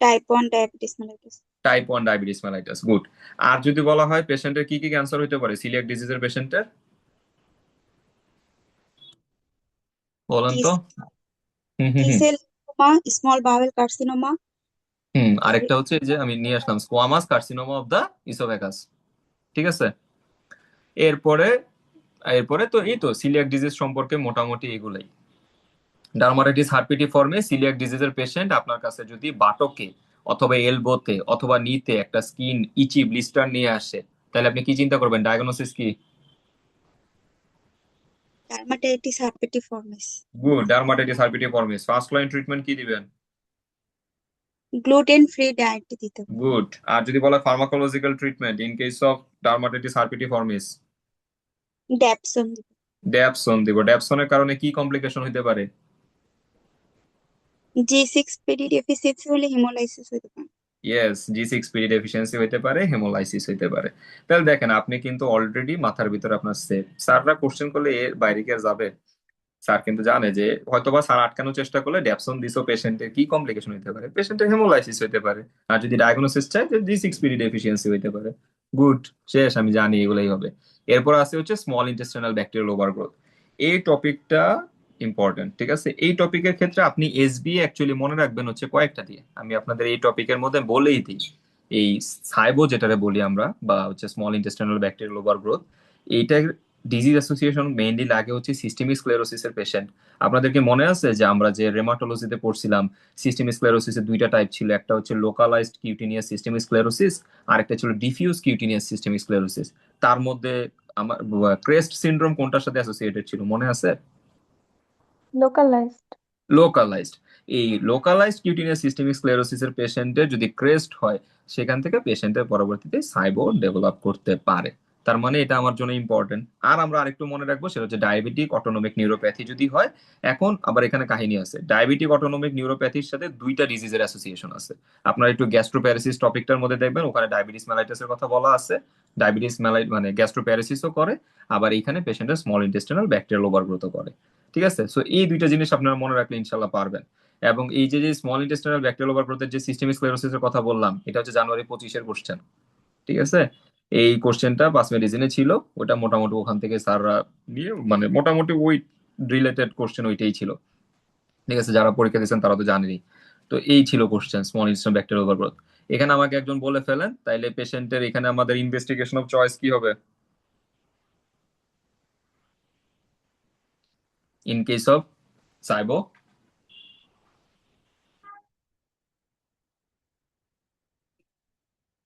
Type 1 diabetes mellitus. Type 1 diabetes mellitus, good. আর যদি বলা হয় পেশেন্টের কি কি ক্যান্সার হতে পারে সিলিয়াক ডিজিজের পেশেন্টের, বলেন তো। Hmm hmm T hmm cell lymphoma, small bowel carcinoma, hmm আরেকটা হচ্ছে এই যে আমি নিয়ে আসলাম, squamous carcinoma of the oesophagus. ঠিক আছে, এরপরে এরপরে তো এই তো সিলিয়াক ডিজিজ সম্পর্কে মোটামুটি এগুলাই। ডার্মাটাইটিস হার্পিটিফর্মে সিলিয়াক ডিজিজের পেশেন্ট আপনার কাছে যদি বাটকে অথবা এলবোতে অথবা নিতে একটা স্কিন ইচি ব্লিস্টার নিয়ে আসে, তাহলে আপনি কি চিন্তা করবেন, ডায়াগনোসিস কি? Dermatitis herpetiformis, good, dermatitis herpetiformis. First line treatment কি দিবেন? গ্লুটেন ফ্রি ডায়েট দিতে হবে। গুড। আর যদি বলা pharmacological treatment in case of dermatitis herpetiformis, dapsone দিব। ড্যাপসন দিব। ড্যাপসনের কারণে কি কমপ্লিকেশন হতে পারে? G6PD ডেফিসিয়েন্সি হলে হিমোলাইসিস হতে পারে। ইয়েস, G6PD ডেফিসিয়েন্সি হইতে পারে, হেমোলাইসিস হইতে পারে। তাহলে দেখেন, আপনি কিন্তু অলরেডি মাথার ভিতরে আপনার সেফ। স্যাররা কোশ্চেন করলে এর বাইরে কি আর যাবে? স্যার কিন্তু জানে যে হয়তোবা স্যার আটকানোর চেষ্টা করলে ড্যাপসন দিছো, পেশেন্টের কি কমপ্লিকেশন হইতে পারে, পেশেন্টের হেমোলাইসিস হইতে পারে। আর যদি ডায়াগনোসিস চাই, যে G6PD ডেফিসিয়েন্সি হইতে পারে। গুড, শেষ, আমি জানি এগুলাই হবে। এরপর আছে হচ্ছে স্মল ইন্টেস্টাইনাল ব্যাকটেরিয়াল ওভারগ্রোথ। এই টপিকটা ইম্পর্টেন্ট, ঠিক আছে। এই টপিকের ক্ষেত্রে আপনি এসবি অ্যাকচুয়ালি মনে রাখবেন হচ্ছে কয়েকটা দিয়ে। আমি আপনাদের এই টপিকের মধ্যে বলেই দিই, এই সাইবো যেটারে বলি আমরা, বা হচ্ছে স্মল ইন্টেস্টাইনাল ব্যাকটেরিয়াল ওভারগ্রোথ, এইটার ডিজিজ অ্যাসোসিয়েশন মেইনলি লাগে হচ্ছে সিস্টেমিক স্ক্লেরোসিসের পেশেন্ট। আপনাদেরকে মনে আছে যে আমরা যে রেমাটোলজিতে পড়ছিলাম, সিস্টেমিক স্ক্লেরোসিসের দুইটা টাইপ ছিল, একটা হচ্ছে লোকালাইজড কিউটিনিয়াস সিস্টেমিক স্ক্লেরোসিস, আর একটা ছিল ডিফিউজ কিউটিনিয়াস সিস্টেমিক স্ক্লেরোসিস। তার মধ্যে আমার ক্রেস্ট সিনড্রোম কোনটার সাথে অ্যাসোসিয়েটেড ছিল মনে আছে? localized. লোকালাইজড। এই লোকালাইজড কিউটিনিয়াস সিস্টেমিক স্ক্লেরোসিসের পেশেন্টের যদি ক্রেস্ট হয়, সেখান থেকে পেশেন্টের পরবর্তীতে সাইবো ডেভেলপ করতে পারে। তার মানে এটা আমার জন্য ইম্পর্টেন্ট। আর আমরা আরেকটু মনে রাখবো, সেটা হচ্ছে ডায়াবেটিক অটোনমিক নিউরোপ্যাথি যদি হয়। এখন আবার এখানে কাহিনী আছে, ডায়াবেটিক অটোনমিক নিউরোপ্যাথির সাথে দুইটা ডিজিজের অ্যাসোসিয়েশন আছে। আপনারা একটু গ্যাস্ট্রোপ্যারেসিস টপিকটার মধ্যে দেখবেন, ওখানে ডায়াবেটিস মেলাইটাসের কথা বলা আছে। ডায়াবেটিস মেলাই মানে গ্যাস্ট্রোপ্যারেসিসও করে, আবার এইখানে পেশেন্টের স্মল ইন্টেস্টিনাল ব্যাকটেরিয়াল ওভারগ্রোথও করে। ঠিক আছে, সো এই দুইটা জিনিস আপনারা মনে রাখলে ইনশাল্লাহ পারবেন। এবং এই যে যে স্মল ইন্টেস্টাইনাল ব্যাকটেরিয়াল ওভারগ্রোথের যে সিস্টেমিক স্ক্লেরোসিসের কথা বললাম, এটা হচ্ছে জানুয়ারি 25-এর কোশ্চেন। ঠিক আছে, এই কোশ্চেনটা পাঁচ মেডিসিনে ছিল। ওটা মোটামুটি ওখান থেকে স্যাররা নিয়ে মানে মোটামুটি ওই রিলেটেড কোশ্চেন ওইটাই ছিল। ঠিক আছে, যারা পরীক্ষা দিয়েছেন তারা তো জানেনই। তো এই ছিল question, small intestinal bacterial overgrowth. এখানে আমাকে একজন বলে ফেলেন, তাইলে পেশেন্টের এখানে আমাদের ইনভেস্টিগেশন অফ চয়েস কি হবে ইন কেস অফ সাইবো?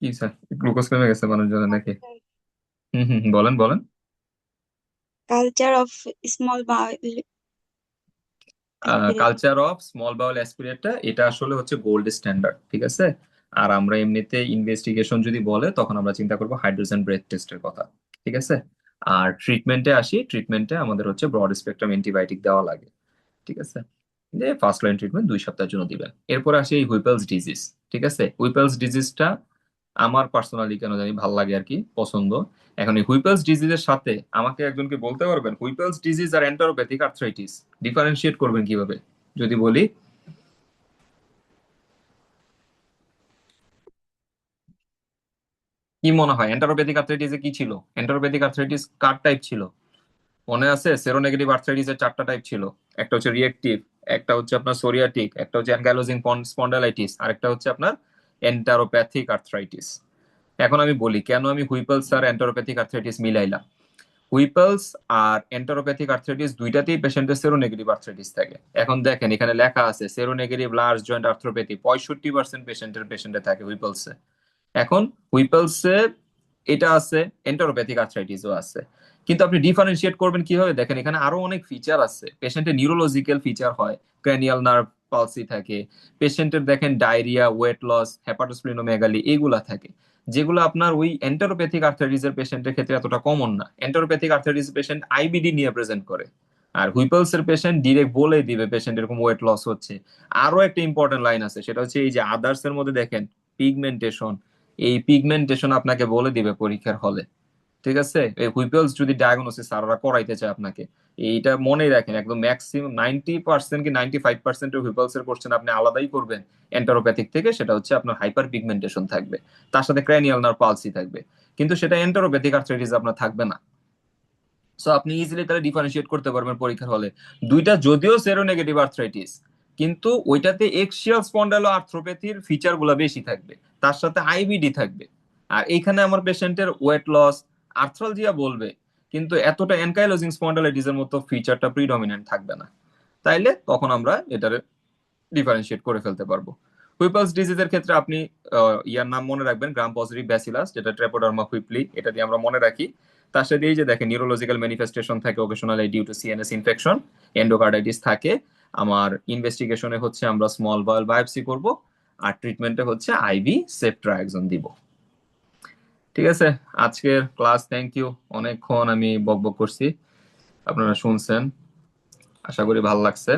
কি স্যার, গ্লুকোজ কমে গেছে মানুষজনের নাকি? বলেন বলেন। Culture of small bowel culture of small bowel অ্যাসপিরেটটা, এটা আসলে হচ্ছে গোল্ড স্ট্যান্ডার্ড, ঠিক আছে। আর আমরা এমনিতে ইনভেস্টিগেশন যদি বলে, তখন আমরা চিন্তা করবো হাইড্রোজেন ব্রেথ টেস্টের কথা, ঠিক আছে। আর ট্রিটমেন্টে আসি, ট্রিটমেন্টে আমাদের হচ্ছে ব্রড স্পেকট্রাম অ্যান্টিবায়োটিক দেওয়া লাগে, ঠিক আছে। যে ফার্স্ট লাইন ট্রিটমেন্ট 2 সপ্তাহের জন্য দিবেন। এরপর আসি এই হুইপেলস ডিজিজ, ঠিক আছে। হুইপেলস ডিজিজটা আমার পার্সোনালি কেন জানি ভাল লাগে আর কি, পছন্দ। এখন এই হুইপেলস ডিজিজের সাথে আমাকে একজনকে বলতে পারবেন হুইপেলস ডিজিজ আর এন্টারোপ্যাথিক আর্থ্রাইটিস ডিফারেন্সিয়েট করবেন কিভাবে? যদি বলি, কি মনে হয় এন্টারোপ্যাথিক আর্থ্রাইটিসে কি ছিল? এন্টারোপ্যাথিক আর্থ্রাইটিস কার টাইপ ছিল মনে আছে? সেরোনেগেটিভ আর্থ্রাইটিসের 4টা টাইপ ছিল। একটা হচ্ছে রিয়েক্টিভ, একটা হচ্ছে আপনার সোরিয়াটিক, একটা হচ্ছে অ্যানগাইলোজিং স্পন্ডালাইটিস, আর একটা হচ্ছে আপনার এন্টারোপ্যাথিক আর্থ্রাইটিস। এখন আমি বলি কেন আমি হুইপেলস আর এন্টারোপ্যাথিক আর্থ্রাইটিস মিলাইলাম। হুইপেলস আর এন্টারোপ্যাথিক আর্থ্রাইটিস দুইটাতেই পেশেন্টের সেরোনেগেটিভ আর্থ্রাইটিস থাকে। এখন দেখেন এখানে লেখা আছে সেরোনেগেটিভ লার্জ জয়েন্ট আর্থ্রোপ্যাথি 65% পেশেন্টে থাকে হুইপেলসে। এখন হুইপেলসে এটা আছে, এন্টারোপ্যাথিক আর্থ্রাইটিসও আছে। কিন্তু আপনি ডিফারেন্সিয়েট করবেন কিভাবে? দেখেন এখানে আরো অনেক ফিচার আছে। পেশেন্টের নিউরোলজিক্যাল ফিচার হয়, ক্র্যানিয়াল নার্ভ পালসি থাকে, পেশেন্টের দেখেন ডায়রিয়া, ওয়েট লস, হেপাটোস্প্লিনোমেগালি এগুলা থাকে, যেগুলো আপনার ওই এন্টারোপ্যাথিক আর্থ্রাইটিসের পেশেন্টের ক্ষেত্রে এতটা কমন না। এন্টারোপ্যাথিক আর্থ্রাইটিস পেশেন্ট আইবিডি নিয়ে প্রেজেন্ট করে, আর হুইপলস এর পেশেন্ট ডিরেক্ট বলে দিবে পেশেন্ট এরকম ওয়েট লস হচ্ছে। আরো একটা ইম্পর্টেন্ট লাইন আছে, সেটা হচ্ছে এই যে আদার্স এর মধ্যে দেখেন পিগমেন্টেশন, এই পিগমেন্টেশন আপনাকে বলে দিবে পরীক্ষার হলে, ঠিক আছে। এই হুইপেলস যদি ডায়াগনোসিস স্যাররা করাইতে চায় আপনাকে, এইটা মনে রাখেন, একদম ম্যাক্সিমাম 90% কি 95% হুইপেলস এর কোশ্চেন আপনি আলাদাই করবেন এন্টারোপ্যাথিক থেকে। সেটা হচ্ছে আপনার হাইপার পিগমেন্টেশন থাকবে, তার সাথে ক্র্যানিয়াল নার্ভ পালসি থাকবে, কিন্তু সেটা এন্টারোপ্যাথিক আর্থ্রাইটিস আপনার থাকবে না। সো আপনি ইজিলি তাহলে ডিফারেন্সিয়েট করতে পারবেন পরীক্ষার হলে। দুইটা যদিও সেরোনেগেটিভ আর্থ্রাইটিস, কিন্তু ওইটাতে এক্সিয়াল স্পন্ডালো আর্থ্রোপ্যাথির ফিচার গুলা বেশি থাকবে, তার সাথে আইবিডি থাকবে। আর এইখানে আমার পেশেন্টের ওয়েট লস, আর্থ্রালজিয়া বলবে, কিন্তু এতটা এনকাইলোজিং স্পন্ডালাইটিস এর মতো ফিচারটা প্রিডমিনেন্ট থাকবে না। তাইলে তখন আমরা এটার ডিফারেন্সিয়েট করে ফেলতে পারবো। হুইপলস ডিজিজের ক্ষেত্রে আপনি ইয়ার নাম মনে রাখবেন, গ্রাম পজিটিভ ব্যাসিলাস, যেটা ট্রেপোডার্মা হুইপলি, এটা দিয়ে আমরা মনে রাখি। তার সাথে এই যে দেখেন নিউরোলজিক্যাল ম্যানিফেস্টেশন থাকে occasionally due to CNS infection, endocarditis থাকে। আমার ইনভেস্টিগেশনে হচ্ছে আমরা স্মল বাউল বায়োপসি করব, আর ট্রিটমেন্টে হচ্ছে আইভি সেফট্রাইক্সন দিব। ঠিক আছে, আজকের ক্লাস, থ্যাংক ইউ। অনেকক্ষণ আমি বকবক করছি, আপনারা শুনছেন, আশা করি ভালো লাগছে।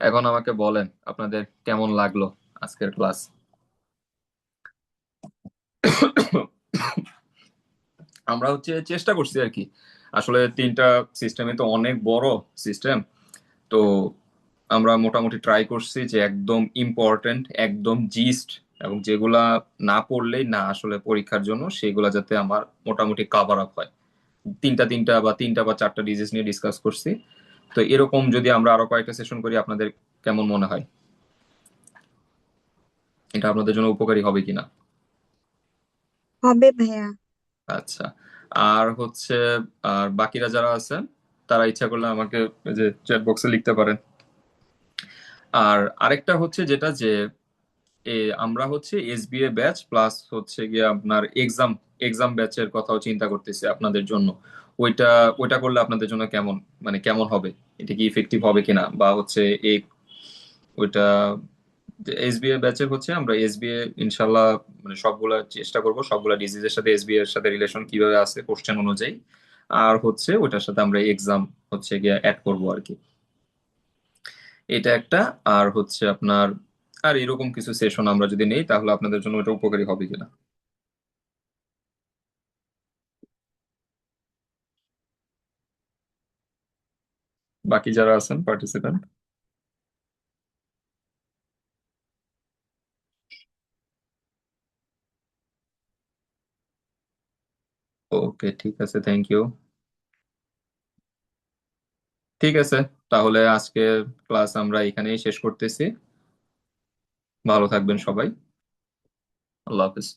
এখন আমাকে বলেন আপনাদের কেমন লাগলো আজকের ক্লাস। আমরা হচ্ছে চেষ্টা করছি আর কি, আসলে 3টা সিস্টেমে তো অনেক বড় সিস্টেম, তো আমরা মোটামুটি ট্রাই করছি যে একদম ইম্পর্টেন্ট, একদম জিস্ট, এবং যেগুলা না পড়লেই না আসলে পরীক্ষার জন্য, সেগুলা যাতে আমার মোটামুটি কাভার আপ হয়। তিনটা বা চারটা ডিজিজ নিয়ে ডিসকাস করছি। তো এরকম যদি আমরা আরো কয়েকটা সেশন করি আপনাদের কেমন মনে হয়? এটা আপনাদের জন্য উপকারী হবে কিনা? হবে ভাইয়া। আচ্ছা। আর হচ্ছে আর বাকিরা যারা আছেন তারা ইচ্ছা করলে আমাকে এই যে চ্যাট বক্সে লিখতে পারেন। আর আরেকটা হচ্ছে যেটা যে আমরা হচ্ছে এসবিএ ব্যাচ প্লাস হচ্ছে গিয়ে আপনার এক্সাম ব্যাচের কথাও চিন্তা করতেছি আপনাদের জন্য। ওইটা ওইটা করলে আপনাদের জন্য কেমন, মানে কেমন হবে, এটা কি ইফেক্টিভ হবে কিনা, বা হচ্ছে এই ওইটা এসবিএ ব্যাচের হচ্ছে আমরা এসবিএ ইনশাল্লাহ মানে সবগুলা চেষ্টা করব, সবগুলা ডিজিজের সাথে এসবিএ এর সাথে রিলেশন কিভাবে আছে কোশ্চেন অনুযায়ী, আর হচ্ছে ওইটার সাথে আমরা এক্সাম হচ্ছে গিয়ে অ্যাড করব আর কি। এটা একটা। আর হচ্ছে আপনার আর এরকম কিছু সেশন আমরা যদি নেই তাহলে আপনাদের জন্য ওটা উপকারী হবে কিনা। বাকি যারা আছেন পার্টিসিপেন্ট। ওকে, ঠিক আছে, থ্যাংক ইউ। ঠিক আছে, তাহলে আজকে ক্লাস আমরা এখানেই শেষ করতেছি। ভালো থাকবেন সবাই। আল্লাহ হাফিজ।